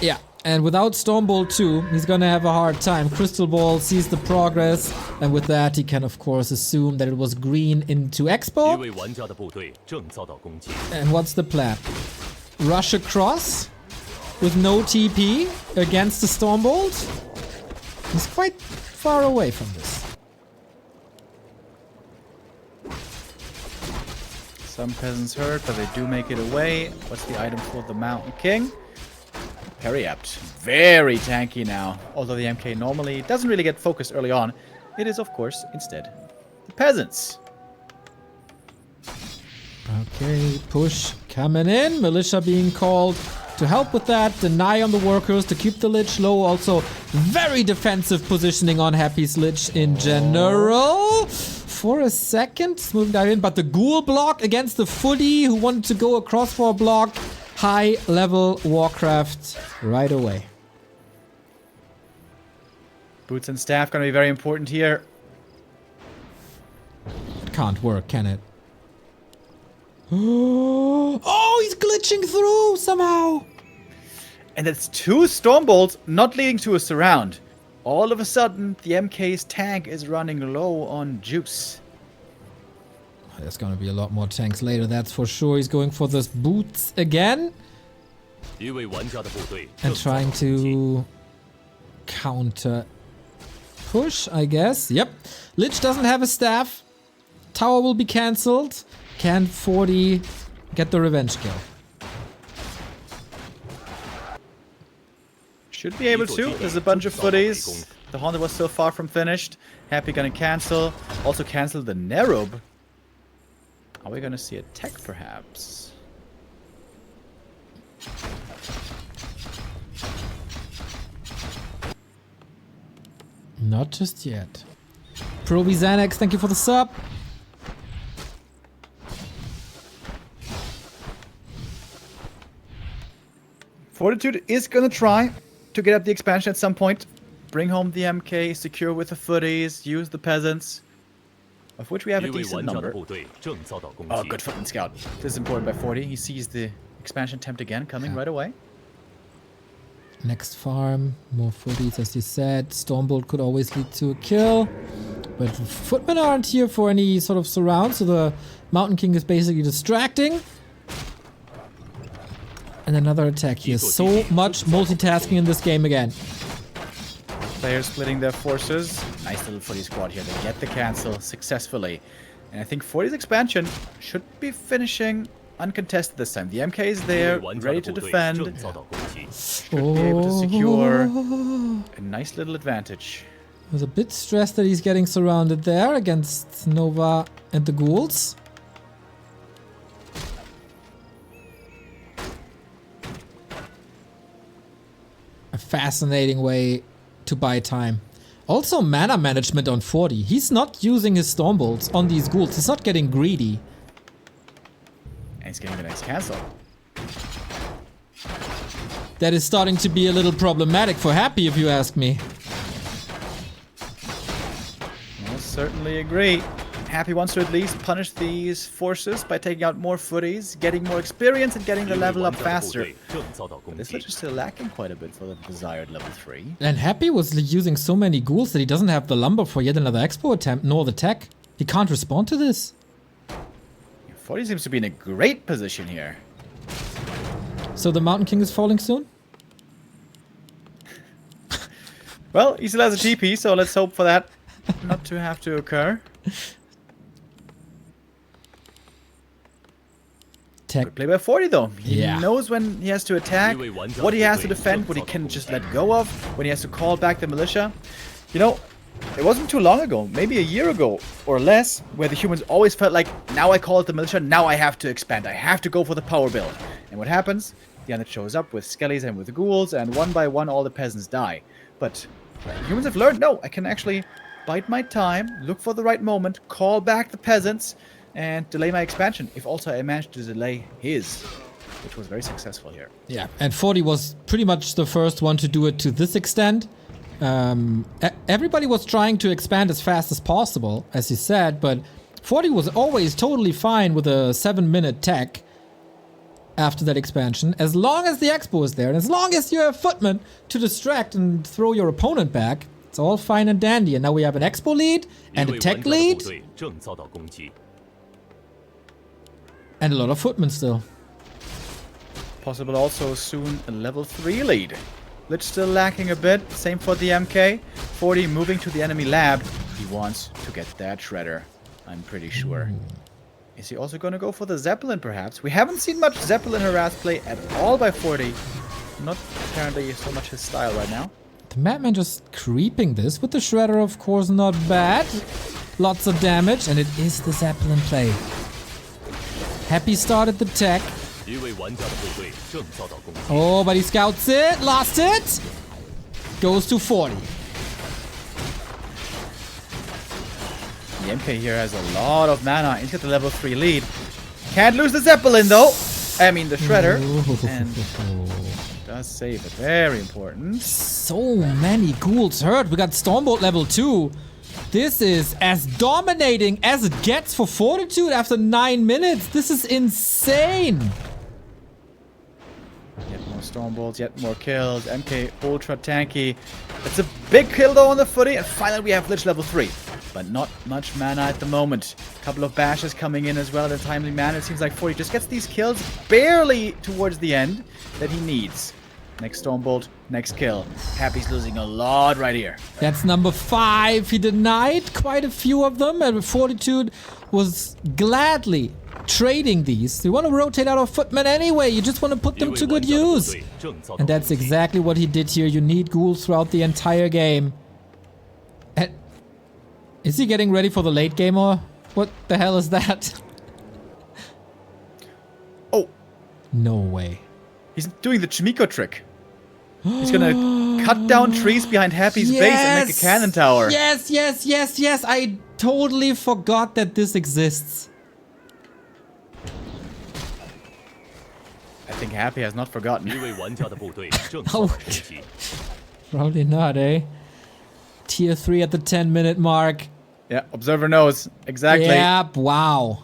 Yeah, and without Stormbolt 2, he's gonna have a hard time. Crystal Ball sees the progress, and with that he can of course assume that it was green into Expo. And what's the plan? Rush across with no TP against the Stormbolt? He's quite far away from this. Some peasants hurt, but they do make it away. What's the item for the Mountain King? Periapt. Very tanky now. Although the MK normally doesn't really get focused early on, it is of course instead the peasants. Okay, push coming in. Militia being called to help with that. Deny on the workers to keep the Lich low. Also very defensive positioning on Happy's Lich in general. For a second, moving down in, but the ghoul block against the Footy who wanted to go across for a block. High level Warcraft right away. Boots and staff gonna be very important here. It can't work, can it? Oh, he's glitching through somehow. And it's 2 Stormbolts not leading to a surround. All of a sudden, the MK's tank is running low on juice. There's gonna be a lot more tanks later, that's for sure. He's going for those boots again. And trying to counter push, I guess. Yep. Lich doesn't have a staff. Tower will be cancelled. Can 40 get the revenge kill? Should be able to. There's a bunch of footies. The Haunted was so far from finished. Happy gonna cancel. Also cancel the Nerub. Are we gonna see a tech perhaps? Not just yet. Proby Xanax, thank you for the sub. Fortitude is gonna try to get up the expansion at some point. Bring home the MK, secure with the footies, use the peasants. Of which we have a decent number. Oh, good footman scout. This is important by 40. He sees the expansion attempt again coming right away. Next farm, more footies as you said. Stormbolt could always lead to a kill. But the footmen aren't here for any sort of surround, so the Mountain King is basically distracting. And another attack here. So much multitasking in this game again. Players splitting their forces. Nice little footy squad here. They get the cancel successfully. And I think 40's expansion should be finishing uncontested this time. The MK is there, ready to defend. Should be able to secure a nice little advantage. I was a bit stressed that he's getting surrounded there against Nova and the ghouls. A fascinating way to buy time. Also mana management on 40. He's not using his Stormbolts on these ghouls. He's not getting greedy. And he's getting the next cancel. That is starting to be a little problematic for Happy, if you ask me. Most certainly agree. Happy wants to at least punish these forces by taking out more footies, getting more experience, and getting the level up faster. This lich is still lacking quite a bit for the desired level 3. And Happy was using so many ghouls that he doesn't have the lumber for yet another expo attempt, nor the tech. He can't respond to this. 40 seems to be in a great position here. So the Mountain King is falling soon? Well, he still has a TP, so let's hope for that not to have to occur. Tech. Good play by 40 though. He Yeah. knows when he has to attack, what he has to defend, what he can just let go of, when he has to call back the militia. You know, it wasn't too long ago, maybe a year ago or less, where the humans always felt like, now I call it the militia, now I have to expand, I have to go for the power build. And what happens? The Unit shows up with skellies and with the ghouls, and one by one all the peasants die. But humans have learned, no, I can actually bide my time, look for the right moment, call back the peasants, and delay my expansion. If also I managed to delay his, which was very successful here. Yeah, and 40 was pretty much the first one to do it to this extent. Everybody was trying to expand as fast as possible, as you said, but 40 was always totally fine with a 7-minute tech after that expansion, as long as the expo is there, and as long as you have footmen to distract and throw your opponent back, it's all fine and dandy. And now we have an expo lead, and a tech lead, and a lot of footmen still. Possible also soon a level 3 lead. Lich still lacking a bit, same for the MK. 40 moving to the enemy lab. He wants to get that shredder, I'm pretty sure. Is he also going to go for the Zeppelin, perhaps? We haven't seen much Zeppelin harass play at all by 40. Not apparently so much his style right now. The Madman just creeping this with the Shredder, of course, not bad. Lots of damage, and it is the Zeppelin play. Happy started the tech. Oh, but he scouts it, lost it. Goes to 40. The MK here has a lot of mana. He's got the level 3 lead. Can't lose the Zeppelin though. I mean the Shredder. And does save it. Very important. So many ghouls hurt. We got Stormbolt level 2. This is as dominating as it gets for Fortitude after 9 minutes. This is insane. Yet more Stormbolts, yet more kills. MK ultra tanky. It's a big kill though on the footy. And finally we have Lich level 3. But not much mana at the moment. A couple of bashes coming in as well at a timely manner. It seems like 40 just gets these kills barely towards the end that he needs. Next Stormbolt, next kill. Happy's losing a lot right here. That's number 5. He denied quite a few of them, and Fortitude was gladly trading these. You want to rotate out of footmen anyway. You just want to put them to good use. And that's exactly what he did here. You need ghouls throughout the entire game. And is he getting ready for the late game, or what the hell is that? Oh. No way. He's doing the Chimiko trick. He's gonna cut down trees behind Happy's base and make a cannon tower. Yes, yes, yes, yes. I totally forgot that this exists. I think Happy has not forgotten. Oh, probably not, eh? Tier 3 at the 10-minute mark. Yeah, Observer knows. Exactly. Yep, wow.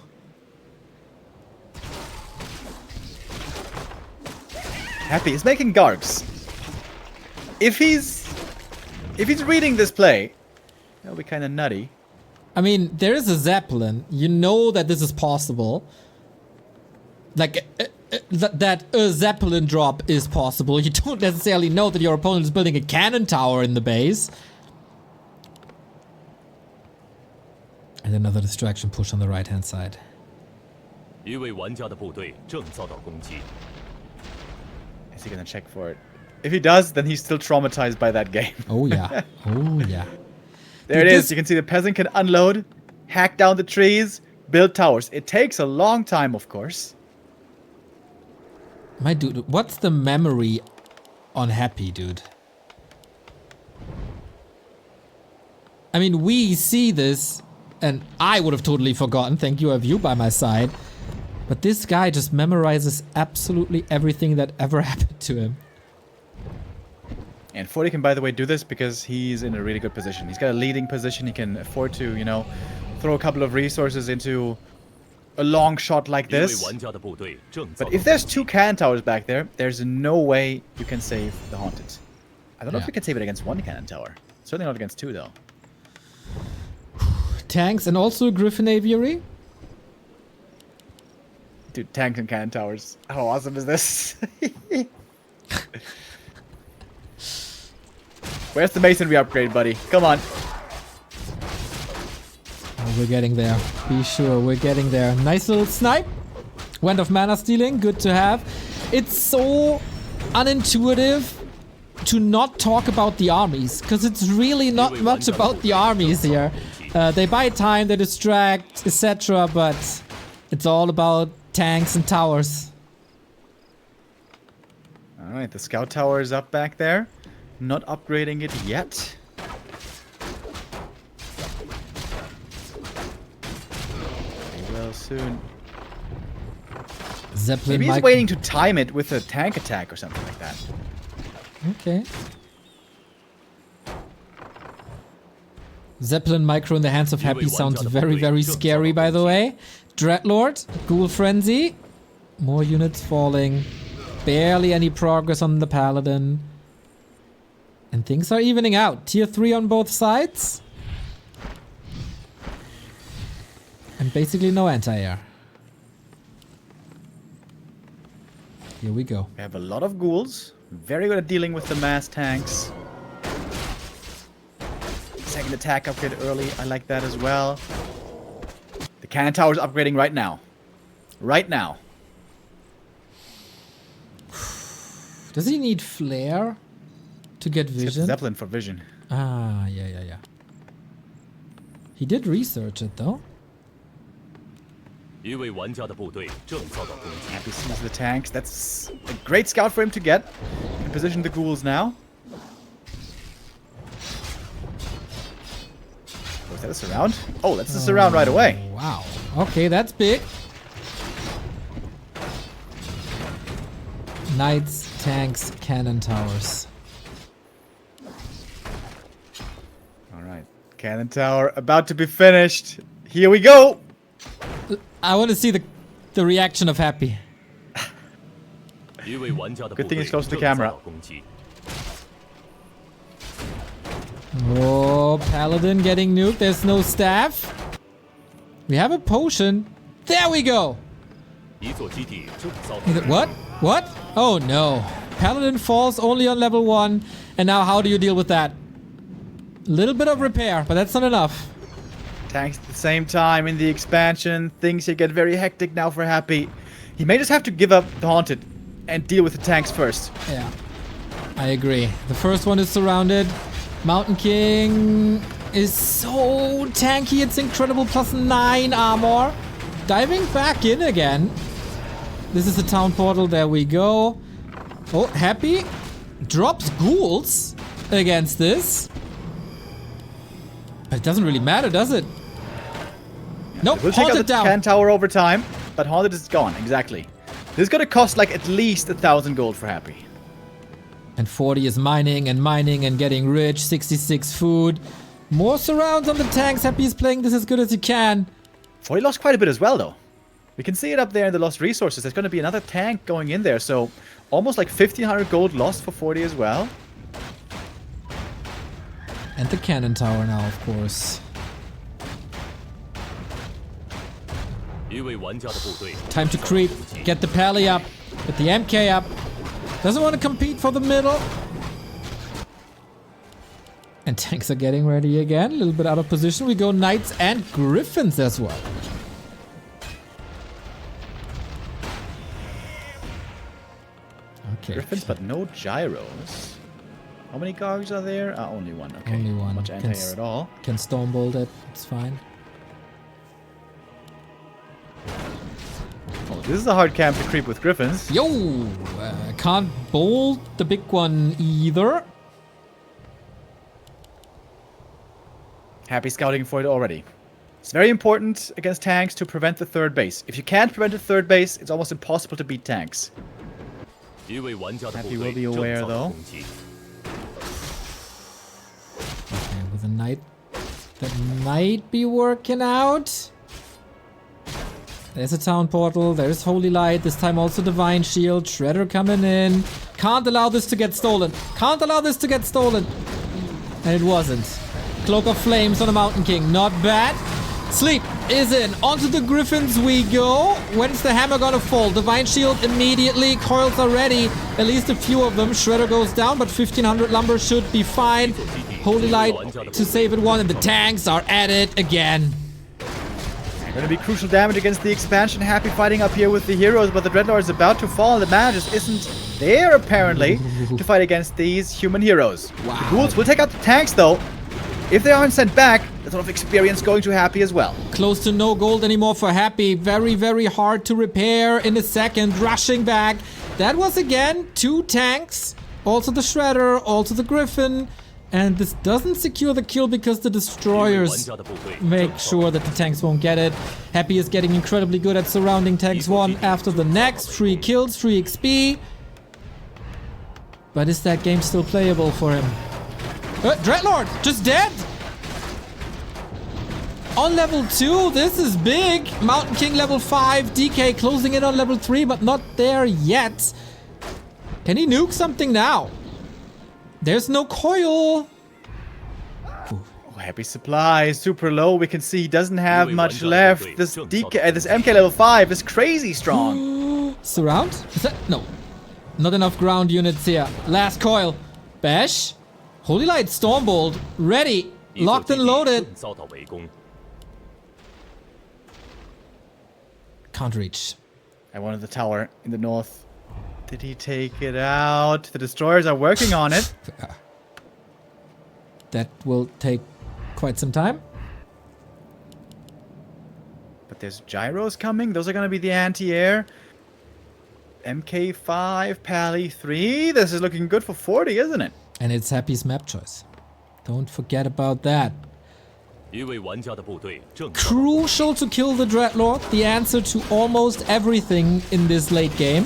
Happy is making Gargs. If he's reading this play, that'll be kind of nutty. I mean, there is a Zeppelin. You know that this is possible. Like, that a Zeppelin drop is possible. You don't necessarily know that your opponent is building a cannon tower in the base. And another distraction push on the right-hand side. Is he gonna check for it? If he does, then he's still traumatized by that game. Oh yeah. Oh yeah. There it is. You can see the peasant can unload, hack down the trees, build towers. It takes a long time, of course. My dude, what's the memory on Happy, dude? I mean, we see this, and I would have totally forgotten. Thank you, I have you by my side. But this guy just memorizes absolutely everything that ever happened to him. And 40 can, by the way, do this because he's in a really good position. He's got a leading position. He can afford to, you know, throw a couple of resources into a long shot like 一位 this. 玩家的部队正遭 But 到 if there's 攻 two 击。 cannon towers back there, there's no way you can save the Haunted. I don't know if Yeah. you can save it against one cannon tower. Certainly not against two, though. Tanks and also a Griffin Aviary. Dude, tanks and cannon towers. How awesome is this? Where's the masonry upgrade, buddy? Come on. Oh, we're getting there. Be sure we're getting there. Nice little snipe. Went of mana stealing. Good to have. It's so unintuitive to not talk about the armies, because it's really not much about the armies here. They buy time, they distract, etc., but it's all about tanks and towers. Alright, the scout tower is up back there. Not upgrading it yet. They will soon. Zeppelin Maybe he's mic- waiting to time it with a tank attack or something like that. Okay. Zeppelin micro in the hands of Happy sounds very, very scary, by the way. Dreadlord, Ghoul Frenzy. More units falling. Barely any progress on the Paladin. And things are evening out. Tier 3 on both sides. And basically no anti-air. Here we go. We have a lot of ghouls. Very good at dealing with the mass tanks. Second attack upgrade early. I like that as well. The cannon tower is upgrading right now. Right now. Does he need flare to get Let's get the vision? Zeppelin for vision. Ah, yeah. He did research it though. 一位玩家的部队正遭到攻击。 Happy sees the tanks. That's a great scout for him to get. Can position the ghouls now. Was that a surround? Oh, that's a surround right away. Wow. Okay, that's big. Knights, tanks, cannon towers. Alright. Cannon tower about to be finished. Here we go. I want to see the reaction of Happy. 一位玩家的部 Good thing 队 he's close to 正 the 遭 camera. 到攻击。 Oh, Paladin getting nuked. There's no staff. We have a potion. There we go. 一座基地正遭到 What? What? Oh no. Paladin falls only on level 1. And now how do you deal with that? A little bit of repair, but that's not enough. Tanks at the same time in the expansion. Things here get very hectic now for Happy. He may just have to give up the Haunted and deal with the tanks first. Yeah. I agree. The first one is surrounded. Mountain King is so tanky. It's incredible. Plus 9 armor. Diving back in again. This is the town portal. There we go. Oh, Happy drops ghouls against this. But it doesn't really matter, does it? Nope, We'll take out the Haunted down. cannon tower over time, but Haunted is gone. Exactly. This is gonna cost like at least 1,000 gold for Happy. And 40 is mining and getting rich. 66 food. More surrounds on the tanks. Happy is playing this as good as he can. 40 lost quite a bit as well, though. We can see it up there in the lost resources. There's gonna be another tank going in there, so almost like 1,500 gold lost for 40 as well. And the cannon tower now, of course. 一位玩家的部队 Time to creep. Get the pally up. Get the MK up. Doesn't want to compete for the middle. And tanks are getting ready again. A little bit out of position. We go knights and griffins as well. Okay. Griffins, but no gyros. How many cogs are there? Only one. Okay. Only one. Not much Can anti-air at all. Can stormbolt it. It's fine. Oh, this is a hard camp to creep with griffins. Yo! Can't bolt the big one either. Happy scouting for it already. It's very important against tanks to prevent the third base. If you can't prevent the third base, it's almost impossible to beat tanks. 一位玩家的部 Happy 队 will be 正 aware, 遭到 though. 攻击。 Okay, with a knight That might be working out. There's a town portal. There's Holy Light. This time also Divine Shield. Shredder coming in. Can't allow this to get stolen. Can't allow this to get stolen. And it wasn't. Cloak of Flames on the Mountain King. Not bad. Sleep is in. Onto the Griffins we go. When's the hammer gonna fall? Divine Shield immediately. Coils are ready. At least a few of them. Shredder goes down, but 1500 lumber should be fine. Holy Light to save it one, and the tanks are at it again. Gonna be crucial damage against the expansion. Happy fighting up here with the heroes, but the Dreadlord is about to fall. The mana just isn't there, apparently, to fight against these human heroes. Wow. The ghouls will take out the tanks, though. If they aren't sent back, there's a lot of experience going to Happy as well. Close to no gold anymore for Happy. Very, very hard to repair in a second. Rushing back. That was, again, 2 tanks. Also the Shredder, also the Griffin. And this doesn't secure the kill because the destroyers make sure that the tanks won't get it. Happy is getting incredibly good at surrounding tanks one after the next. 3 kills, 3 XP. But is that game still playable for him? Dreadlord, just dead! On level 2, this is big. Mountain King level 5, DK closing in on level 3, but not there yet. Can he nuke something now? There's no coil. Oh, Happy supply, super low. We can see he doesn't have much left. This DK, this MK level 5 is crazy strong. Surround? Is that? No. Not enough ground units here. Last coil. Bash. Holy Light Stormbolt. Ready. Locked and loaded. Can't reach. I wanted the tower in the north. Did he take it out? The destroyers are working on it. That will take quite some time. But there's gyros coming. Those are going to be the anti-air. MK5, Pally 3. This is looking good for 40, isn't it? And it's Happy's map choice. Don't forget about that. Crucial to kill the Dreadlord. The answer to almost everything in this late game.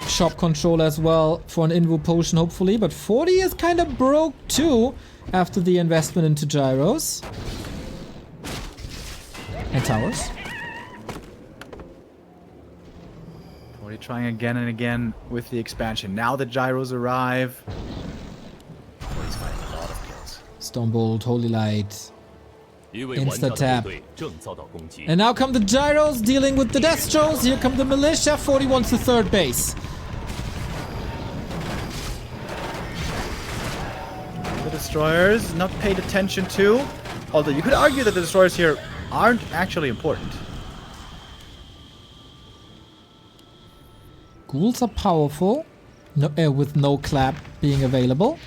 Shop control as well for an Invo potion, hopefully. But 40 is kind of broke too after the investment into gyros. And towers. 40 trying again and again with the expansion. Now the gyros arrive. 40's fighting a lot of kills. Stormbolt, Holy Light. Insta-tap. And now come the gyros dealing with the Destros. Here come the militia. 40 wants the third base. The destroyers not paid attention to. Although you could argue that the destroyers here aren't actually important. Ghouls are powerful. No, with no clap being available.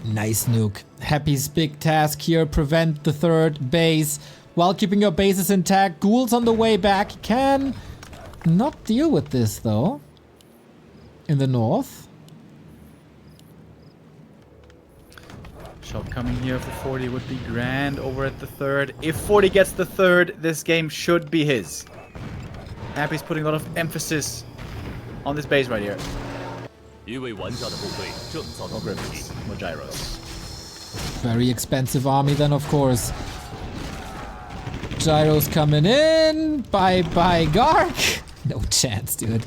Nice nuke. Happy's big task here, prevent the third base while keeping your bases intact. Ghouls on the way back. Can not deal with this though. In the north. Shot coming here for 40 would be grand over at the third. If 40 gets the third, this game should be his. Happy's putting a lot of emphasis on this base right here. More griffins, more gyros. Very expensive army then, of course. Gyros coming in. Bye-bye, Gark. No chance, dude.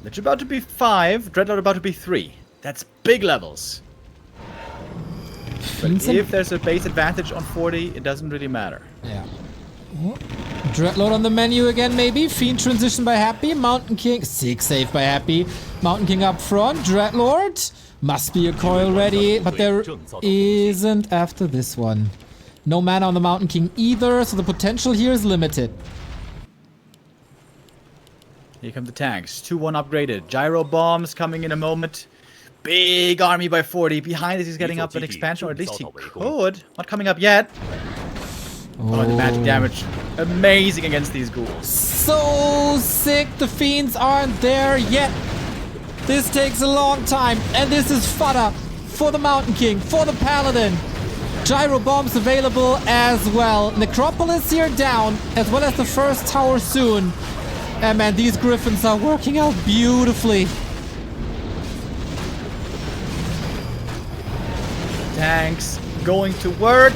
Lich about to be 5, Dreadlord about to be 3. That's big levels. But if there's a base advantage on 40, it doesn't really matter. Yeah. Dreadlord on the menu again, maybe. Fiend transition by Happy. Mountain King. 6 save by Happy. Mountain King up front. Dreadlord. Must be a coil ready, but there isn't after this one. No mana on the Mountain King either, so the potential here is limited. Here come the tanks. 2-1 upgraded. Gyro bombs coming in a moment. Big army by 40. Behind this, he's getting up an expansion, or at least he could. Not coming up yet. Oh, the magic damage. Amazing against these ghouls. So sick. The fiends aren't there yet. This takes a long time. And this is fodder for the Mountain King, for the Paladin. Gyro bombs available as well. Necropolis here down, as well as the first tower soon. And man, these griffins are working out beautifully. Tanks going to work.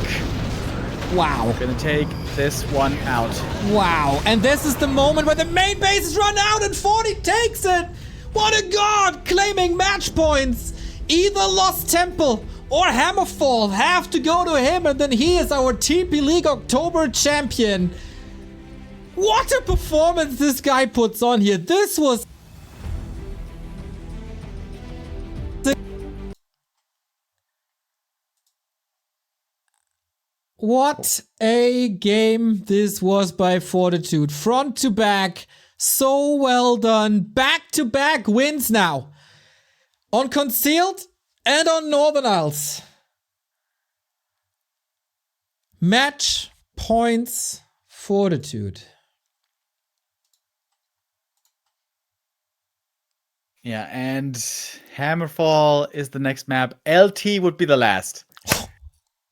Wow. Gonna take this one out. Wow. And this is the moment where the main base is run out and 40 takes it. What a god! Claiming match points. Either Lost Temple or Hammerfall have to go to him, and then he is our TP League October champion. What a performance this guy puts on here. This was... What a game this was by Fortitude. Front to back. So well done. Back-to-back wins now. On Concealed and on Northern Isles. Match points Fortitude. Yeah, and Hammerfall is the next map. LT would be the last.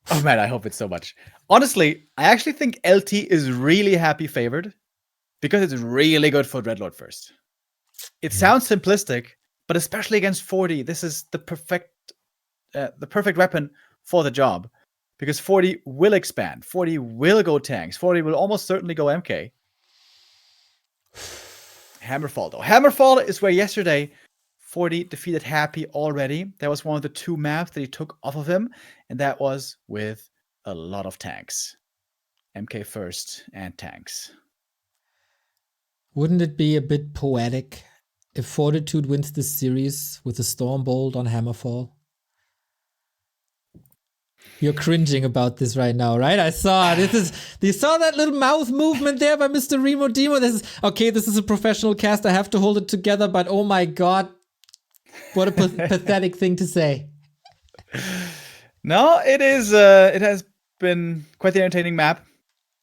Oh man, I hope it's so much. Honestly, I actually think LT is really happy favored because it's really good for Dreadlord first. It sounds simplistic, but especially against 40, this is the perfect weapon for the job. Because 40 will expand. 40 will go tanks. 40 will almost certainly go MK. Hammerfall, though. Hammerfall is where yesterday 40 defeated Happy already. That was one of the 2 maps that he took off of him. And that was with a lot of tanks. MK first and tanks. Wouldn't it be a bit poetic if Fortitude wins this series with a Stormbolt on Hammerfall? You're cringing about this right now, right? I saw it. You saw that little mouth movement there by Mr. Remo Demo. This is a professional cast. I have to hold it together, but oh my god. What a pathetic thing to say. No, it is. It has been quite the entertaining map.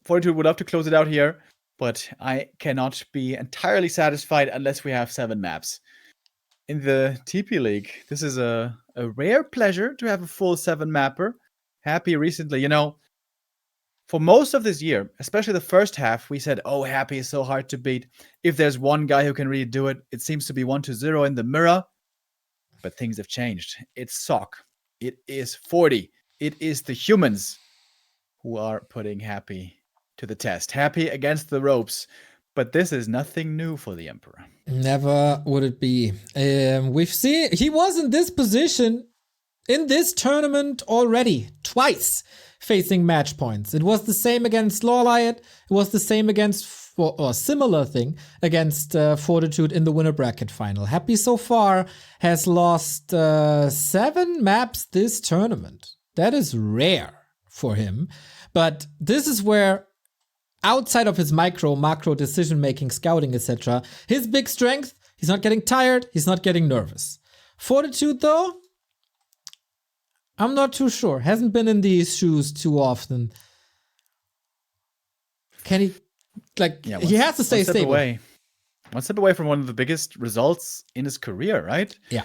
Fortitude would love to close it out here, but I cannot be entirely satisfied unless we have 7 maps. In the TP League, this is a rare pleasure to have a full 7 mapper. Happy recently, for most of this year, especially the first half, we said, oh, Happy is so hard to beat. If there's one guy who can really do it, it seems to be 1-0 in the mirror. But things have changed. It's Sock. It is 40. It is the humans who are putting Happy to the test. Happy against the ropes. But this is nothing new for the Emperor. Never would it be. We've seen he was in this position in this tournament already, twice, facing match points. It was the same against Lawliot. It was the same against, or similar thing, against Fortitude in the winner bracket final. Happy so far has lost 7 maps this tournament. That is rare for him. But this is where, outside of his macro decision-making, scouting, etc., his big strength, he's not getting tired, he's not getting nervous. Fortitude, though, I'm not too sure. Hasn't been in these shoes too often. Can he, he has to stay stable. One step away from one of the biggest results in his career, right? Yeah.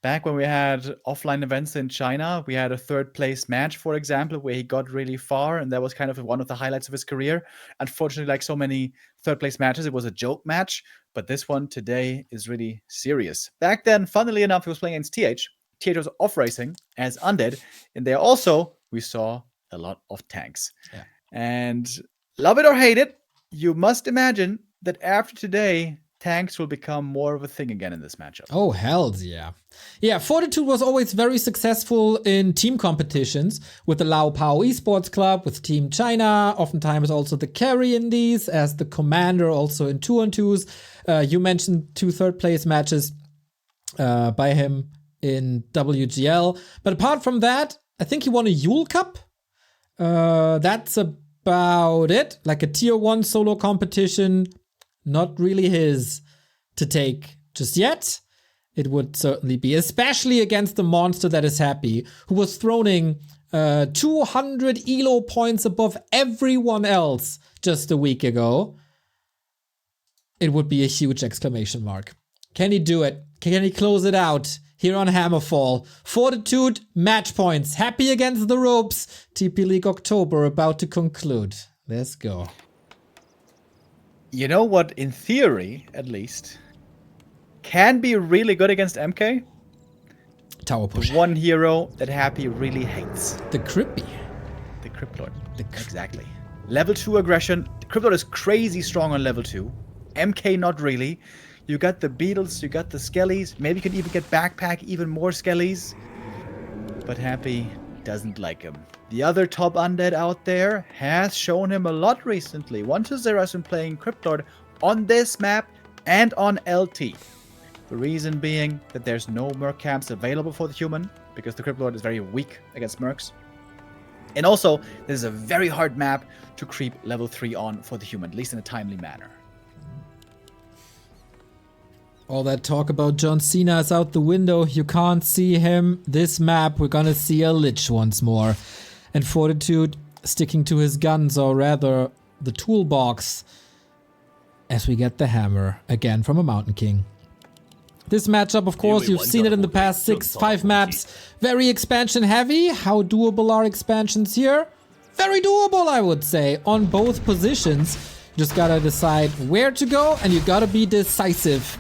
Back when we had offline events in China, we had a 3rd place match, for example, where he got really far, and that was kind of one of the highlights of his career. Unfortunately, like so many 3rd place matches, it was a joke match, but this one today is really serious. Back then, funnily enough, he was playing against TH. TH was off racing as Undead, and there also we saw a lot of tanks. Yeah. And love it or hate it, you must imagine that after today, tanks will become more of a thing again in this matchup. Oh, hells yeah. Yeah, Fortitude was always very successful in team competitions with the Lao Pao Esports Club, with Team China, oftentimes also the carry in these, as the commander also in 2-on-2s. You mentioned 2 3rd place matches by him in WGL. But apart from that, I think he won a Yule Cup. That's about it. Like a tier 1 solo competition. Not really his to take just yet. It would certainly be, especially against the monster that is Happy, who was throning 200 elo points above everyone else just a week ago. It would be a huge exclamation mark. Can he do it? Can he close it out here on Hammerfall? Fortitude, match points. Happy against the ropes. TP League October about to conclude. Let's go. You know what, in theory, at least, can be really good against MK? Tower push. The one hero that Happy really hates. The Crippy. The Crypt Lord. Exactly. Level 2 aggression. The Crypt Lord is crazy strong on level 2. MK not really. You got the beetles, you got the skellies. Maybe you can even get backpack, even more skellies. But Happy doesn't like him. The other top undead out there has shown him a lot recently. 1-0 has been playing Crypt Lord on this map and on LT. The reason being that there's no merc camps available for the human, because the Crypt Lord is very weak against mercs. And also, this is a very hard map to creep level 3 on for the human, at least in a timely manner. All that talk about John Cena is out the window. You can't see him. This map, we're gonna see a Lich once more. And Fortitude sticking to his guns, or rather the toolbox, as we get the hammer again from a Mountain King. This matchup, of course, you've seen it in the past 5 maps. Very expansion heavy. How doable are expansions here? Very doable, I would say, on both positions. You just gotta decide where to go, and you gotta be decisive.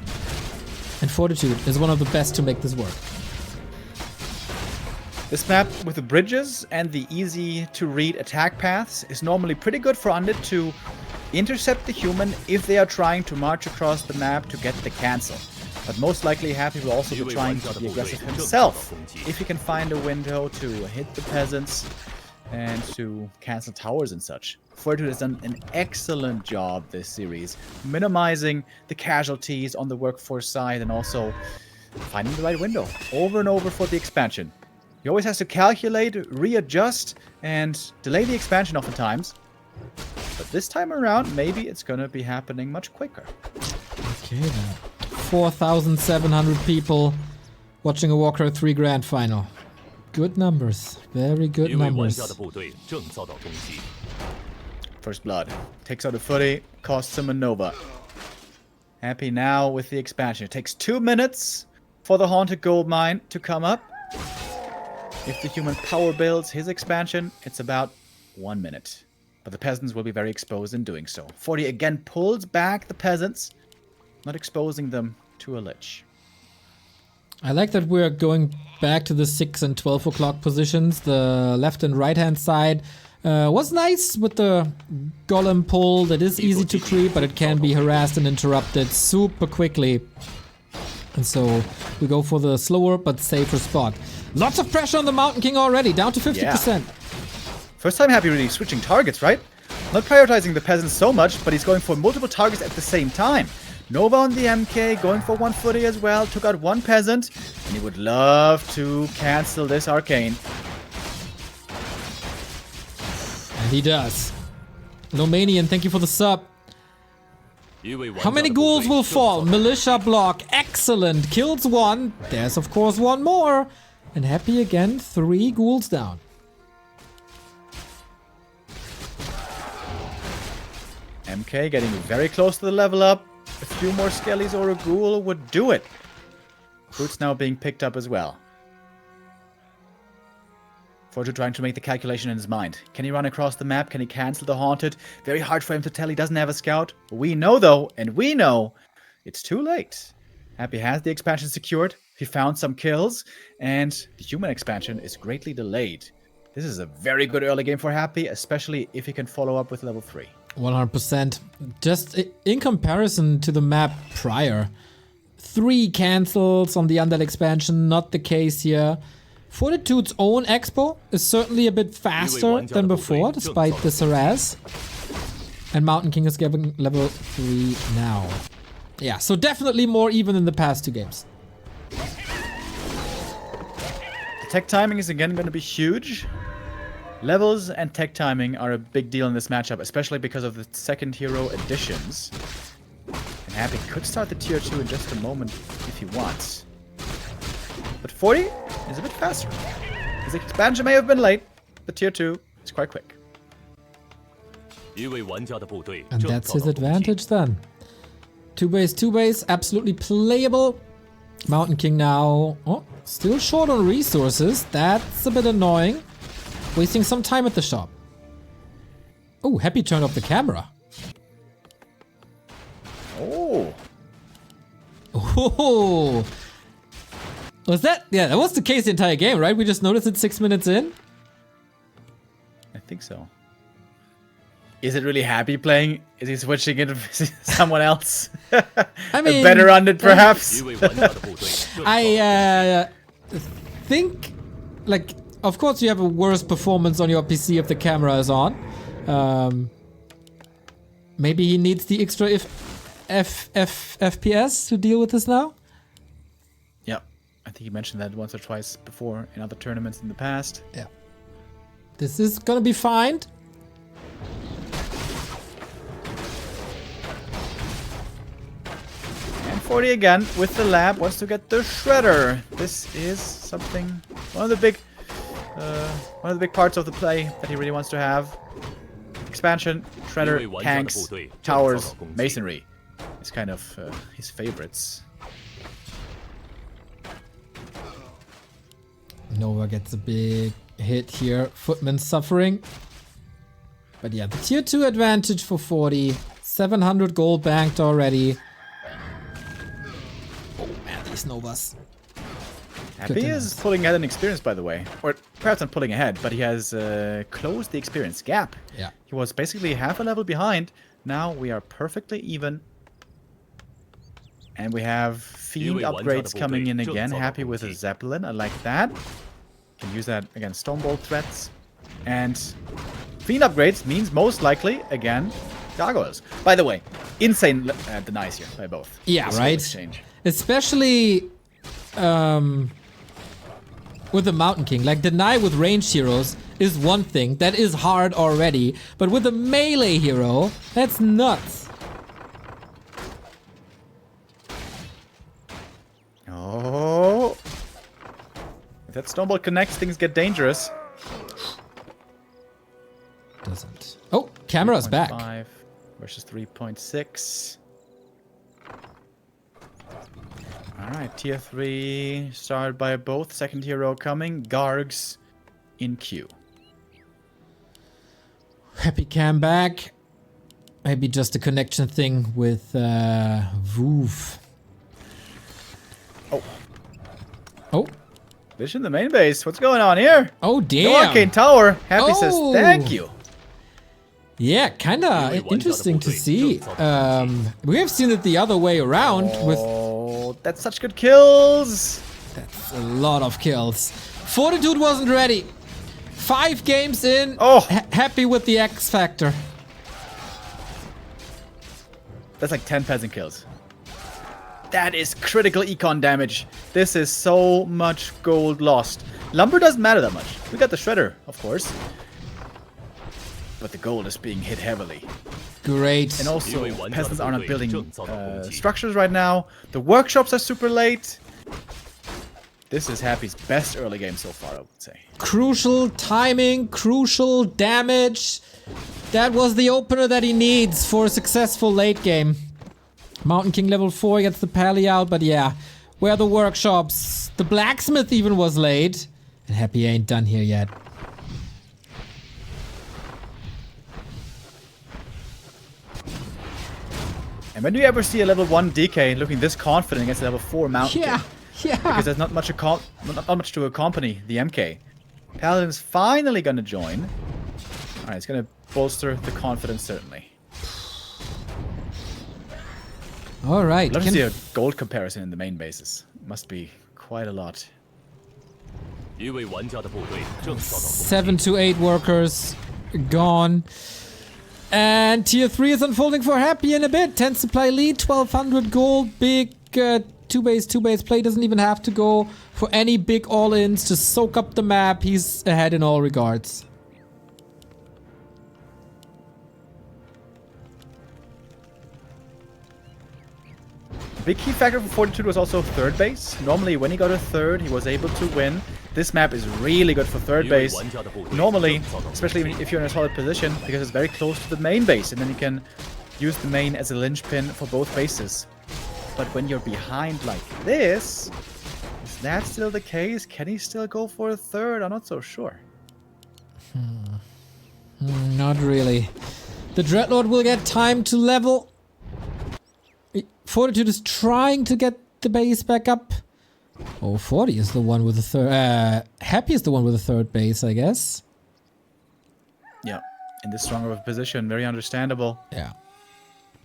And Fortitude is one of the best to make this work. This map with the bridges and the easy to read attack paths is normally pretty good for Undead to intercept the human if they are trying to march across the map to get the cancel. But most likely Happy will also be trying to be aggressive himself if he can find a window to hit the peasants and to cancel towers and such. Fortitude has done an excellent job this series, minimizing the casualties on the workforce side and also finding the right window over and over for the expansion. He always has to calculate, readjust, and delay the expansion oftentimes. But this time around, maybe it's gonna be happening much quicker. Okay then. 4,700 people watching a Warcraft 3 Grand Final. Good numbers. Very good numbers. First blood. Takes out a footy, costs him a Nova. Happy now with the expansion. It takes 2 minutes for the Haunted Gold Mine to come up. If the human power builds his expansion, it's about 1 minute. But the peasants will be very exposed in doing so. 40 again pulls back the peasants, not exposing them to a Lich. I like that we're going back to the 6 and 12 o'clock positions. The left and right hand side was nice with the golem pull. That is easy to creep, but it can be harassed and interrupted super quickly. And so we go for the slower but safer spot. Lots of pressure on the Mountain King already, down to 50%. Yeah. First time Happy really switching targets, right? Not prioritizing the peasants so much, but he's going for multiple targets at the same time. Nova on the MK, going for 1 footy as well, took out 1 peasant, and he would love to cancel this arcane. And he does. Lomanian, thank you for the sub. How many ghouls will fall? Militia block, excellent, kills 1. There's of course 1 more. And Happy again, 3 ghouls down. MK getting very close to the level up. A few more skellies or a ghoul would do it. Boots now being picked up as well. Fortitude trying to make the calculation in his mind. Can he run across the map? Can he cancel the Haunted? Very hard for him to tell. He doesn't have a scout. We know though, and we know, it's too late. Happy has the expansion secured. He found some kills, and the human expansion is greatly delayed. This is a very good early game for Happy, especially if he can follow up with level 3. 100%. Just in comparison to the map prior, 3 cancels on the Undead expansion, not the case here. Fortitude's own expo is certainly a bit faster than before, despite this harass. And Mountain King is getting level 3 now. Yeah, so definitely more even in the past 2 games. The tech timing is again going to be huge. Levels and tech timing are a big deal in this matchup, especially because of the second hero additions. And Happy could start the tier 2 in just a moment if he wants. But 40 is a bit faster. His expansion may have been late, but tier 2 is quite quick. And that's his advantage then. 2 base, absolutely playable. Mountain King now, oh, still short on resources. That's a bit annoying. Wasting some time at the shop. Oh, Happy turned off the camera. Oh. Oh. Was that? Yeah, that was the case the entire game, right? We just noticed it 6 minutes in. I think so. Is it really happy playing? Is he switching it to someone else? I mean, better on it, perhaps. 鱼为玩家的部队正遭到攻击 I think, like, of course you have a worse performance on your PC if the camera is on. Maybe he needs the extra FPS to deal with this now? Yeah, I think you mentioned that once or twice before in other tournaments in the past. Yeah. This is gonna be fine. And 40 again with the lab wants to get the shredder. This is something, one of the big parts of the play that he really wants to have. Expansion, shredder, tanks, towers, masonry. It's kind of his favorites. Nova gets a big hit here. Footman suffering. But yeah, the tier 2 advantage for 40. 700 gold banked already. Oh man, these Novas. Happy is pulling ahead in experience, by the way. Or perhaps not pulling ahead, but he has closed the experience gap. Yeah. He was basically half a level behind. Now we are perfectly even. And we have Fiend upgrades coming in again. Happy with a Zeppelin. I like that. Can use that against Stonebolt threats. And Fiend upgrades means most likely, again, gargoyles. By the way, insane denies here by both. Yeah, this right? Exchange. Especially with the Mountain King. Like, deny with ranged heroes is one thing. That is hard already. But with a melee hero, that's nuts. Oh. If that Stonebolt connects, things get dangerous. Doesn't. Oh, camera's back. 3.5 versus 3.6. Alright, tier 3 started by both. Second hero coming. Gargs in queue. Happy cam back. Maybe just a connection thing with Voof. Oh. Oh. Vision the main base. What's going on here? Oh, No damn. Arcane Tower. Happy says Oh. thank you. Yeah, kinda interesting to see. We have seen it the other way around with... Oh, that's such good kills. That's a lot of kills. Fortitude wasn't ready. 5 games in. Oh. Happy with the X factor. That's like 10 peasant kills. That is critical econ damage. This is so much gold lost. Lumber doesn't matter that much. We got the shredder, of course. But the gold is being hit heavily. Great. And also, peasants are not building structures right now. The workshops are super late. This is Happy's best early game so far, I would say. Crucial timing, crucial damage. That was the opener that he needs for a successful late game. Mountain King level 4 gets the pally out, but yeah. Where are the workshops? The blacksmith even was late. And Happy ain't done here yet. And when do you ever see a level 1 DK looking this confident against a level 4 Mountain Yeah, King? yeah. Because there's not much to accompany the MK. Paladin's finally gonna join. Alright, it's gonna bolster the confidence, certainly. Alright. I'd love to see a gold comparison in the main bases. Must be quite a lot. 一位玩家的部队正遭到攻击 7 to 8 workers gone. And tier 3 is unfolding for Happy in a bit. 10 supply lead, 1200 gold. Big 2 base play. Doesn't even have to go for any big all-ins. Just soak up the map. He's ahead in all regards. Big key factor for Fortitude was also third base. Normally, when he got a third, he was able to win. This map is really good for third base. Normally, especially if you're in a solid position, because it's very close to the main base, and then you can use the main as a linchpin for both bases. But when you're behind like this, is that still the case? Can he still go for a third? I'm not so sure. Not really. The Dreadlord will get time to level. Fortitude is trying to get the base back up. Oh, 40 is the one with the third. Happy is the one with the third base, I guess. Yeah, in this stronger of a position, very understandable. Yeah.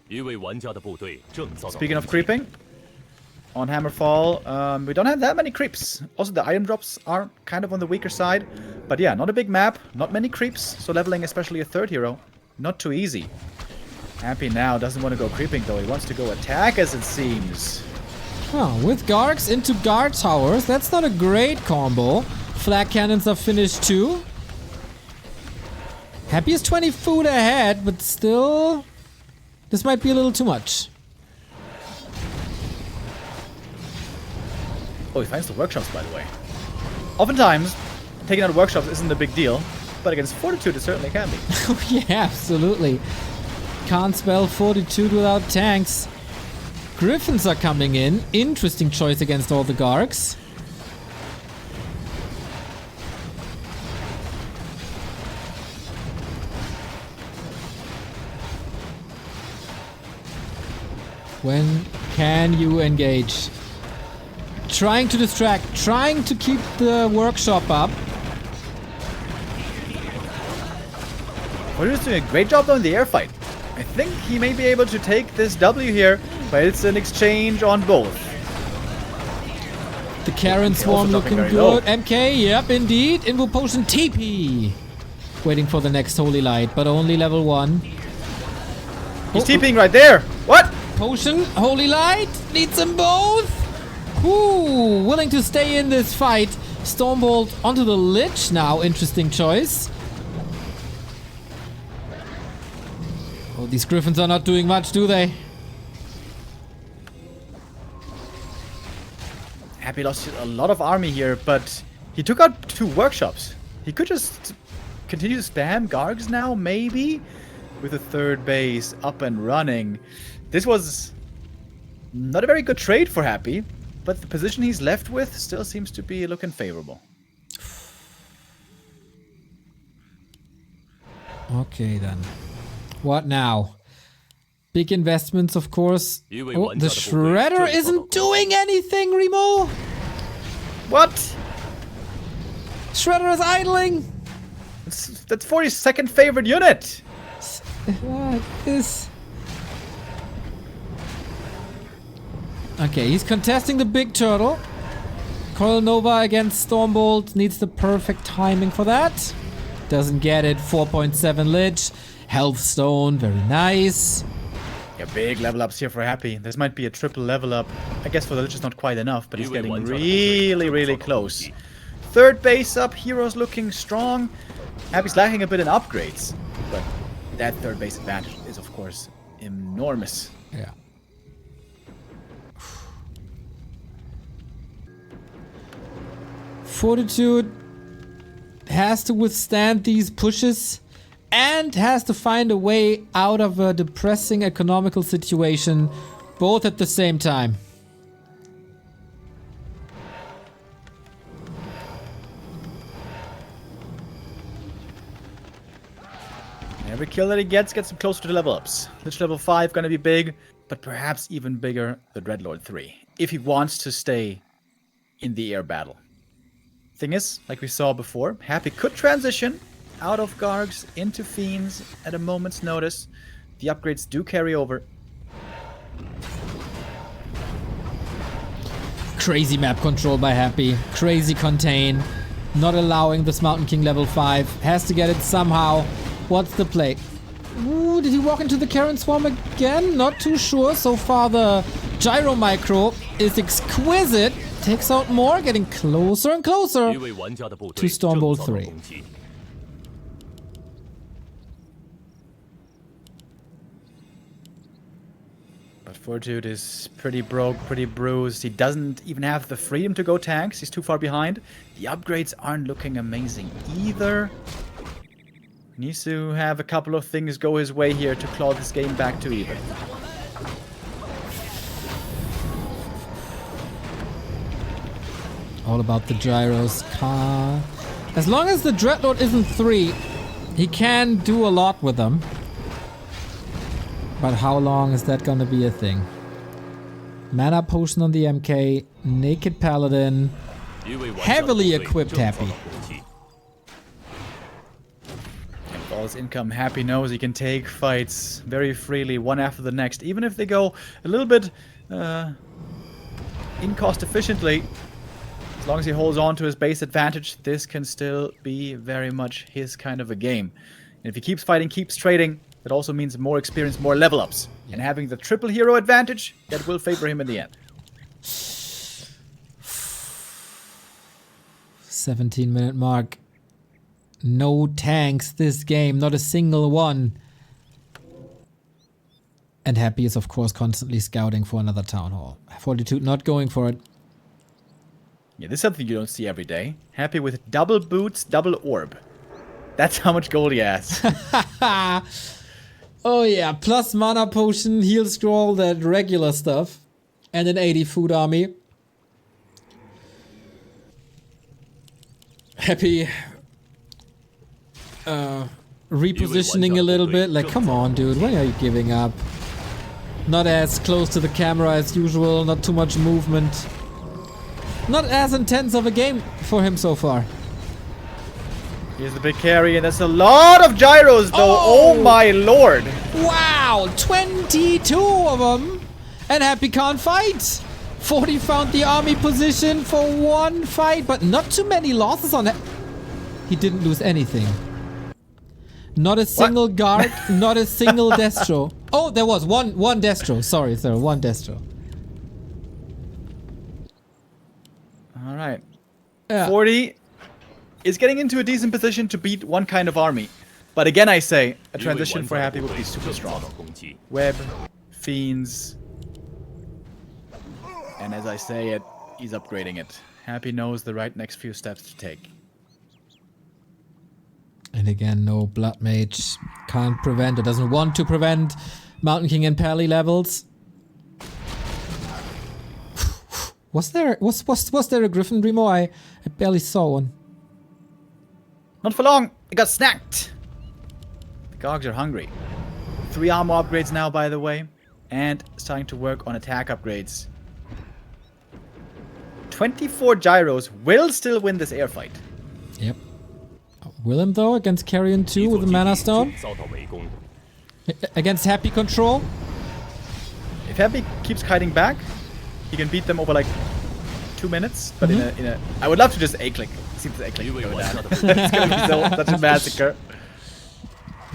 一位玩家的部队正遭到 Speaking of 攻击 creeping, on Hammerfall, we don't have that many creeps. Also, the item drops are kind of on the weaker side. But yeah, not a big map, not many creeps, so leveling especially a third hero, not too easy. Happy now doesn't want to go creeping though, he wants to go attack as it seems. Oh, with Gargs into guard towers, that's not a great combo. Flag cannons are finished too. Happy is 20 foot ahead, but still, this might be a little too much. Oh, he finds the workshops, by the way. Oftentimes, taking out workshops isn't a big deal, but against Fortitude it certainly can be. Oh yeah, absolutely. Can't spell Fortitude without tanks. Griffins are coming in. Interesting choice against all the Gargs. When can you engage? Trying to distract, trying to keep the workshop up. Fortutude's doing a great job though in the air fight. I think he may be able to take this W here, but it's an exchange on both. The Karen Swarm looking good. low. MK, yep, indeed. Invo Potion TP. Waiting for the next Holy Light, but only level 1. He's TPing right there. What? Potion, Holy Light, needs them both. Ooh, willing to stay in this fight. Stormbolt onto the Lich now. Interesting choice. Oh, these Griffins are not doing much, do they? Happy lost a lot of army here, but he took out 2 workshops. He could just continue to spam Gargs now, maybe? With a third base up and running. This was not a very good trade for Happy, but the position he's left with still seems to be looking favorable. Okay, then. What now? Big investments, of course. Oh, the Shredder isn't doing anything, Remo! What? Shredder is idling! That's 42nd favorite unit! What is... Okay, he's contesting the big turtle. Coil Nova against Stormbolt needs the perfect timing for that. Doesn't get it. 4.7 Lich. Health Stone, very nice. Yeah, big level ups here for Happy. This might be a triple level up. I guess for the Lich is not quite enough, but he's getting really close. Third base up, heroes looking strong. Happy's lacking a bit in upgrades, but that third base advantage is of course enormous. Yeah. Fortitude has to withstand these pushes and has to find a way out of a depressing economical situation, both at the same time. Every kill that he gets him closer to the level ups. Lich level 5 gonna be big, but perhaps even bigger the Dreadlord 3, if he wants to stay in the air battle. Thing is, like we saw before, Happy could transition out of Gargs into Fiends at a moment's notice. The upgrades do carry over. Crazy map control by Happy. Crazy contain. Not allowing this Mountain King level 5. Has to get it somehow. What's the play? Ooh, did he walk into the Karen Swarm again? Not too sure. So far the Gyro Micro is exquisite. Takes out more, getting closer and closer to Stormbolt 3. But Fortitude is pretty broke, pretty bruised. He doesn't even have the freedom to go tanks. He's too far behind. The upgrades aren't looking amazing either. Needs to have a couple of things go his way here to claw this game back to even. All about the gyros. As long as the Dreadlord isn't 3, he can do a lot with them. But how long is that gonna be a thing? Mana potion on the MK. Naked Paladin. 一位玩家的 Heavily 部队 equipped 正遭 Happy. 到攻击。 With all his income, Happy knows he can take fights very freely, one after the next. Even if they go a little bit in-cost efficiently, as long as he holds on to his base advantage, this can still be very much his kind of a game. And if he keeps fighting, keeps trading, that also means more experience, more level ups. And having the triple hero advantage, that will favor him in the end. 17-minute mark. No tanks this game, not a single one. And Happy is of course constantly scouting for another town hall. Fortitude not going for it. Yeah, this is something you don't see every day. Happy with double boots, double orb. That's how much gold he has. Oh yeah, plus mana potion, heal scroll, that regular stuff. And an 80 food army. Happy repositioning a little bit. Like, come on, dude, when are you giving up? Not as close to the camera as usual, not too much movement. Not as intense of a game for him so far. Here's the big carry, and that's a lot of gyros, though. Oh my lord! Wow, 22 of them! And Happy can't fight! 40 found the army position for one fight, but not too many losses on it. He didn't lose anything. Not a single guard, not a single destro. Oh, there was one destro. Sorry, sir, one destro. Alright. Yeah. 40 is getting into a decent position to beat one kind of army. But again, I say, a 一位 transition 玩 for 家的 Happy 部 would 队 be super 正遭 strong. 到攻击。 Web, Fiends, and as I say it, he's upgrading it. Happy knows the right next few steps to take. And again, no Blood Mage. Can't prevent or doesn't want to prevent Mountain King and Pally levels. Was there a Griffin, Remo? I barely saw one. Not for long, it got snacked. The Gogs are hungry. 3 armor upgrades now, by the way, and starting to work on attack upgrades. 24 gyros will still win this air fight. Yep. Willem though against Carrion 2 with the Mana Stone. 遭到围攻。 Against Happy Control. If Happy keeps kiting back, he can beat them over like 2 minutes. But in a, I would love to just A-click. See the A-click go down. It's gonna be such a massacre.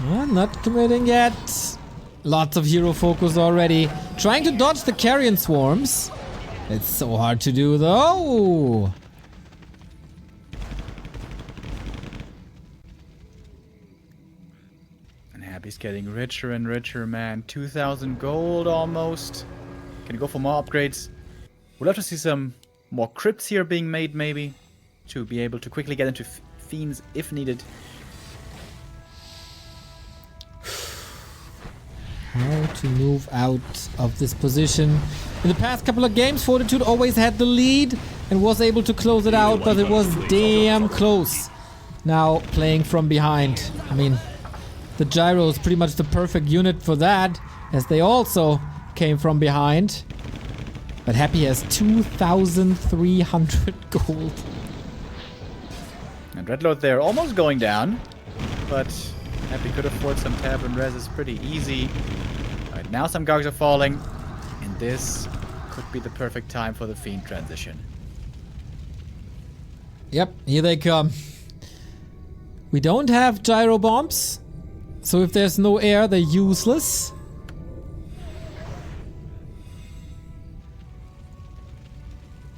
Not committing yet. Lots of hero focus already. Trying to dodge the Carrion swarms. It's so hard to do though. And Happy's getting richer and richer, man. 2,000 gold almost. Can you go for more upgrades? We'd love to see some more crypts here being made, maybe, to be able to quickly get into fiends if needed. How to move out of this position. In the past couple of games, Fortitude always had the lead and was able to close it out, but it was damn close. Now playing from behind. I mean, the gyro is pretty much the perfect unit for that, as they also came from behind. But Happy has 2,300 gold. And Redlord there almost going down, but Happy could afford some tab and res is pretty easy. Alright, now some Gogs are falling, and this could be the perfect time for the Fiend transition. Yep, here they come. We don't have gyro bombs, so if there's no air, they're useless.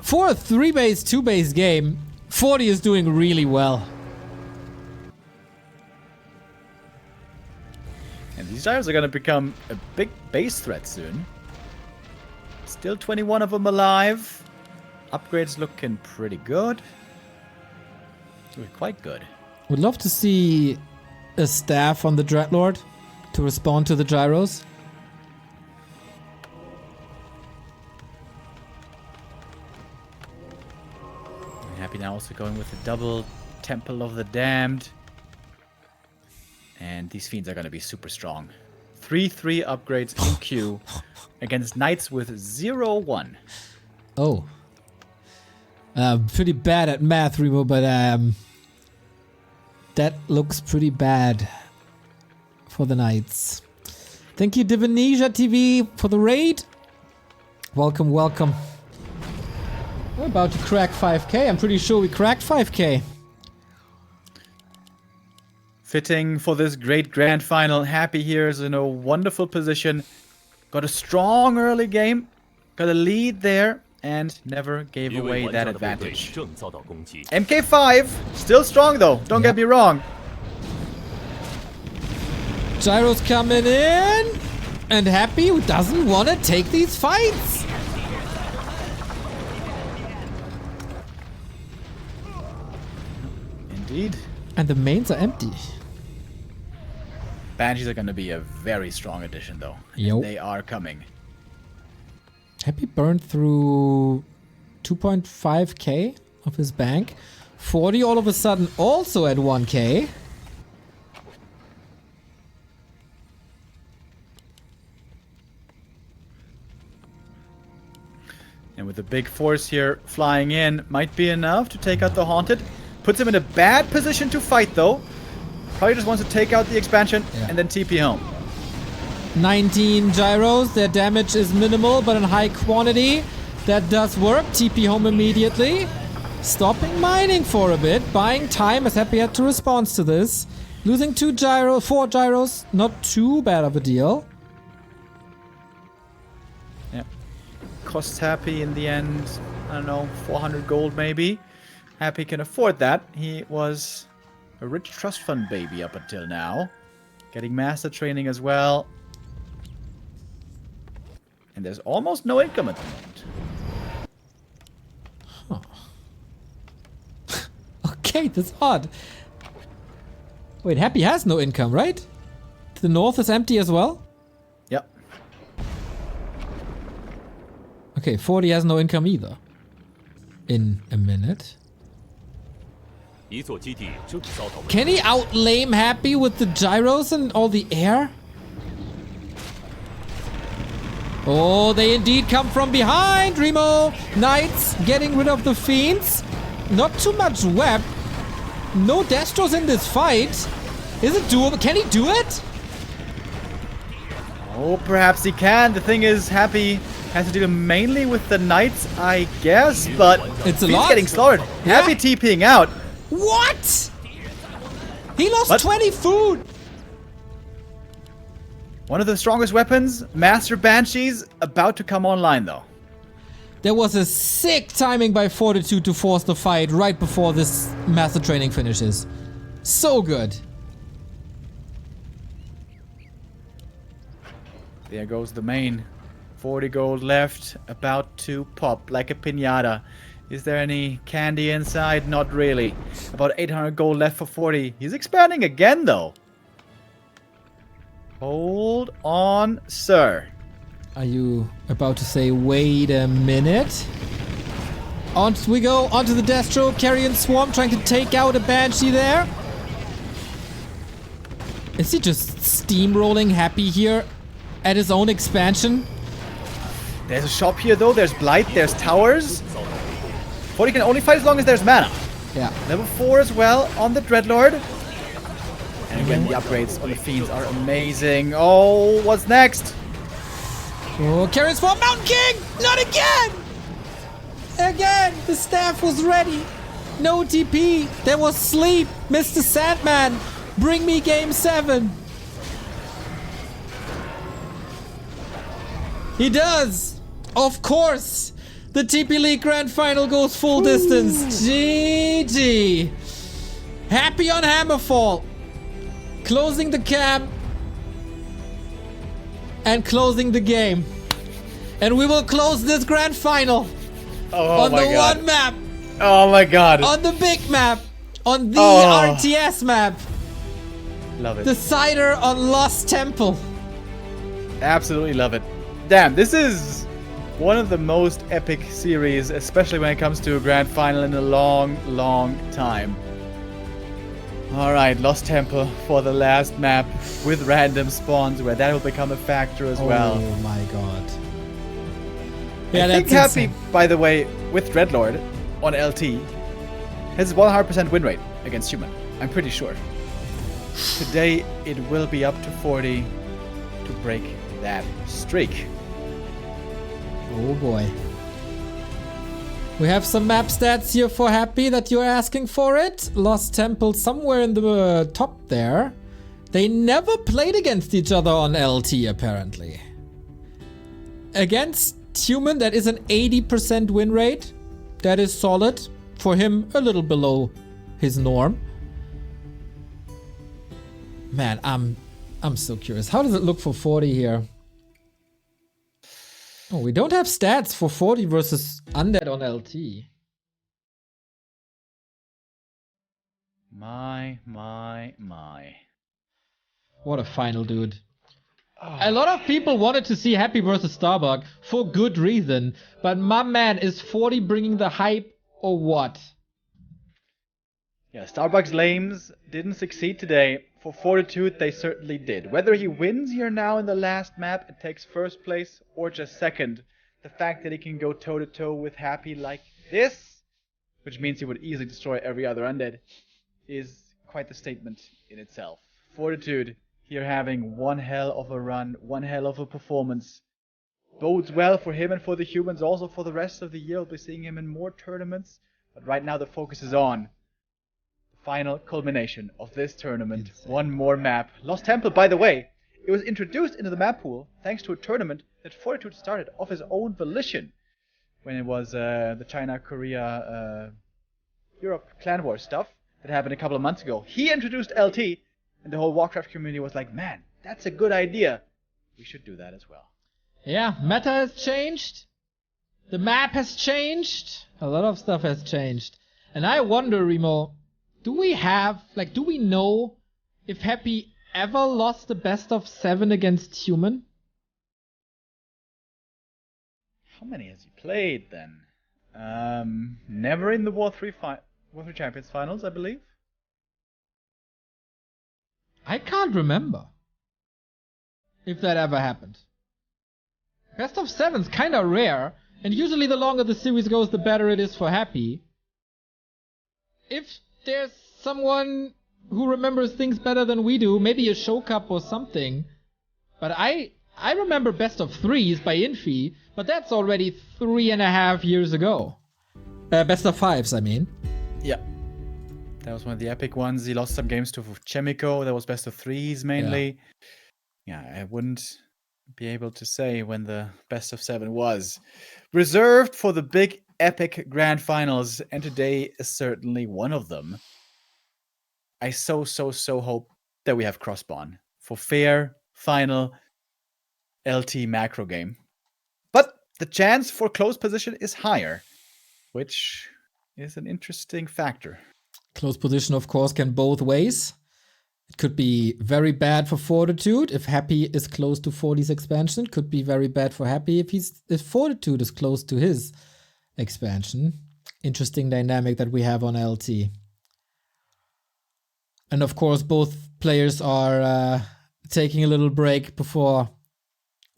For a 3-base, 2-base game, 40 is doing really well. And these gyros are going to become a big base threat soon. Still 21 of them alive. Upgrades looking pretty good. Looking quite good. Would love to see a staff on the Dreadlord to respond to the gyros. Happy now also going with the double Temple of the Damned. And these fiends are going to be super strong. 3/3 upgrades in queue against knights with 0/1. Oh. Pretty bad at math, Remo, but that looks pretty bad for the knights. Thank you, Divinesia TV, for the raid. Welcome, welcome. We're about to crack 5k. I'm pretty sure we cracked 5k. Fitting for this great grand final. Happy here is in a wonderful position. Got a strong early game. Got a lead there. And never gave 一位 away 玩 that 家的部队 advantage. 正遭到攻击。 MK5, still strong though. Don't get me wrong. Gyro's coming in. And Happy, who doesn't want to take these fights. Indeed. And the mains are empty. Banshees are going to be a very strong addition though. Yo. They are coming. Happy burned through 2.5k of his bank. 40 all of a sudden also at 1k. And with the big force here flying in, might be enough to take out the Haunted. Puts him in a bad position to fight though. Probably just wants to take out the expansion and then TP home. 19 gyros, their damage is minimal but in high quantity. That does work. TP home immediately. Stopping mining for a bit, buying time as Happy had to respond to this. Losing 4 gyros, not too bad of a deal. Yeah. Costs Happy in the end, I don't know, 400 gold maybe. Happy can afford that. He was a rich trust fund baby up until now. Getting master training as well. And there's almost no income at the moment. Okay, that's odd. Wait, Happy has no income, right? The north is empty as well? Yep. Okay, 40 has no income either. In a minute. 一座基地正遭到 Can he outlame Happy with the gyros and all the air? Oh, they indeed come from behind, Remo. Knights getting rid of the fiends. Not too much web. No Destros in this fight. Is it doable? Can he do it? Oh, perhaps he can. The thing is, Happy has to deal mainly with the Knights, I guess, but It's a he's lot. getting slaughtered. Yeah. Happy TPing out. What? He lost What? 20 food. One of the strongest weapons, Master Banshees, about to come online though. There was a sick timing by Fortitude to force the fight right before this master training finishes. So good. There goes the main. 40 gold left, about to pop like a piñata. Is there any candy inside? Not really. About 800 gold left for 40. He's expanding again though. Hold on, sir. Are you about to say, wait a minute? On we go, onto the Destro, Carrion Swarm trying to take out a Banshee there. Is he just steamrolling Happy here at his own expansion? There's a shop here though, there's Blight, there's towers. 40 can only fight as long as there's mana. Yeah. Level 4 as well on the Dreadlord. And again, the upgrades on the Fiends are amazing. Oh, what's next? Oh, Carrion Swarm, Mountain King! Not again! Again, the staff was ready. No TP, there was sleep. Mr. Sandman, bring me game 7. He does! Of course! The TP League Grand Final goes full distance. GG! Happy on Hammerfall. Closing the camp. And closing the game. And we will close this Grand Final. Oh on my the god. one map. Oh my god. On the big map. On the Oh. RTS map. Love it. Decider on Lost Temple. Absolutely love it. Damn, this is one of the most epic series, especially when it comes to a grand final in a long, long time. Alright, Lost Temple for the last map with random spawns where that will become a factor as well. Oh my god. Yeah, I think that's Happy, insane. by the way, with Dreadlord on LT, has 100% win rate against human. I'm pretty sure. Today, it will be up to 40 to break that streak. Oh boy. We have some map stats here for Happy that you're asking for it. Lost Temple somewhere in the top there. They never played against each other on LT apparently. Against Human, that is an 80% win rate. That is solid. For him, a little below his norm. Man, I'm so curious. How does it look for 40 here? Oh, we don't have stats for 40 versus Undead on LT. My. What a final, dude. A lot of people wanted to see Happy versus Starbuck for good reason, but my man, is 40 bringing the hype or what? Yeah, Starbucks lames didn't succeed today. For Fortitude, they certainly did. Whether he wins here now in the last map and takes first place or just second, the fact that he can go toe-to-toe with Happy like this, which means he would easily destroy every other undead, is quite the statement in itself. Fortitude here having one hell of a run, one hell of a performance. Bodes well for him and for the humans, also for the rest of the year. We'll be seeing him in more tournaments, but right now the focus is on final culmination of this tournament. Insane. One more map. Lost Temple, by the way, it was introduced into the map pool thanks to a tournament that Fortitude started of his own volition when it was the China, Korea, Europe clan war stuff that happened a couple of months ago. He introduced LT, and the whole Warcraft community was like, man, that's a good idea. We should do that as well. Yeah, meta has changed. The map has changed. A lot of stuff has changed. And I wonder, Remo, do we know if Happy ever lost the best of 7 against Human? How many has he played then? Never in the War 3 Champions finals, I believe. I can't remember if that ever happened. Best of 7's kinda rare, and usually the longer the series goes, the better it is for Happy. If there's someone who remembers things better than we do, maybe a show cup or something. But I remember best of 3s by Infi, but that's already 3.5 years ago. Best of 5s, I mean. Yeah. That was one of the epic ones. He lost some games to Chemico. That was best of 3s mainly. Yeah, I wouldn't be able to say when the best of 7 was. Reserved for the big epic grand finals, and today is certainly one of them. I so hope that we have cross-spawn for fair final LT macro game. But the chance for close position is higher, which is an interesting factor. Close position, of course, can both ways. It could be very bad for Fortitude if Happy is close to 40's expansion. Could be very bad for Happy if Fortitude is close to his expansion. Interesting dynamic that we have on LT. And of course, both players are taking a little break before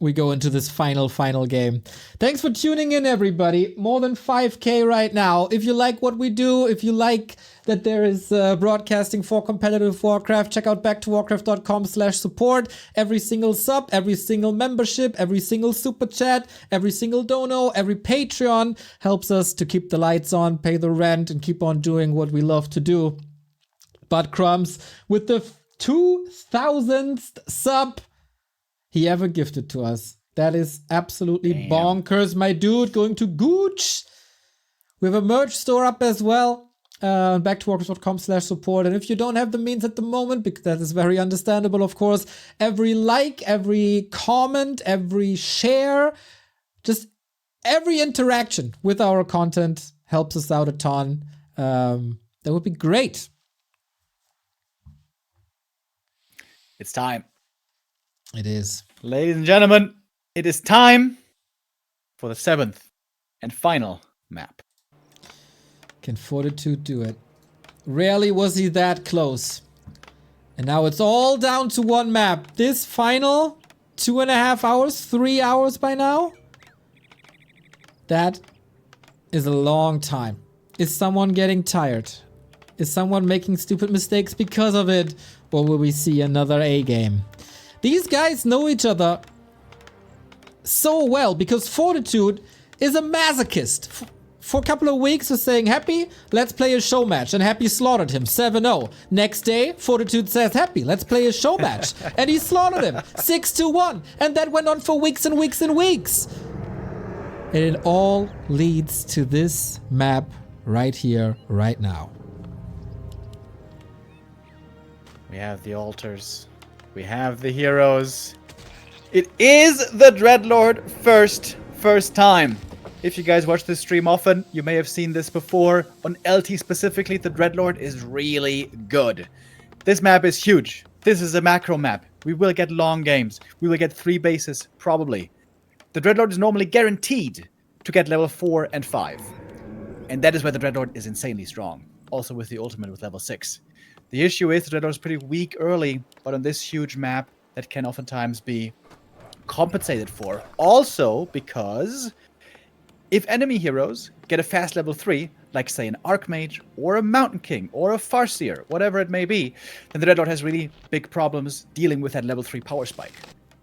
we go into this final game. Thanks for tuning in, everybody. More than 5K right now. If you like what we do, if you like that there is broadcasting for competitive Warcraft, check out backtowarcraft.com/support. Every single sub, every single membership, every single super chat, every single dono, every Patreon helps us to keep the lights on, pay the rent, and keep on doing what we love to do. But Crumbs, with the 2,000th sub he ever gifted to us. That is absolutely bonkers, my dude. Going to Gooch. We have a merch store up as well. Backtowarcraft.com/support. And if you don't have the means at the moment, because that is very understandable, of course, every like, every comment, every share, just every interaction with our content helps us out a ton. That would be great. It's time. It is. Ladies and gentlemen, it is time for the 7th and final map. Can Fortitude do it? Rarely was he that close. And now it's all down to one map. This final 2.5 hours, 3 hours by now? That is a long time. Is someone getting tired? Is someone making stupid mistakes because of it? Or will we see another A game? These guys know each other so well because Fortitude is a masochist. For a couple of weeks was saying, Happy, let's play a show match. And Happy slaughtered him 7-0. Next day, Fortitude says, Happy, let's play a show match. And he slaughtered him 6-1. And that went on for weeks and weeks and weeks. And it all leads to this map right here, right now. We have the altars. We have the heroes. It is the Dreadlord first time. If you guys watch this stream often, you may have seen this before. On LT specifically, the Dreadlord is really good. This map is huge. This is a macro map. We will get long games. We will get 3 bases, probably. The Dreadlord is normally guaranteed to get level 4 and 5. And that is where the Dreadlord is insanely strong. Also with the ultimate with level 6. The issue is the Dreadlord is pretty weak early, but on this huge map, that can oftentimes be compensated for. Also because if enemy heroes get a fast level 3, like say an Archmage, or a Mountain King, or a Farseer, whatever it may be, then the Dreadlord has really big problems dealing with that level 3 power spike.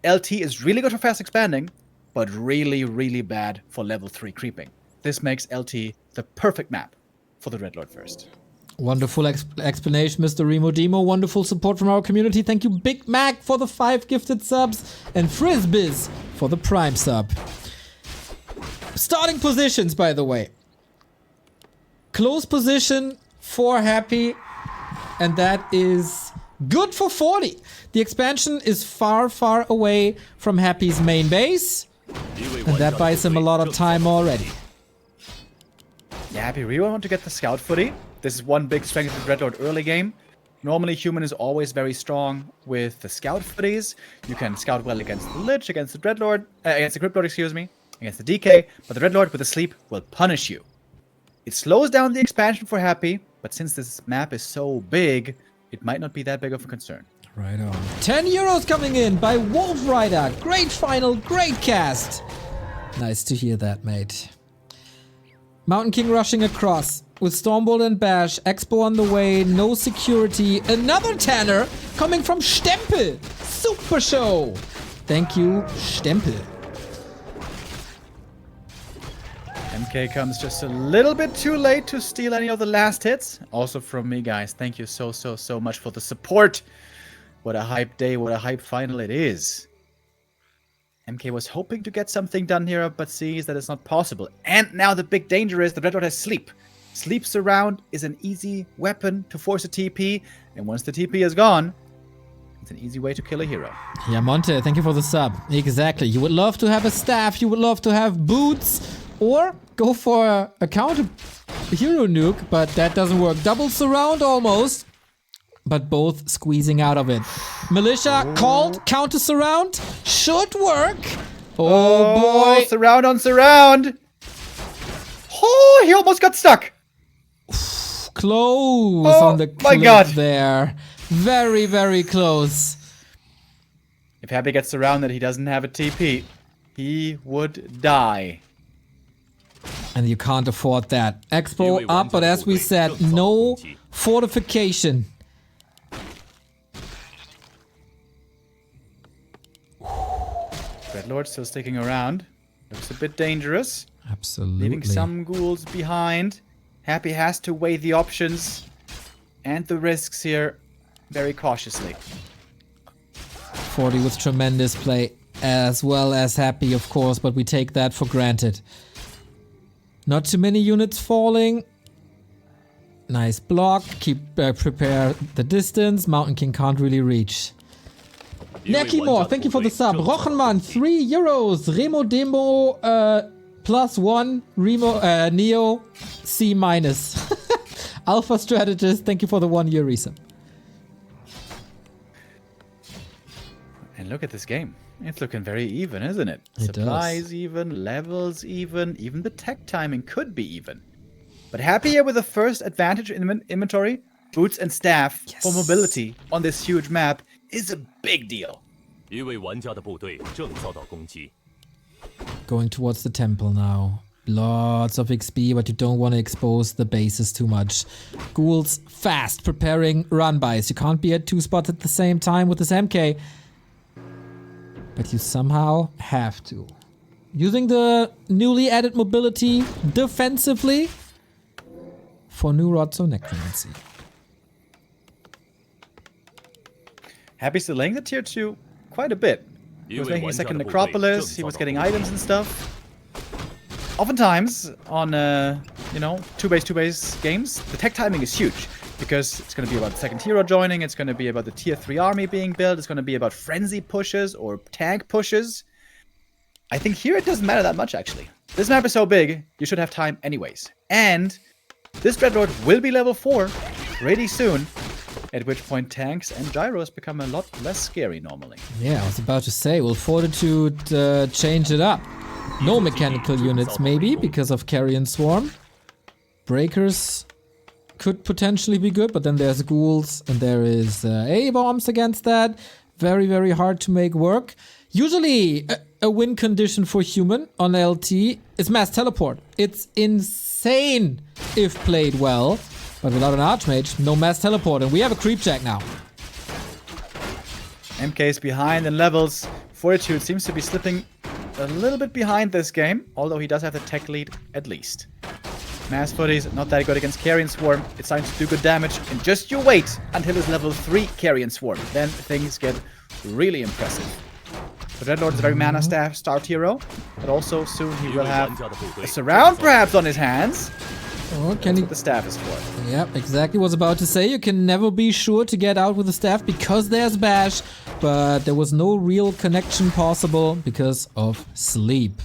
LT is really good for fast expanding, but really, really bad for level 3 creeping. This makes LT the perfect map for the Dreadlord first. Wonderful explanation, Mr. Remo Demo. Wonderful support from our community. Thank you, Big Mac, for the 5 gifted subs, and Frisbiz for the Prime sub. Starting positions, by the way. Close position for Happy, and that is good for 40. The expansion is far, far away from Happy's main base, and that buys him a lot of time already. Yeah, Happy really want to get the Scout footy. This is one big strength of the Dreadlord early game. Normally, Human is always very strong with the Scout footies. You can scout well against the Lich, against the Dreadlord, against the Crypt Lord, excuse me, against the DK, but the Dreadlord with the Sleep will punish you. It slows down the expansion for Happy, but since this map is so big, it might not be that big of a concern. Right on. 10 euros coming in by Wolf Rider. Great final, great cast. Nice to hear that, mate. Mountain King rushing across with Stormbolt and Bash. Expo on the way, no security. Another Tanner coming from Stempel. Super show. Thank you, Stempel. MK comes just a little bit too late to steal any of the last hits. Also from me, guys. Thank you so much for the support. What a hype day, what a hype final it is. MK was hoping to get something done here, but sees that it's not possible. And now the big danger is the Dreadlord has Sleep. Sleep Surround is an easy weapon to force a TP, and once the TP is gone, it's an easy way to kill a hero. Yeah, Monte, thank you for the sub. Exactly. You would love to have a staff, you would love to have boots, or go for a counter hero nuke, but that doesn't work. Double surround almost, but both squeezing out of it. Militia called, counter surround, should work. Oh boy. Surround on surround. Oh, he almost got stuck. Close on the my cliff God. there. Very, very close. If Happy gets surrounded, he doesn't have a TP. He would die. And you can't afford that. Expo up, but as we said, no fortification. Dreadlord still sticking around. Looks a bit dangerous. Absolutely. Leaving some ghouls behind. Happy has to weigh the options and the risks here very cautiously. 40 with tremendous play, as well as Happy, of course, but we take that for granted. Not too many units falling. Nice block. Keep prepare the distance. Mountain King can't really reach. Nekimore, thank you for the sub. Rochenmann, 3 euros. Remo Demo, +1. Remo, Neo, C-. Alpha Strategist, thank you for the 1 year resub. And look at this game. It's looking very even, isn't it? It Supplies does. even, levels even the tech timing could be even. But Happy here with the first advantage in inventory boots and staff Yes. for mobility on this huge map is a big deal. 一位玩家的部队正遭到攻击。 Going towards the temple now. Lots of XP, but you don't want to expose the bases too much. Ghouls fast preparing run-bys. You can't be at 2 spots at the same time with this MK. But you somehow have to. Using the newly added mobility defensively for new rods of necromancy. Happy's delaying the tier 2 quite a bit. He was making a second necropolis, he was getting items and stuff. Oftentimes on, you know, 2-base games, the tech timing is huge. Because it's going to be about the second hero joining, it's going to be about the tier 3 army being built, it's going to be about frenzy pushes or tank pushes. I think here it doesn't matter that much, actually. This map is so big, you should have time anyways. And this Dreadlord will be level 4 pretty soon, at which point tanks and gyros become a lot less scary normally. Yeah, I was about to say, will Fortitude change it up? No mechanical units maybe, because of Carrion Swarm. Breakers could potentially be good, but then there's ghouls and there is A-bombs against that. Very, very hard to make work. Usually a win condition for human on LT is mass teleport. It's insane if played well, but without an Archmage, no mass teleport, and we have a creep jack now. MK is behind in levels. Fortitude seems to be slipping a little bit behind this game, although he does have the tech lead at least. Mass Footies, not that good against Carrion Swarm. It's time to do good damage, and just you wait until his level 3 Carrion Swarm. Then things get really impressive. The Dreadlord is a very mana starved hero, but also soon he will have a surround perhaps on his hands. Oh, That's what the staff is for. Yep, exactly was about to say. You can never be sure to get out with the staff because there's bash, but there was no real connection possible because of sleep.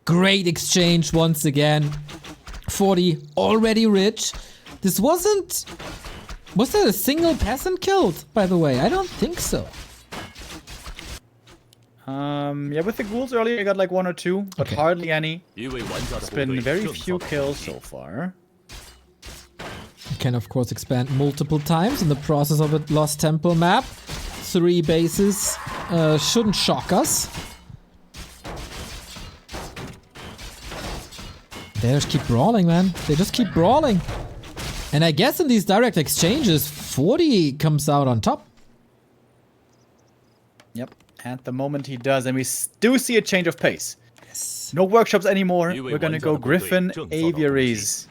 Great exchange once again. 40 already rich. This wasn't... Was there a single peasant killed, by the way? I don't think so. Yeah, with the ghouls earlier, you got like 1 or 2, but Okay. hardly any. 一位玩家的 It's 部队 been very 正 few 遭到 kills 攻击 so far. You can of course expand multiple times in the process of a Lost Temple map. 3 bases shouldn't shock us. They just keep brawling, man. They just keep brawling. And I guess in these direct exchanges, 40 comes out on top. Yep, at the moment he does, and we do see a change of pace. No workshops anymore. We're gonna go Griffin Aviaries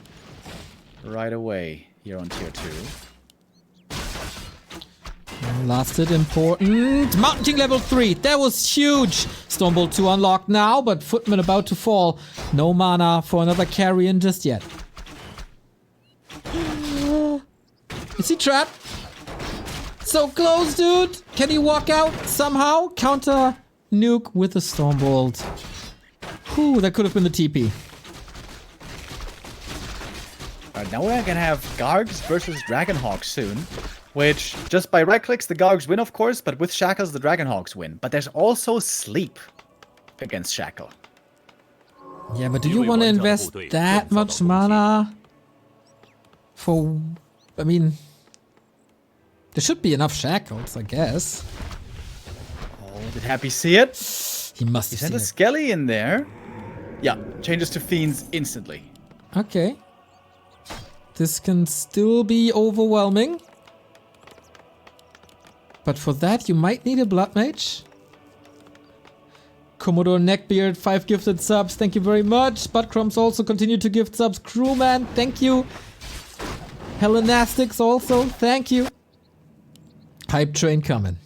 right away here on tier 2. Last hit important. Mountain King level 3. That was huge. Stormbolt 2 unlocked now, but Footman about to fall. No mana for another carrion just yet. Is he trapped? So close, dude. Can he walk out somehow? Counter nuke with a Stormbolt. Whew, that could have been the TP. Alright, now we're gonna have Gargs versus Dragonhawks soon. Which, just by right clicks, the Gargs win, of course, but with Shackles, the Dragonhawks win. But there's also Sleep against Shackle. Yeah, but do you want to invest that much mana? For... I mean... There should be enough Shackles, I guess. Oh, did Happy see it? He must He have sent seen a it. Skelly in there. Yeah, changes to Fiends instantly. Okay. This can still be overwhelming. But for that, you might need a Blood Mage. Commodore Neckbeard, 5 gifted subs. Thank you very much. Buttcrumbs also continue to gift subs. Crewman, thank you. Hellenastics also, thank you. Hype train coming.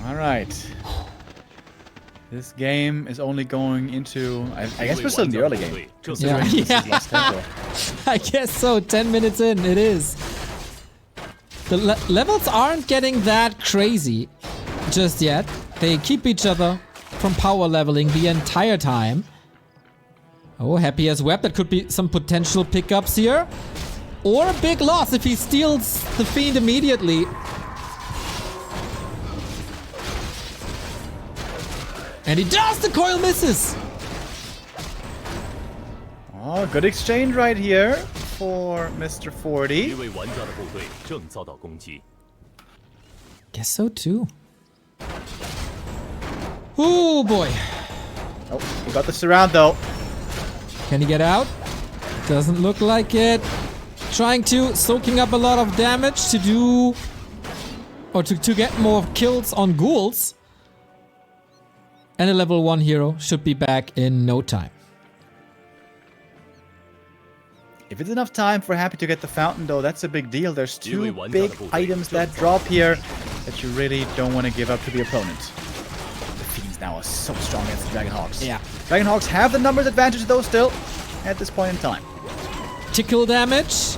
Alright. This game is only going into... I guess we're still in the early game. Considering this is Lost Temple. I guess so. 10 minutes in, it is. The levels aren't getting that crazy just yet. They keep each other from power leveling the entire time. Oh, Happy has web. That could be some potential pickups here. Or a big loss if he steals the Fiend immediately. And he does! The coil misses! Oh, good exchange right here for Mr. 40. 一位玩家的部队正遭到攻击。 Guess so too. Oh boy. Oh, he got the surround though. Can he get out? Doesn't look like it. Trying to, soaking up a lot of damage to do... Or to get more kills on ghouls. And a level 1 hero should be back in no time. If it's enough time for Happy to get the fountain though, that's a big deal. There's two big items that drop here that you really don't want to give up to the opponent. The Fiends now are so strong against the Dragonhawks. Yeah. Dragonhawks have the numbers advantage though still at this point in time. Tickle damage.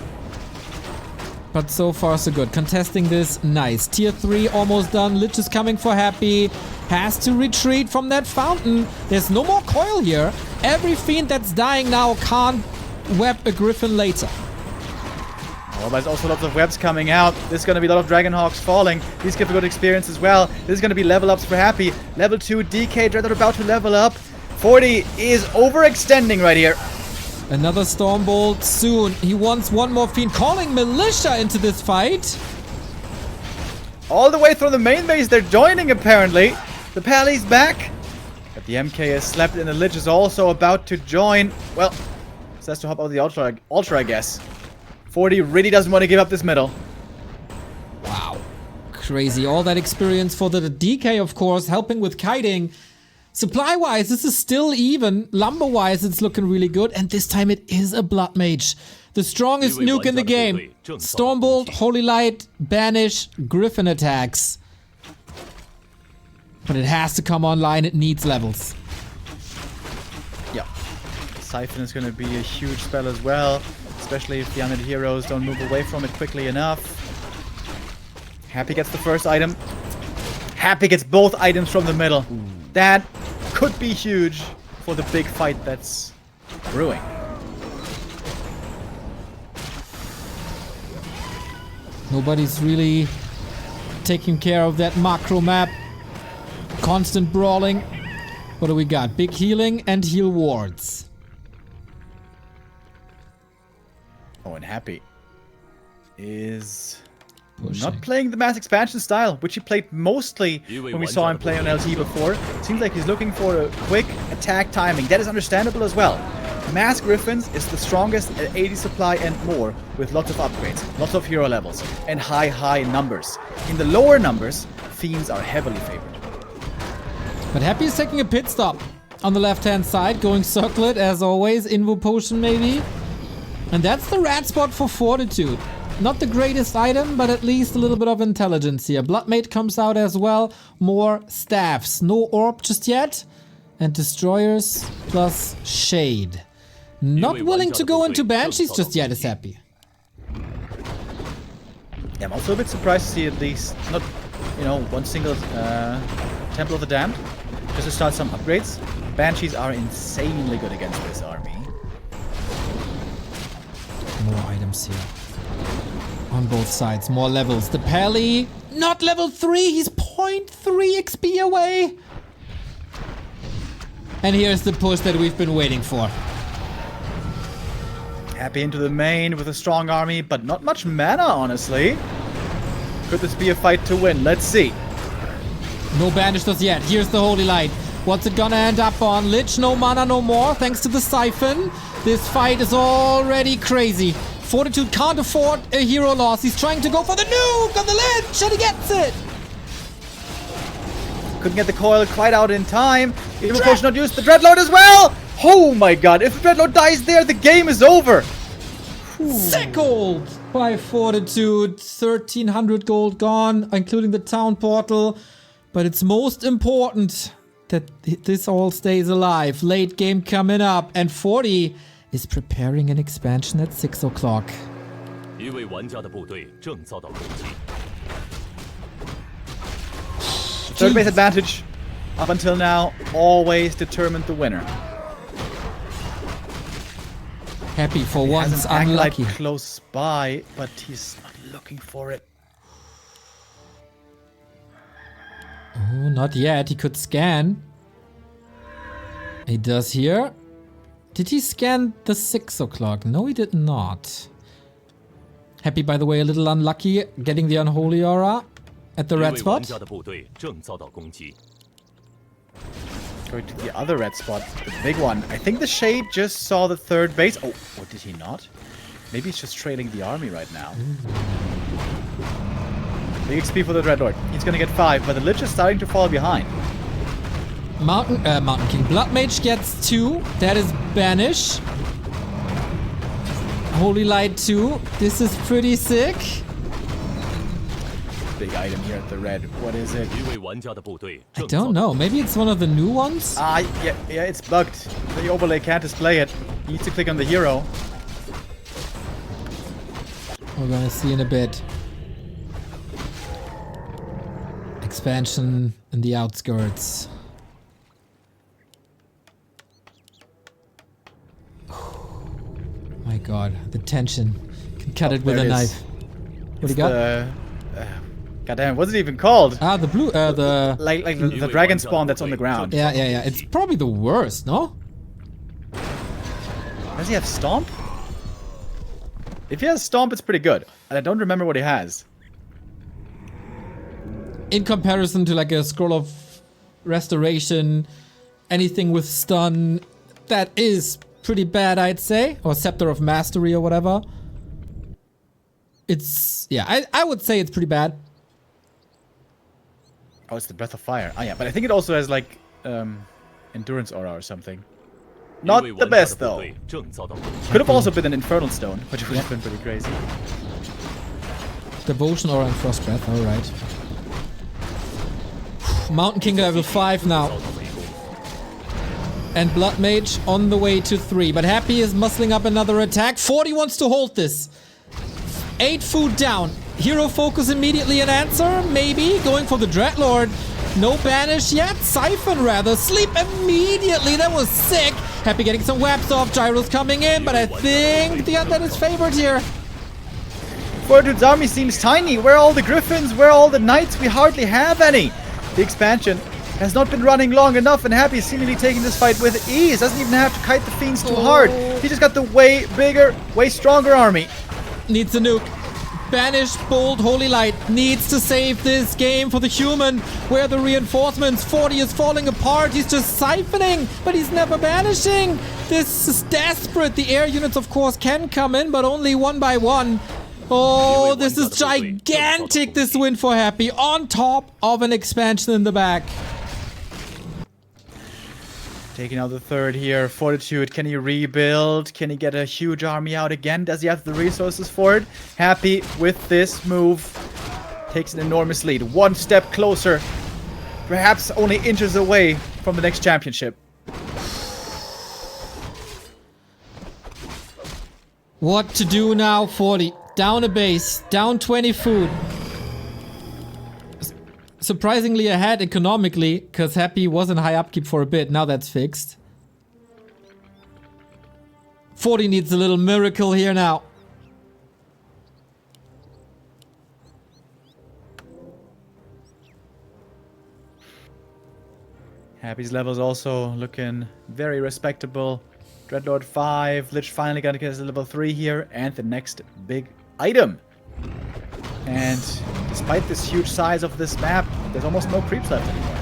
But so far so good. Contesting this, nice. Tier 3 almost done. Lich is coming for Happy. Has to retreat from that fountain. There's no more coil here. Every Fiend that's dying now can't web a Griffin later. Oh, there's also lots of webs coming out. There's going to be a lot of Dragonhawks falling. These give a good experience as well. This is going to be level ups for Happy. Level 2, DK Dreadnought about to level up. 40 is overextending right here. Another Stormbolt soon. He wants one more Fiend. Calling Militia into this fight. All the way through the main base, they're joining apparently. The Pally's back. But the MK has slept and the Lich is also about to join. Well, says to hop out of the Ultra, I guess. 40 really doesn't want to give up this middle. Wow. Crazy. All that experience for the DK, of course, helping with kiting. Supply-wise, this is still even. Lumber-wise, it's looking really good. And this time it is a Blood Mage. The strongest nuke in the game. Stormbolt, Holy Light, Banish, Griffin attacks. But it has to come online. It needs levels. Yeah. Siphon is going to be a huge spell as well. Especially if the undead heroes don't move away from it quickly enough. Happy gets the first item. Happy gets both items from the middle. That could be huge for the big fight that's brewing. Nobody's really taking care of that macro map. Constant brawling. What do we got? Big healing and heal wards. Oh, and Happy is Pushing. not playing the mass expansion style, which he played mostly when we saw him play on LT before. Seems like he's looking for a quick attack timing. That is understandable as well. Mass Griffins is the strongest at 80 supply and more, with lots of upgrades, lots of hero levels, and high numbers. In the lower numbers, Fiends are heavily favored. But Happy is taking a pit stop on the left-hand side, going circlet as always, Invo Potion maybe. And that's the rat spot for Fortitude. Not the greatest item, but at least a little bit of intelligence here. Bloodmate comes out as well. More staffs. No orb just yet. And destroyers plus shade. Not willing to go into banshees just yet is Happy. Yeah, I'm also a bit surprised to see at least not, one single Temple of the Damned. Just to start some upgrades. Banshees are insanely good against this army. More items here. On both sides, more levels. The Pally, not level 3, he's 0.3 XP away. And here's the push that we've been waiting for. Happy into the main with a strong army, but not much mana, honestly. Could this be a fight to win? Let's see. No banishers yet. Here's the Holy Light. What's it gonna end up on? Lich, no mana, no more, thanks to the Siphon. This fight is already crazy. Fortitude can't afford a hero loss. He's trying to go for the nuke on the Lich, and he gets it. Couldn't get the coil quite out in time. Even Potion not used. The Dreadlord as well. Oh my god, if the Dreadlord dies there, the game is over. Sick gold by Fortitude. 1300 gold gone, including the town portal. But it's most important that this all stays alive. Late game coming up, and 40 is preparing an expansion at 6 o'clock. 一位玩家的部队正遭到攻击。 Third base advantage, up until now, always determined the winner. Happy for He once, has an unlucky. Acolyte close by, but he's not looking for it. Oh, not yet. He could scan. He does here. Did he scan the 6 o'clock? No, he did not. Happy, by the way, a little unlucky getting the unholy aura at the 一 red 位 spot. 玩家的部队正遭到攻击。 Going to the other red spot, the big one. I think the Shade just saw the third base. Oh, or did he not? Maybe he's just trailing the army right now. Big XP for the Red Lord. He's gonna get 5, but the Lich is starting to fall behind. Mountain King. Blood Mage gets 2. That is Banish. Holy Light 2. This is pretty sick. Big item here at the red. What is it? 一位玩家的部队 I 正遭 don't know. Maybe it's one of the new ones? Yeah, it's bugged. The overlay can't display it. You need to click on the hero. We're gonna see in a bit. Expansion in the outskirts. My god, the tension. Can cut it with a there it is. knife. What do you got? Goddamn, what's it even called? Ah, the blue, the... Like the dragon spawn that's on the ground. Yeah. It's probably the worst, no? Does he have Stomp? If he has Stomp, it's pretty good. And I don't remember what he has. In comparison to like a Scroll of Restoration, anything with stun, that is pretty bad, I'd say. Or Scepter of Mastery or whatever. It's, yeah, I would say it's pretty bad. Oh, it's the Breath of Fire. Oh yeah, but I think it also has like Endurance Aura or something. Not the best though. Could have also been an Infernal Stone, which would have been pretty crazy. Devotion Aura and Frost Breath, alright. Mountain King level 5 now. And Blood Mage on the way to 3. But Happy is muscling up another attack. 40 wants to hold this. 8 food down. Hero focus immediately an answer? Maybe. Going for the Dreadlord. No banish yet. Siphon rather. Sleep immediately. That was sick. Happy getting some webs off. Gyro's coming in, but I think the Undead is favored here. Fortitude's army seems tiny. Where are all the Griffins? Where are all the Knights? We hardly have any. The expansion has not been running long enough, and Happy is seemingly taking this fight with ease. Doesn't even have to kite the fiends too hard. He just got the way bigger, way stronger army. Needs a nuke. Banish, Bolt, Holy Light needs to save this game for the human. Where are the reinforcements? 40 is falling apart. He's just siphoning, but he's never banishing. This is desperate. The air units, of course, can come in, but only one by one. Oh, this is gigantic, this win for Happy. On top of an expansion in the back. Taking out the third here. Fortitude, can he rebuild? Can he get a huge army out again? Does he have the resources for it? Happy with this move. Takes an enormous lead. One step closer. Perhaps only inches away from the next championship. What to do now, 40? Down a base. Down 20 food. Surprisingly ahead economically, because Happy was in high upkeep for a bit. Now that's fixed. 40 needs a little miracle here now. Happy's levels also looking very respectable. Dreadlord 5, Lich finally gonna get his level 3 here, and the next big item. And despite this huge size of this map, there's almost no creeps left anymore.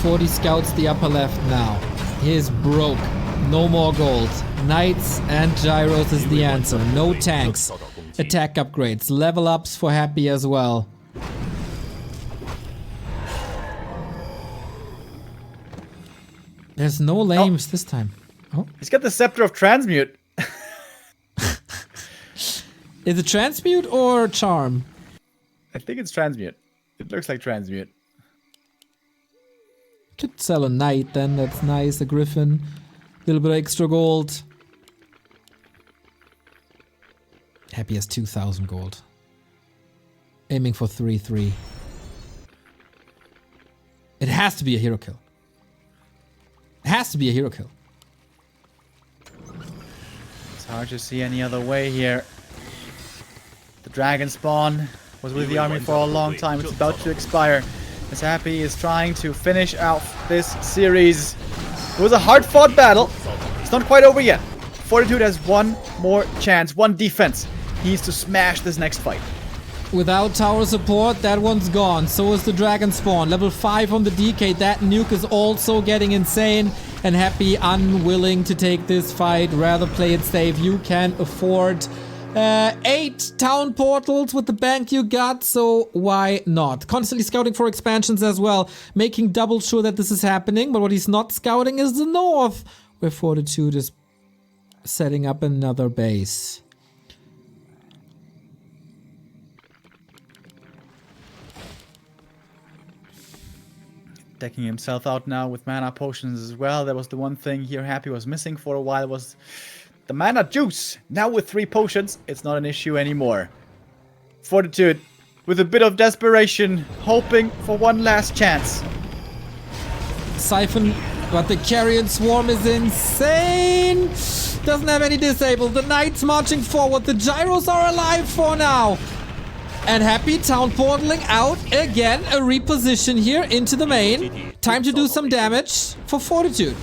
40 scouts the upper left now. He is broke. No more gold. Knights and Gyros is the answer. No tanks. Attack upgrades. Level ups for Happy as well. There's no lames this time. Oh. He's got the Scepter of Transmute. Is it Transmute or Charm? I think it's Transmute. It looks like Transmute. Could sell a Knight then, that's nice. A Griffin. A little bit of extra gold. Happy has 2,000 gold. Aiming for 3-3. It has to be a hero kill. It has to be a hero kill. It's hard to see any other way here. The dragon spawn was with the army for a long time. It's about to expire. as Happy is trying to finish out this series. It was a hard-fought battle. It's not quite over yet. Fortitude has one more chance, one defense. He needs to smash this next fight. Without tower support, that one's gone. So is the Dragon Spawn. Level 5 on the DK. That nuke is also getting insane. And Happy unwilling to take this fight. Rather play it safe. You can afford 8 town portals with the bank you got. So why not? Constantly scouting for expansions as well. Making double sure that this is happening. But what he's not scouting is the north, where Fortitude is setting up another base. Decking himself out now with mana potions as well. That was the one thing here Happy was missing for a while, was the mana juice. Now with 3 potions, it's not an issue anymore. Fortitude, with a bit of desperation, hoping for one last chance. Siphon, but the Carrion Swarm is insane. Doesn't have any disabled. The Knights marching forward. The Gyros are alive for now. And Happy town portaling out again. A reposition here into the main. Time to do some damage for Fortitude.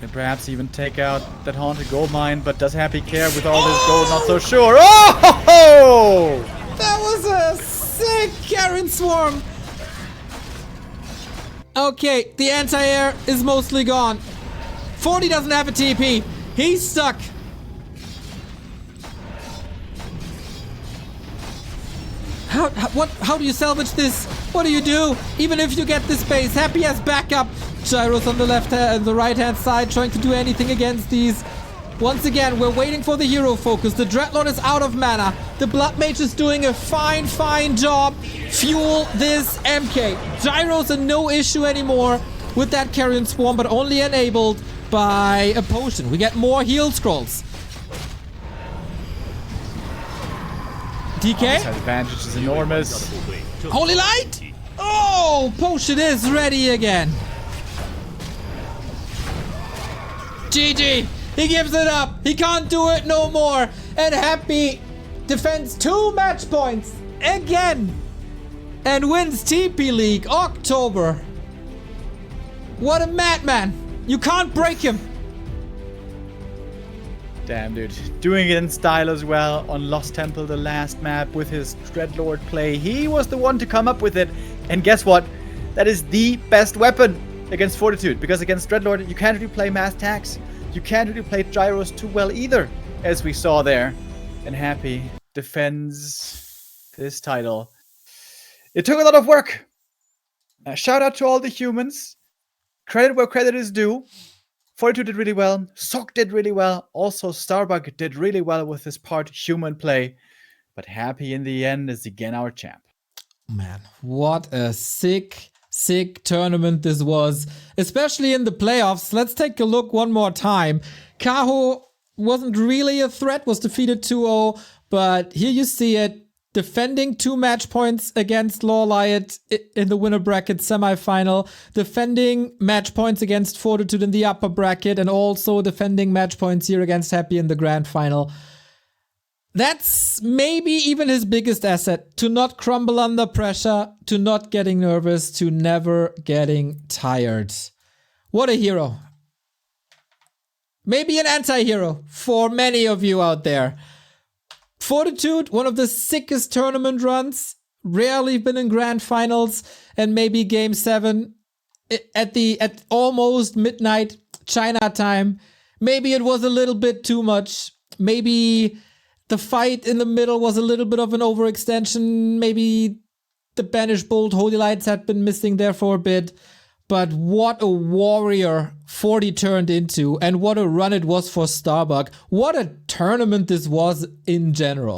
And perhaps even take out that haunted gold mine, but does Happy care with all this gold? Not so sure. Oh! That was a sick Carrion Swarm. Okay, the anti-air is mostly gone. 40 doesn't have a TP. He's stuck. How do you salvage this? What do you do? Even if you get this base, Happy has backup. Gyros on the left hand, the right hand side, trying to do anything against these. Once again, we're waiting for the hero focus. The Dreadlord is out of mana. The Blood Mage is doing a fine job. Fuel this MK. Gyros are no issue anymore with that Carrion Swarm, but only enabled by a potion. We get more heal scrolls. DK? This advantage is enormous. Holy Light! Oh, potion is ready again. GG. He gives it up. He can't do it no more. And Happy defends 2 match points again. And wins TP League October. What a madman. You can't break him. Damn, dude. Doing it in style as well on Lost Temple, the last map, with his Dreadlord play. He was the one to come up with it. And guess what? That is the best weapon against Fortitude. Because against Dreadlord, you can't really play mass attacks. You can't really play Gyros too well either, as we saw there. And Happy defends this title. It took a lot of work. Shout out to all the humans. Credit where credit is due. Fortitude did really well. Sok did really well. Also, Starbuck did really well with his part human play. But Happy in the end is again our champ. Man, what a sick tournament this was. Especially in the playoffs. Let's take a look one more time. Kaho wasn't really a threat, was defeated 2-0. But here you see it. Defending 2 match points against Lawliot in the winner bracket semifinal. Defending match points against Fortitude in the upper bracket. And also defending match points here against Happy in the grand final. That's maybe even his biggest asset. To not crumble under pressure. To not getting nervous. To never getting tired. What a hero. Maybe an anti-hero for many of you out there. Fortitude, one of the sickest tournament runs. Rarely been in grand finals. And maybe game 7 at almost midnight China time. Maybe it was a little bit too much. Maybe the fight in the middle was a little bit of an overextension. Maybe the Banished Bolt Holy Lights had been missing there for a bit. But what a warrior 40 turned into, and what a run it was for Starbuck. What a tournament this was in general.